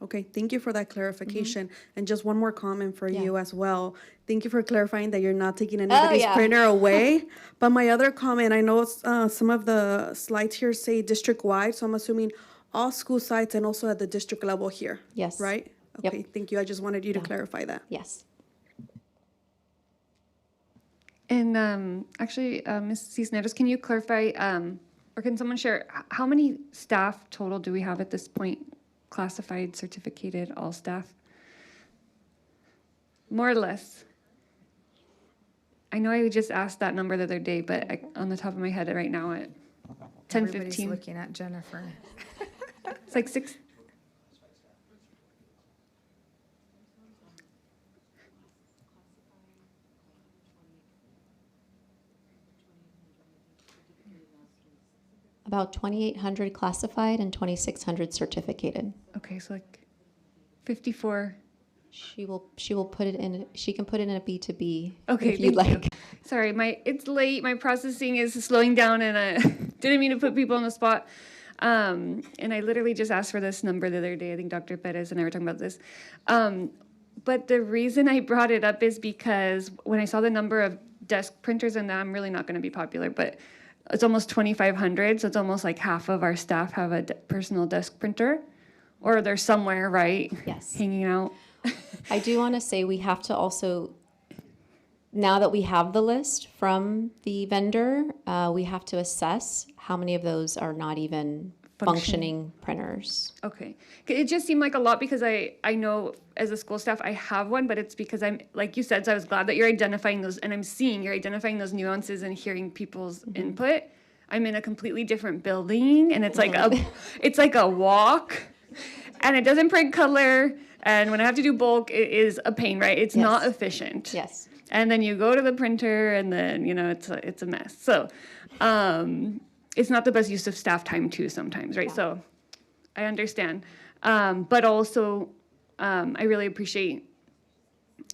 S15: Okay, thank you for that clarification. And just one more comment for you as well. Thank you for clarifying that you're not taking anybody's printer away. But my other comment, I know some of the slides here say district-wide, so I'm assuming all school sites and also at the district level here.
S14: Yes.
S15: Right? Okay, thank you. I just wanted you to clarify that.
S14: Yes.
S1: And actually, Ms. Cisneros, can you clarify, or can someone share, how many staff total do we have at this point? Classified, certificated, all staff? More or less. I know I just asked that number the other day, but on the top of my head right now,
S2: Everybody's
S1: 10:15.
S2: looking at Jennifer.
S1: It's like 6.
S14: About 2,800 classified and 2,600 certificated.
S1: Okay, so like 54.
S14: She will put it in. She can put it in a B2B.
S1: Okay,
S14: if you'd
S1: thank
S14: like.
S1: you. Sorry, it's late. My processing is slowing down, and I didn't mean to put people on the spot. And I literally just asked for this number the other day. I think Dr. Perez and I were talking about this. But the reason I brought it up is because when I saw the number of desk printers, and I'm really not going to be popular, but it's almost 2,500. So it's almost like half of our staff have a personal desk printer, or they're somewhere, right?
S14: Yes.
S1: Hanging out.
S14: I do want to say we have to also, now that we have the list from the vendor, we have to assess how many of those are not even functioning printers.
S1: Okay. It just seemed like a lot because I know as a school staff I have one, but it's because I'm, like you said, so I was glad that you're identifying those, and I'm seeing you're identifying those nuances and hearing people's input. I'm in a completely different building, and it's like it's like a walk, and it doesn't print color. And when I have to do bulk, it is a pain, right? It's not efficient.
S14: Yes.
S1: And then you go to the printer, and then, it's a mess. So it's not the best use of staff time, too, sometimes, right? Yeah. So I understand. But also, I really appreciate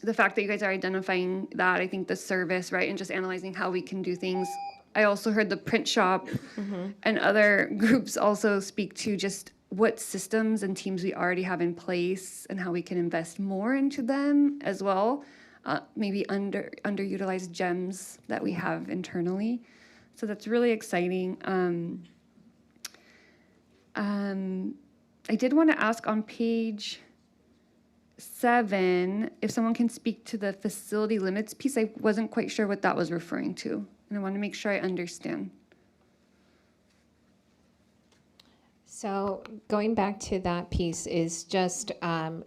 S1: the fact that you guys are identifying that. I think the service, right, and just analyzing how we can do things. I also heard the print shop and other groups also speak to just what systems and teams we already have in place and how we can invest more into them as well. Maybe underutilized gems that we have internally. So that's really exciting. I did want to ask on page 7, if someone can speak to the facility limits piece. I wasn't quite sure what that was referring to, and I want to make sure I understand.
S18: So going back to that piece is just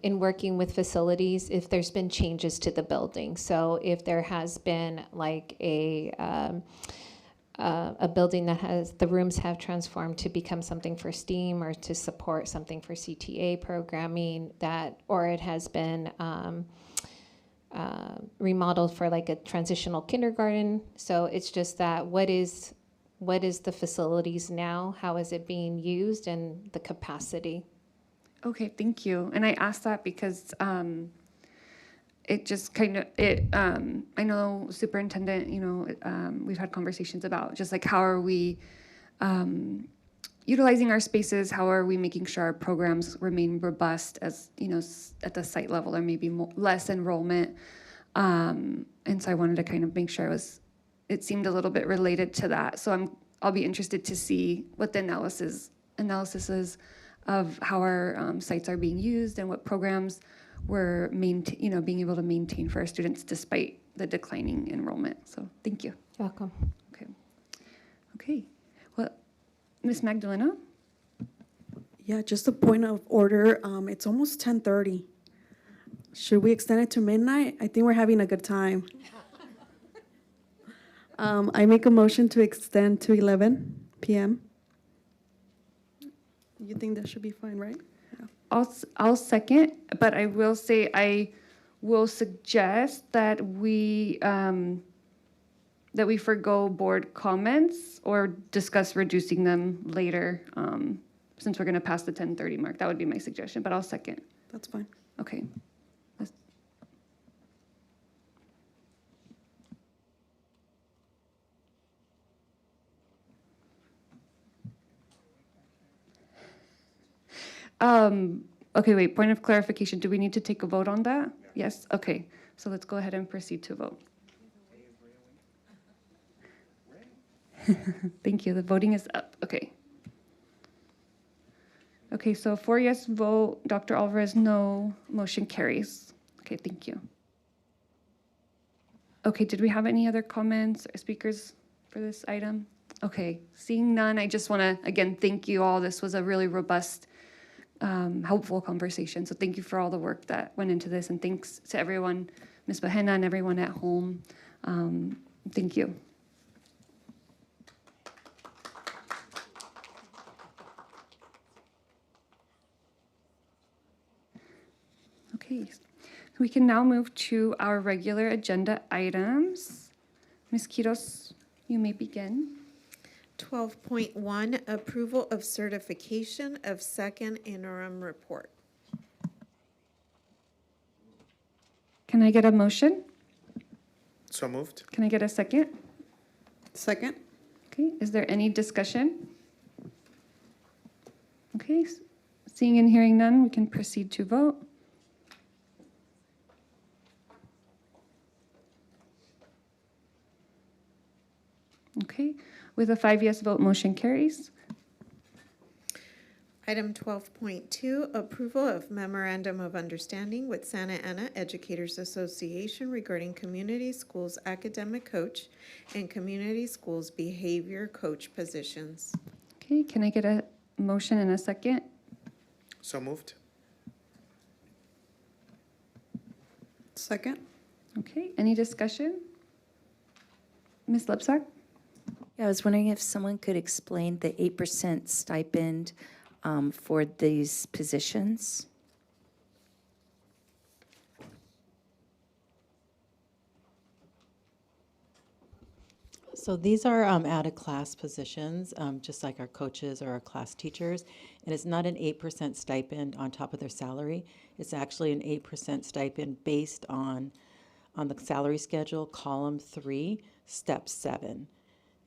S18: in working with facilities, if there's been changes to the building. So if there has been like a building that has, the rooms have transformed to become something for STEAM or to support something for CTA programming, or it has been remodeled for like a transitional kindergarten. So it's just that what is the facilities now? How is it being used, and the capacity?
S1: Okay, thank you. And I asked that because it just kind of, I know superintendent, we've had conversations about just like how are we utilizing our spaces, how are we making sure our programs remain robust as, at the site level, or maybe less enrollment. And so I wanted to kind of make sure it seemed a little bit related to that. So I'll be interested to see what the analysis is of how our sites are being used and what programs we're being able to maintain for our students despite the declining enrollment. So thank you.
S18: You're welcome.
S1: Okay. Well, Ms. Magdalena?
S15: Yeah, just a point of order. It's almost 10:30. Should we extend it to midnight? I think we're having a good time. I make a motion to extend to 11 p.m. You think that should be fine, right? Yeah.
S1: I'll second, but I will say I will suggest that we forgo board comments or discuss reducing them later, since we're going to pass the 10:30 mark. That would be my suggestion, but I'll second.
S15: That's fine.
S1: Okay. Okay, wait, point of clarification. Do we need to take a vote on that? Yes? Okay, so let's go ahead and proceed to vote. Thank you, the voting is up. Okay. Okay, so 4 yes vote, Dr. Alvarez no, motion carries. Okay, thank you. Okay, did we have any other comments or speakers for this item? Okay, seeing none, I just want to, again, thank you all. This was a really robust, helpful conversation. So thank you for all the work that went into this, and thanks to everyone, Ms. Bahena and everyone at home. Thank you. Okay, we can now move to our regular agenda items. Ms. Quiros, you may begin.
S3: 12.1, approval of certification of second interim report.
S1: Can I get a motion?
S11: So moved.
S1: Can I get a second?
S15: Second.
S1: Okay, is there any discussion? Okay, seeing and hearing none, we can proceed to vote. Okay, with a 5 yes vote, motion carries.
S3: Item 12.2, approval of memorandum of understanding with Santa Ana Educators Association regarding community schools academic coach and community schools behavior coach positions.
S1: Okay, can I get a motion and a second?
S11: So moved.
S15: Second.
S1: Okay, any discussion? Ms. Lepsak?
S10: Yeah, I was wondering if someone could explain the 8% stipend for these positions.
S6: So these are out-of-class positions, just like our coaches or our class teachers. And it's not an 8% stipend on top of their salary. It's actually an 8% stipend based on the salary schedule, column 3, step 7.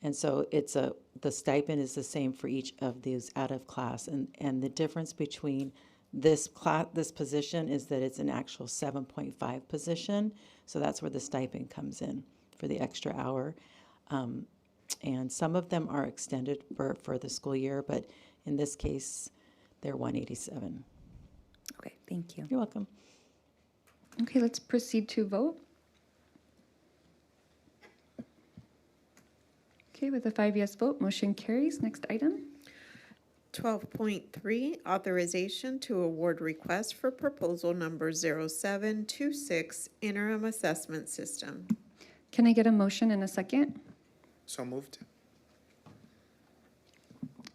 S6: And so the stipend is the same for each of these out-of-class. And the difference between this position is that it's an actual 7.5 position. So that's where the stipend comes in for the extra hour. And some of them are extended for the school year, but in this case, they're 187.
S10: Okay, thank you.
S6: You're welcome.
S1: Okay, let's proceed to vote. Okay, with a 5 yes vote, motion carries. Next item.
S3: 12.3, authorization to award request for proposal number 0726 interim assessment system.
S1: Can I get a motion and a second?
S11: So moved.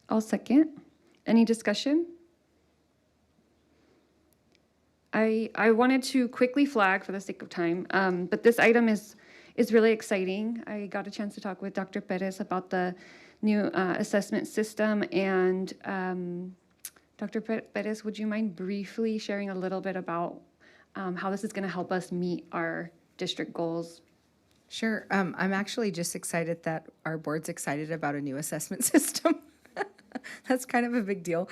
S1: I'll second. Any discussion? I wanted to quickly flag for the sake of time, but this item is really exciting. I got a chance to talk with Dr. Perez about the new assessment system, and Dr. Perez, would you mind briefly sharing a little bit about how this is going to help us meet our district goals?
S2: Sure. I'm actually just excited that our board's excited about a new assessment system. That's kind of a big deal.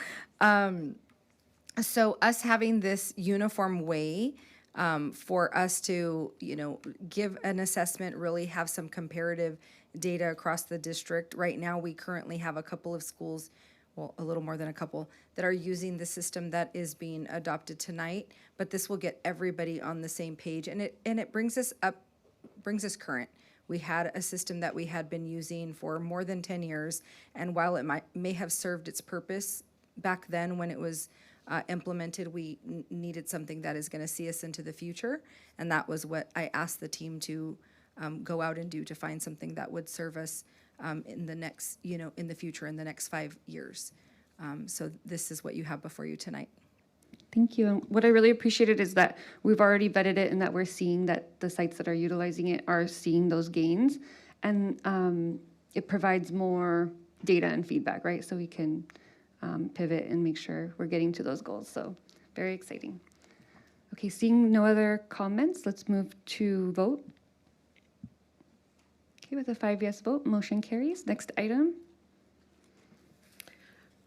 S2: So us having this uniform way for us to, give an assessment, really have some comparative data across the district. Right now, we currently have a couple of schools, well, a little more than a couple, that are using the system that is being adopted tonight. But this will get everybody on the same page, and it brings us current. We had a system that we had been using for more than 10 years, and while it may have served its purpose back then when it was implemented, we needed something that is going to see us into the future, and that was what I asked the team to go out and do, to find something that would serve us in the next, in the future, in the next 5 years. So this is what you have before you tonight.
S1: Thank you. And what I really appreciated is that we've already vetted it and that we're seeing that the sites that are utilizing it are seeing those gains. And it provides more data and feedback, right? So we can pivot and make sure we're getting to those goals. So very exciting. Okay, seeing no other comments, let's move to vote. Okay, with a 5 yes vote, motion carries. Next item.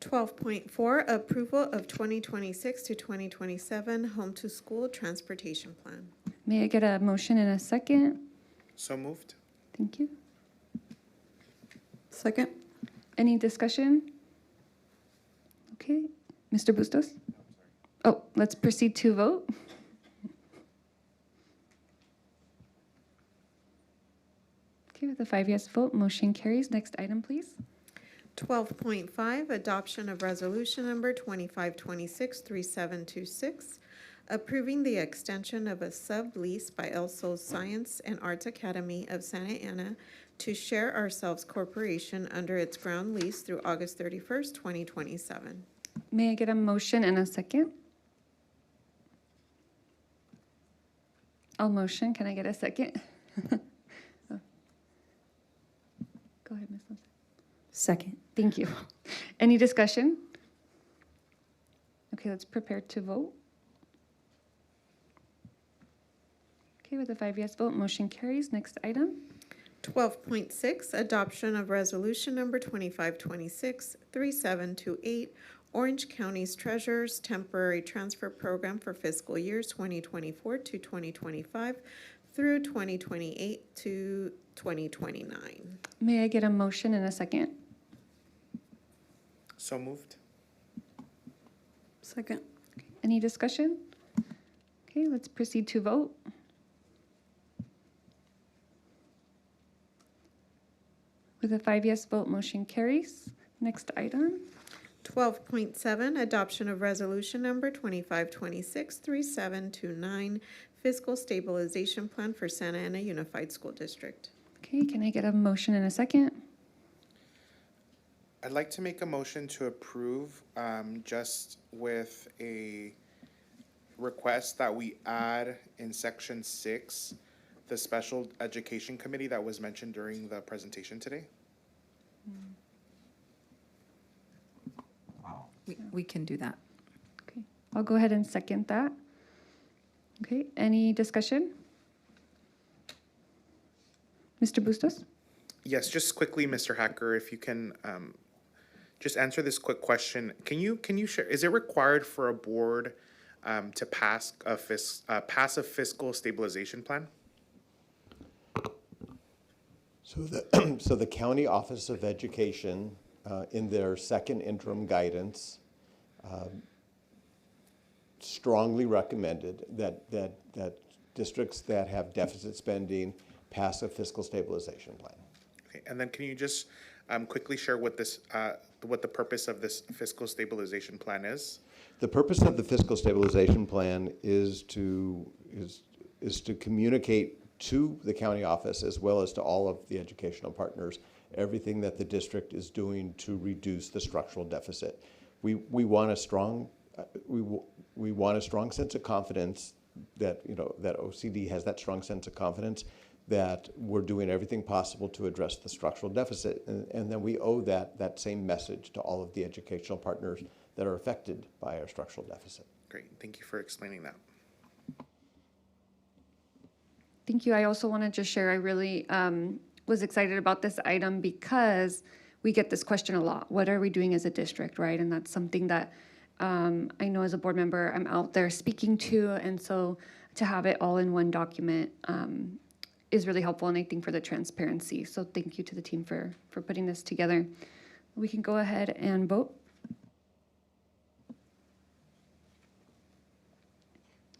S3: 12.4, approval of 2026 to 2027 home to school transportation plan.
S1: May I get a motion and a second?
S11: So moved.
S1: Thank you.
S15: Second.
S1: Any discussion? Okay, Mr. Bustos? Oh, let's proceed to vote. Okay, with a 5 yes vote, motion carries. Next item, please.
S3: 12.5, adoption of resolution number 2526-3726, approving the extension of a sublease by ELSO Science and Arts Academy of Santa Ana to Share Ourselves Corporation under its ground lease through August 31st, 2027.
S1: May I get a motion and a second? I'll motion. Can I get a second? Oh. Go ahead, Ms. Lopes.
S10: Second.
S1: Thank you. Any discussion? Okay, let's prepare to vote. Okay, with a 5 yes vote, motion carries. Next item.
S3: 12.6, adoption of resolution number 2526-3728, Orange County's Treasurer's Temporary Transfer Program for fiscal years 2024 to 2025 through 2028 to 2029.
S1: May I get a motion and a second?
S11: So moved.
S15: Second.
S1: Any discussion? Okay, let's proceed to vote. With a 5 yes vote, motion carries. Next item.
S3: 12.7, adoption of resolution number 2526-3729, Fiscal Stabilization Plan for Santa Ana Unified School District.
S1: Okay, can I get a motion and a second?
S11: I'd like to make a motion to approve, just with a request that we add in section 6, the Special Education Committee that was mentioned during the presentation today.
S10: We can do that.
S1: Okay, I'll go ahead and second that. Okay, any discussion? Mr. Bustos?
S11: Yes, just quickly, Mr. Hacker, if you can just answer this quick question. Can you share, is it required for a board to pass a fiscal stabilization plan?
S13: So the County Office of Education, in their second interim guidance, strongly recommended that districts that have deficit spending pass a fiscal stabilization plan.
S11: Okay, and then can you just quickly share what the purpose of this fiscal stabilization plan is?
S13: The purpose of the fiscal stabilization plan is to communicate to the county office as well as to all of the educational partners everything that the district is doing to reduce the structural deficit. We want a strong we want a strong sense of confidence that that OCD has that strong sense of confidence that we're doing everything possible to address the structural deficit, and then we owe that same message to all of the educational partners that are affected by our structural deficit.
S11: Great, thank you for explaining that.
S1: Thank you. I also want to just share, I really was excited about this item because we get this question a lot. What are we doing as a district, right? And that's something that I know as a board member I'm out there speaking to, and so to have it all in one document is really helpful, and I think for the transparency. So thank you to the team for putting this together. We can go ahead and vote.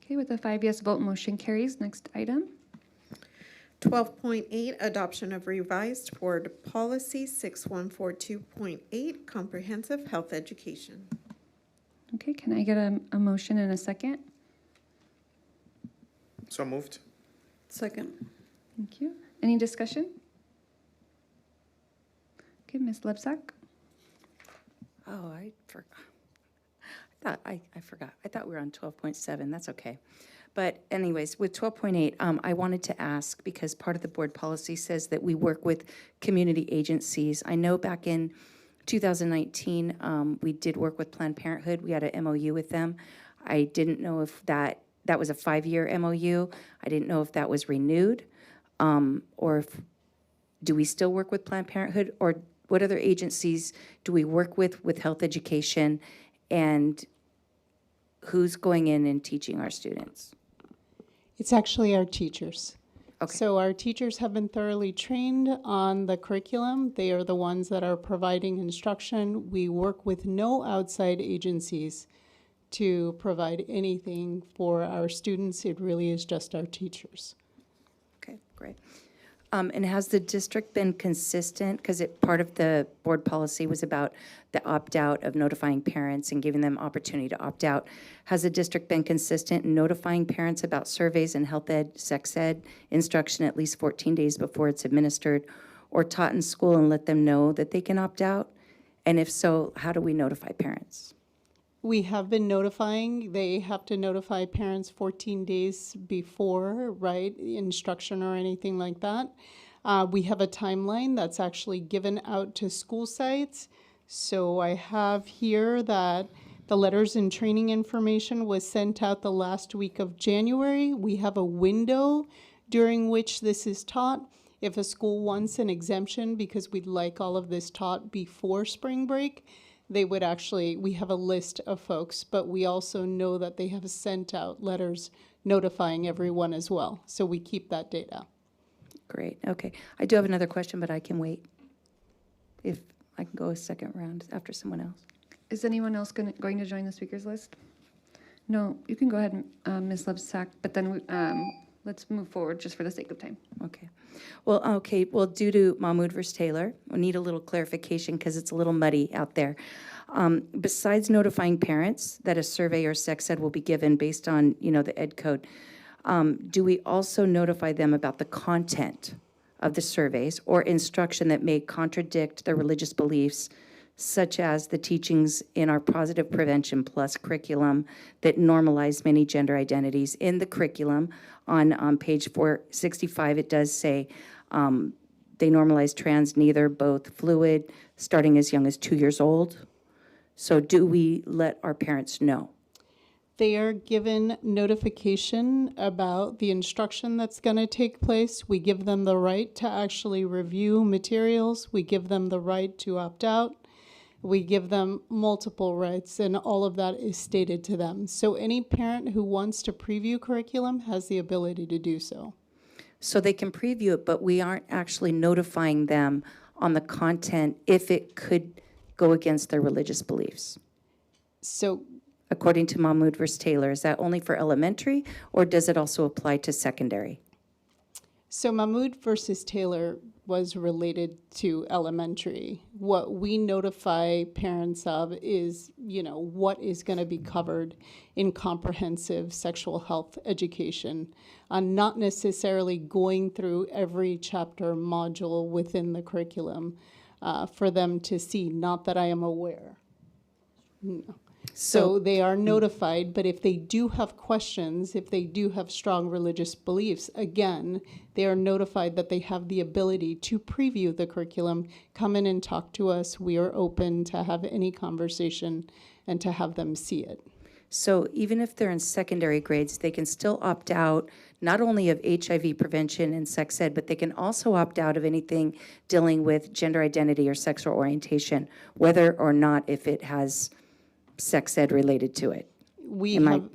S1: Okay, with a 5 yes vote, motion carries. Next item.
S3: 12.8, adoption of revised board policy 6142.8, comprehensive health education.
S1: Okay, can I get a motion and a second?
S11: So moved.
S15: Second.
S1: Thank you. Any discussion? Okay, Ms. Lebsack?
S10: Oh, I forgot. I forgot. I thought we were on 12.7. That's okay. But anyways, with 12.8, I wanted to ask, because part of the board policy says that we work with community agencies. I know back in 2019, we did work with Planned Parenthood. We had an MOU with them. I didn't know if that was a 5-year MOU. I didn't know if that was renewed, or if, do we still work with Planned Parenthood, or what other agencies do we work with health education, and who's going in and teaching our students?
S12: It's actually our teachers.
S10: Okay.
S12: So our teachers have been thoroughly trained on the curriculum. They are the ones that are providing instruction. We work with no outside agencies to provide anything for our students. It really is just our teachers.
S10: Okay, great. And has the district been consistent? Because part of the board policy was about the opt-out of notifying parents and giving them opportunity to opt out. Has the district been consistent in notifying parents about surveys and health ed, sex ed instruction at least 14 days before it's administered or taught in school and let them know that they can opt out? And if so, how do we notify parents?
S12: We have been notifying. They have to notify parents 14 days before, right, instruction or anything like that. We have a timeline that's actually given out to school sites. So I have here that the letters and training information was sent out the last week of January. We have a window during which this is taught. If a school wants an exemption because we'd like all of this taught before spring break, they would actually, we have a list of folks, but we also know that they have sent out letters notifying everyone as well. So we keep that data.
S10: Great, okay. I do have another question, but I can wait. If I can go a second round after someone else.
S1: Is anyone else going to join the speakers list? No, you can go ahead, Ms. Lebsack, but then let's move forward just for the sake of time.
S10: Okay. Well, due to Mahmoud versus Taylor, we need a little clarification because it's a little muddy out there. Besides notifying parents that a survey or sex ed will be given based on, the ed code, do we also notify them about the content of the surveys or instruction that may contradict their religious beliefs, such as the teachings in our Positive Prevention Plus curriculum that normalize many gender identities? In the curriculum on page 465, it does say they normalize trans, neither, both, fluid, starting as young as 2 years old. So do we let our parents know?
S12: They are given notification about the instruction that's going to take place. We give them the right to actually review materials. We give them the right to opt out. We give them multiple rights, and all of that is stated to them. So any parent who wants to preview curriculum has the ability to do so.
S10: So they can preview it, but we aren't actually notifying them on the content if it could go against their religious beliefs.
S12: So
S10: according to Mahmoud versus Taylor, is that only for elementary, or does it also apply to secondary?
S12: So Mahmoud versus Taylor was related to elementary. What we notify parents of is, what is going to be covered in comprehensive sexual health education, not necessarily going through every chapter module within the curriculum for them to see, not that I am aware. No. So they are notified, but if they do have questions, if they do have strong religious beliefs, again, they are notified that they have the ability to preview the curriculum, come in and talk to us. We are open to have any conversation and to have them see it.
S10: So even if they're in secondary grades, they can still opt out not only of HIV prevention and sex ed, but they can also opt out of anything dealing with gender identity or sexual orientation, whether or not if it has sex ed related to it.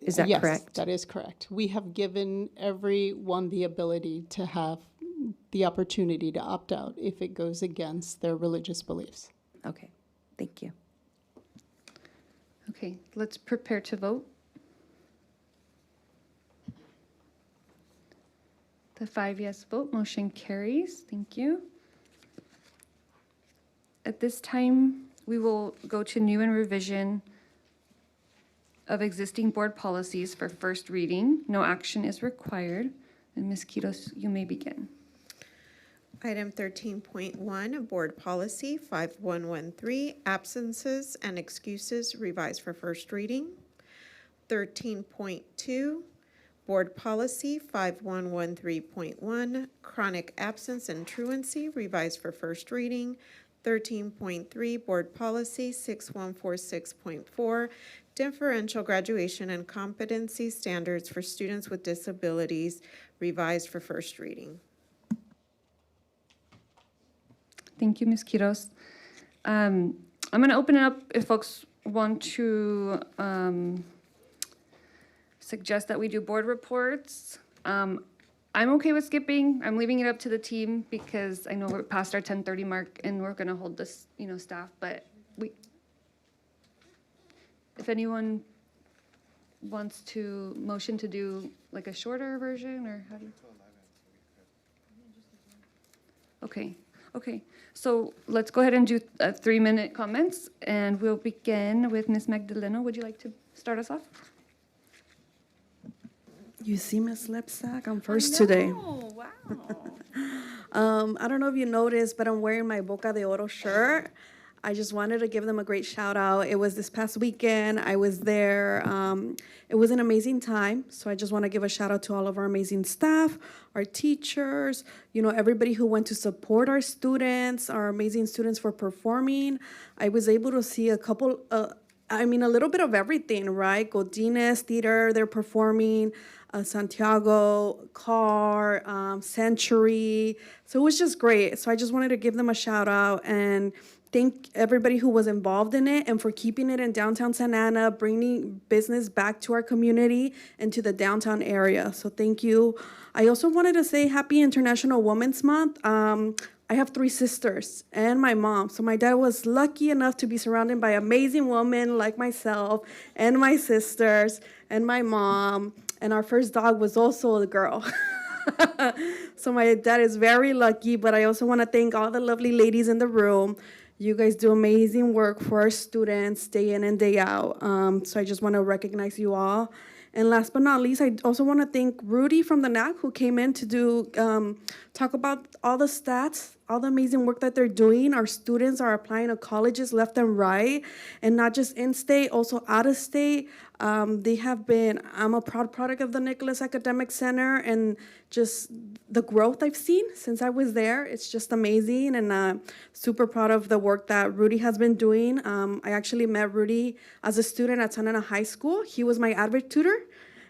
S10: Is that correct?
S12: Yes, that is correct. We have given everyone the ability to have the opportunity to opt out if it goes against their religious beliefs.
S10: Okay, thank you.
S1: Okay, let's prepare to vote. The 5 yes vote, motion carries. Thank you. At this time, we will go to new and revision of existing board policies for first reading. No action is required. And Ms. Quiros, you may begin.
S3: Item 13.1, Board Policy 5113, Absences and Excuses, revised for first reading. 13.2, Board Policy 5113.1, Chronic Absence and Truancy, revised for first reading. 13.3, Board Policy 6146.4, Differential Graduation and Competency Standards for Students with Disabilities, revised for first reading.
S1: Thank you, Ms. Quiros. I'm going to open it up if folks want to suggest that we do board reports. I'm okay with skipping. I'm leaving it up to the team because I know we're past our 10:30 mark and we're going to hold this, staff. But if anyone wants to motion to do like a shorter version, or how do you? Okay. So let's go ahead and do 3-minute comments, and we'll begin with Ms. Magdaleno. Would you like to start us off?
S15: You see, Ms. Lipsack, I'm first today.
S3: Oh, wow.
S15: I don't know if you noticed, but I'm wearing my Boca de Oro shirt. I just wanted to give them a great shout out. It was this past weekend. I was there. It was an amazing time. So I just want to give a shout out to all of our amazing staff, our teachers, everybody who went to support our students, our amazing students for performing. I was able to see a little bit of everything, right? Godinez Theater, they're performing. Santiago, Car, Century. So it was just great. So I just wanted to give them a shout out and thank everybody who was involved in it and for keeping it in downtown Santa Ana, bringing business back to our community and to the downtown area. So thank you. I also wanted to say Happy International Women's Month. I have 3 sisters and my mom. So my dad was lucky enough to be surrounded by amazing women like myself and my sisters and my mom. And our first dog was also a girl. So my dad is very lucky, but I also want to thank all the lovely ladies in the room. You guys do amazing work for our students day in and day out. So I just want to recognize you all. And last but not least, I also want to thank Rudy from the NAC who came in to talk about all the stats, all the amazing work that they're doing. Our students are applying to colleges left and right, and not just in-state, also out-of-state. I'm a proud product of the Nicholas Academic Center, and just the growth I've seen since I was there, it's just amazing, and super proud of the work that Rudy has been doing. I actually met Rudy as a student at Santa Ana High School. He was my advert tutor.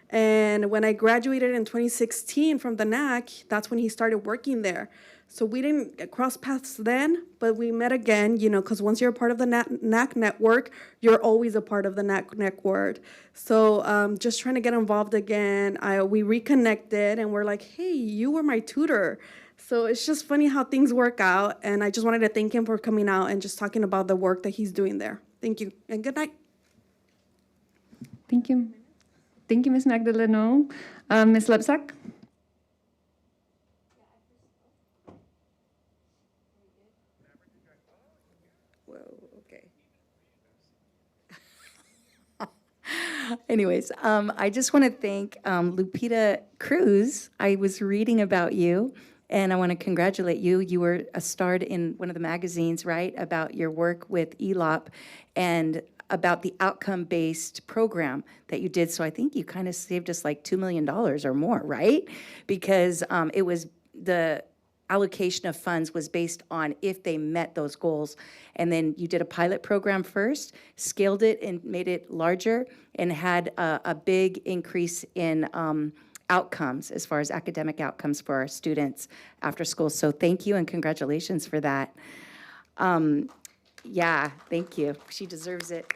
S15: And when I graduated in 2016 from the NAC, that's when he started working there. So we didn't cross paths then, but we met again, because once you're a part of the NAC network, you're always a part of the NAC network. So just trying to get involved again. We reconnected and we're like, hey, you were my tutor. So it's just funny how things work out. And I just wanted to thank him for coming out and just talking about the work that he's doing there. Thank you and good night.
S1: Thank you. Thank you, Ms. Magdaleno. Ms. Lepsak?
S10: Anyways, I just want to thank Lupita Cruz. I was reading about you, and I want to congratulate you. You were starred in one of the magazines, right, about your work with ELOP and about the outcome-based program that you did. So I think you kind of saved us like $2 million or more, right? Because it was the allocation of funds was based on if they met those goals. And then you did a pilot program first, scaled it and made it larger, and had a big increase in outcomes as far as academic outcomes for our students after school. So thank you and congratulations for that. Yeah, thank you. She deserves it.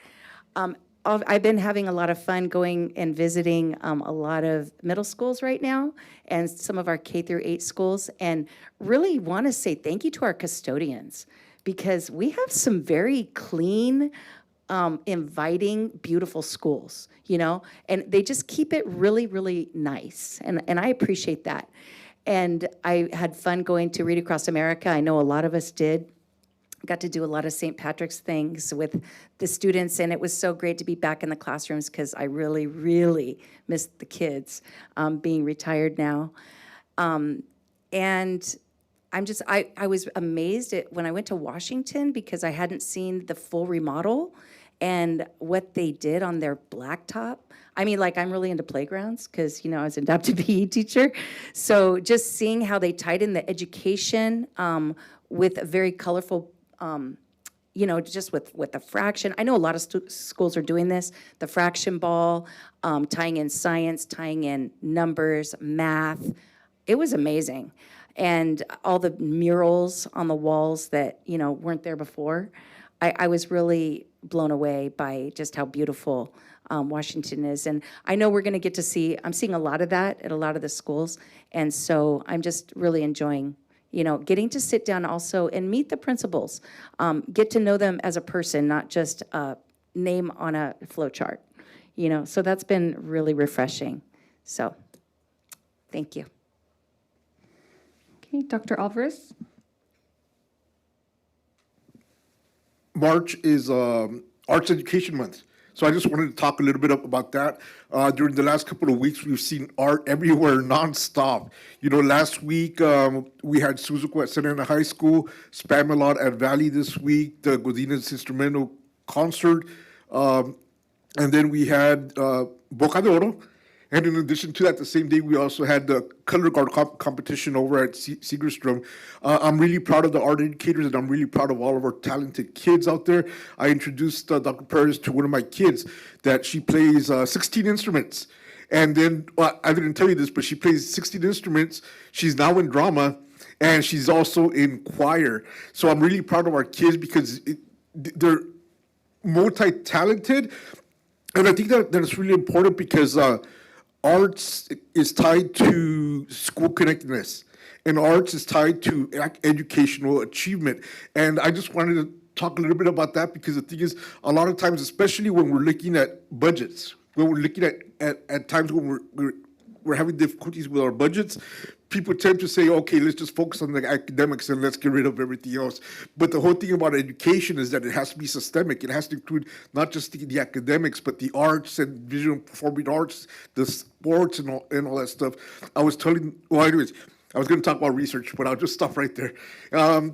S10: I've been having a lot of fun going and visiting a lot of middle schools right now and some of our K through 8 schools, and really want to say thank you to our custodians because we have some very clean, inviting, beautiful schools, and they just keep it really, really nice, and I appreciate that. And I had fun going to Read Across America. I know a lot of us did. Got to do a lot of St. Patrick's things with the students, and it was so great to be back in the classrooms because I really, really missed the kids being retired now. And I was amazed when I went to Washington because I hadn't seen the full remodel and what they did on their blacktop. I mean, I'm really into playgrounds because, I was an adaptive PE teacher. So just seeing how they tied in the education with a very colorful just with the fraction. I know a lot of schools are doing this, the fraction ball, tying in science, tying in numbers, math. It was amazing. And all the murals on the walls that, weren't there before. I was really blown away by just how beautiful Washington is. And I know we're going to I'm seeing a lot of that at a lot of the schools. And so I'm just really enjoying getting to sit down also and meet the principals, get to know them as a person, not just a name on a flow chart, so that's been really refreshing. So thank you.
S1: Okay, Dr. Alvarez?
S16: March is Arts Education Month. So I just wanted to talk a little bit about that. During the last couple of weeks, we've seen art everywhere nonstop. Last week we had Suzuko at Santa Ana High School, Spamalot at Valley this week, the Godinez Instrumental concert, and then we had Boca de Oro. And in addition to that, the same day, we also had the color guard competition over at Segerstrom. I'm really proud of the art educators, and I'm really proud of all of our talented kids out there. I introduced Dr. Perez to one of my kids that she plays 16 instruments. And then, I didn't tell you this, but she plays 16 instruments. She's now in drama, and she's also in choir. So I'm really proud of our kids because they're multi-talented. And I think that it's really important because arts is tied to school connectedness, and arts is tied to educational achievement. And I just wanted to talk a little bit about that because the thing is, a lot of times, especially when we're looking at budgets, when we're looking at times when we're having difficulties with our budgets, people tend to say, okay, let's just focus on the academics and let's get rid of everything else. But the whole thing about education is that it has to be systemic. It has to include not just the academics, but the arts and visual and performing arts, the sports and all that stuff. I was going to talk about research, but I'll just stop right there. I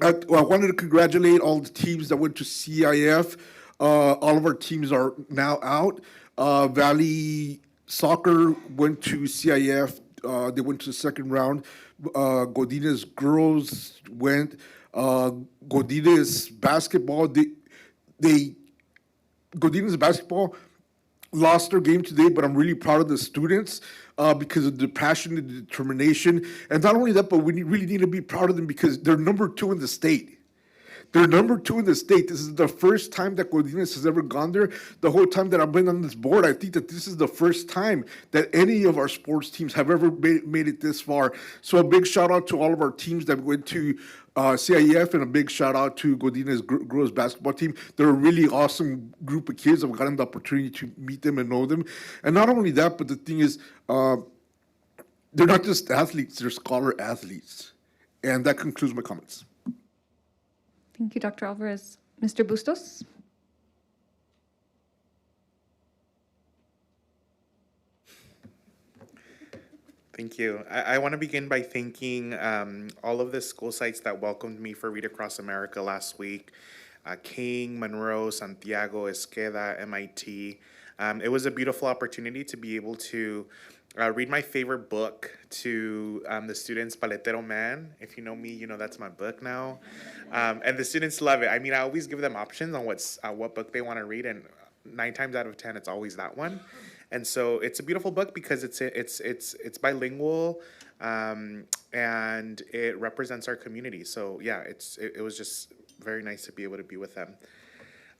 S16: wanted to congratulate all the teams that went to CIF. All of our teams are now out. Valley Soccer went to CIF. They went to the second round. Godinez girls went. Godinez basketball, Godinez basketball lost their game today, but I'm really proud of the students because of the passion and the determination. And not only that, but we really need to be proud of them because they're number 2 in the state. They're number 2 in the state. This is the first time that Godinez has ever gone there. The whole time that I've been on this board, I think that this is the first time that any of our sports teams have ever made it this far. So a big shout out to all of our teams that went to CIF, and a big shout out to Godinez girls basketball team. They're a really awesome group of kids. I've gotten the opportunity to meet them and know them. And not only that, but the thing is, they're not just athletes, they're scholar athletes. And that concludes my comments.
S1: Thank you, Dr. Alvarez. Mr. Bustos?
S7: Thank you. I want to begin by thanking all of the school sites that welcomed me for Read Across America last week. King, Monroe, Santiago, Esqueda, MIT. It was a beautiful opportunity to be able to read my favorite book to the students, Paletero Man. If you know me, you know that's my book now. And the students love it. I mean, I always give them options on what book they want to read, and 9 times out of 10, it's always that one. And so it's a beautiful book because it's bilingual, and it represents our community. So yeah, it was just very nice to be able to be with them.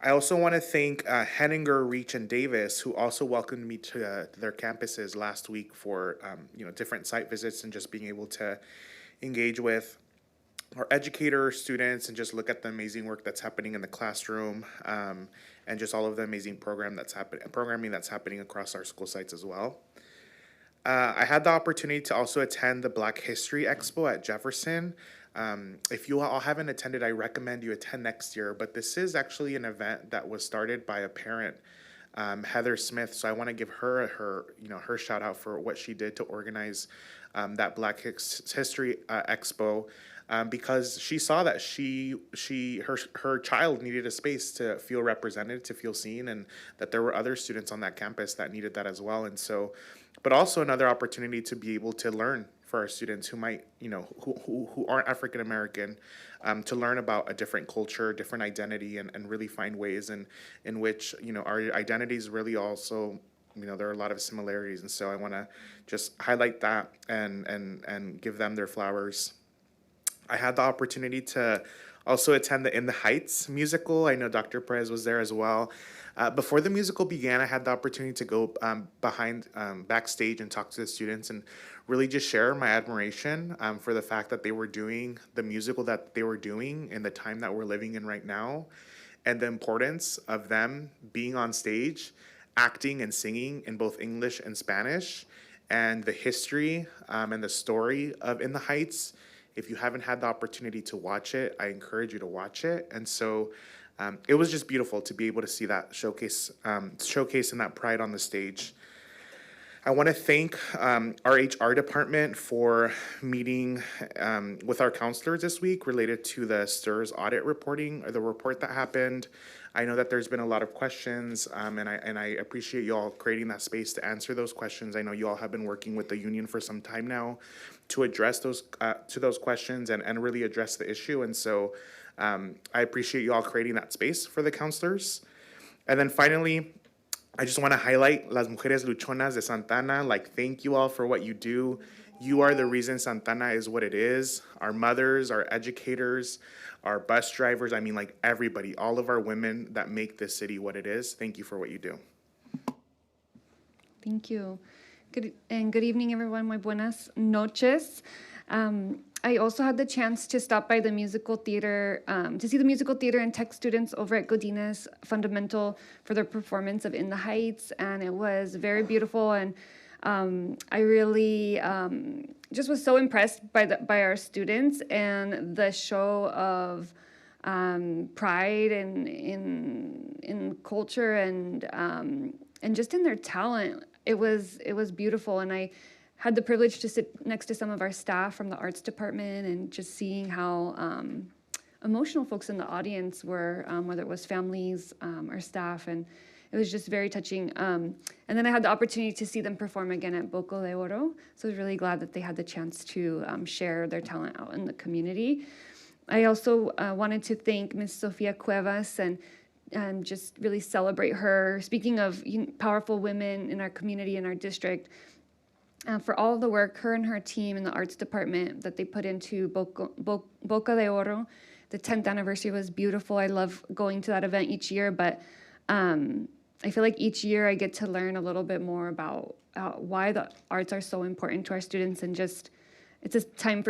S7: I also want to thank Henninger, Reach, and Davis, who also welcomed me to their campuses last week for different site visits and just being able to engage with our educator students and just look at the amazing work that's happening in the classroom, and just all of the amazing programming that's happening across our school sites as well. I had the opportunity to also attend the Black History Expo at Jefferson. If you all haven't attended, I recommend you attend next year, but this is actually an event that was started by a parent, Heather Smith. So I want to give her shout out for what she did to organize that Black History Expo, because she saw that her child needed a space to feel represented, to feel seen, and that there were other students on that campus that needed that as well. And so, but also another opportunity to be able to learn for our students who might, who aren't African American, to learn about a different culture, different identity, and really find ways in which, our identities really also, there are a lot of similarities. And so I want to just highlight that and give them their flowers. I had the opportunity to also attend the In the Heights musical. I know Dr. Perez was there as well. Before the musical began, I had the opportunity to go backstage and talk to the students and really just share my admiration for the fact that they were doing the musical that they were doing in the time that we're living in right now, and the importance of them being on stage, acting and singing in both English and Spanish, and the history and the story of In the Heights. If you haven't had the opportunity to watch it, I encourage you to watch it. And so It was just beautiful to be able to see that showcase and that pride on the stage. I want to thank our HR department for meeting with our counselors this week related to the STIRS audit reporting, or the report that happened. I know that there's been a lot of questions, and I appreciate you all creating that space to answer those questions. I know you all have been working with the union for some time now to address those questions and really address the issue. And so I appreciate you all creating that space for the counselors. And then finally, I just want to highlight Las Mujeres Luchonas de Santana. Like, thank you all for what you do. You are the reason Santana is what it is. Our mothers, our educators, our bus drivers, I mean, like everybody, all of our women that make this city what it is. Thank you for what you do.
S1: Thank you. Good evening, everyone. Muy buenas noches. I also had the chance to stop by the musical theater, to see the musical theater and tech students over at Godinez Fundamental for their performance of In the Heights, and it was very beautiful. And I really just was so impressed by our students and the show of pride and in culture and just in their talent. It was beautiful, and I had the privilege to sit next to some of our staff from the arts department and just seeing how emotional folks in the audience were, whether it was families or staff, and it was just very touching. And then I had the opportunity to see them perform again at Boca de Oro, so I was really glad that they had the chance to share their talent out in the community. I also wanted to thank Ms. Sofia Cuevas and just really celebrate her. Speaking of powerful women in our community, in our district, for all the work her and her team in the arts department that they put into Boca de Oro. The 10th anniversary was beautiful. I love going to that event each year, but I feel like each year I get to learn a little bit more about why the arts are so important to our students, and just it's a time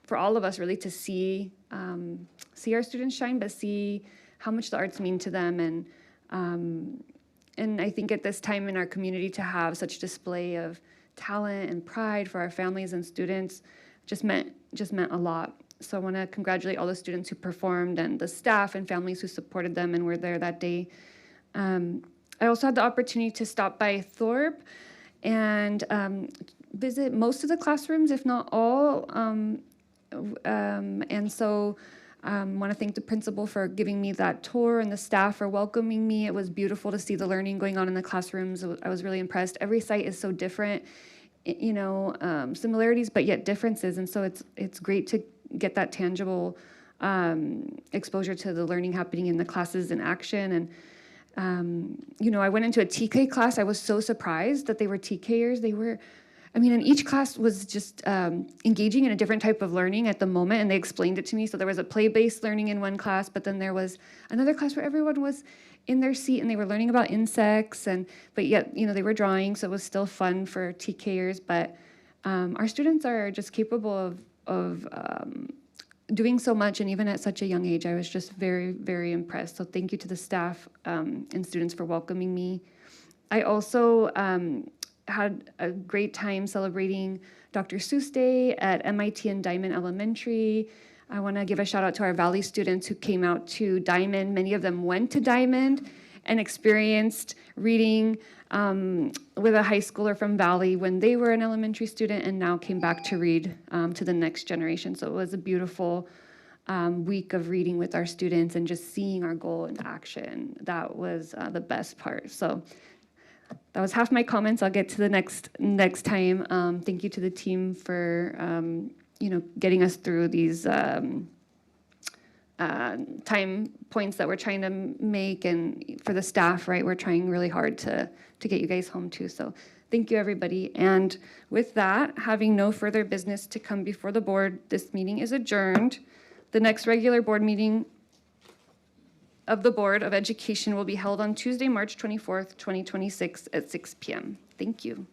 S1: for all of us really to see our students shine, but see how much the arts mean to them. And I think at this time in our community to have such display of talent and pride for our families and students just meant a lot. So I want to congratulate all the students who performed and the staff and families who supported them and were there that day. I also had the opportunity to stop by Thorpe and visit most of the classrooms, if not all. And so I want to thank the principal for giving me that tour and the staff for welcoming me. It was beautiful to see the learning going on in the classrooms. I was really impressed. Every site is so different, similarities, but yet differences. And so it's great to get that tangible exposure to the learning happening in the classes in action. And, I went into a TK class. I was so surprised that they were TKers. And each class was just engaging in a different type of learning at the moment, and they explained it to me. So there was a play-based learning in one class, but then there was another class where everyone was in their seat and they were learning about insects, but yet, they were drawing, so it was still fun for TKers. But our students are just capable of doing so much, and even at such a young age, I was just very, very impressed. So thank you to the staff and students for welcoming me. I also had a great time celebrating Dr. Seuss Day at MIT and Diamond Elementary. I want to give a shout out to our Valley students who came out to Diamond. Many of them went to Diamond and experienced reading with a high schooler from Valley when they were an elementary student, and now came back to read to the next generation. So it was a beautiful week of reading with our students and just seeing our goal in action. That was the best part. So that was half my comments. I'll get to the next time. Thank you to the team for getting us through these time points that we're trying to make, and for the staff, right? We're trying really hard to get you guys home too. So thank you, everybody. And with that, having no further business to come before the board, this meeting is adjourned. The next regular board meeting of the Board of Education will be held on Tuesday, March 24th, 2026 at 6 p.m. Thank you.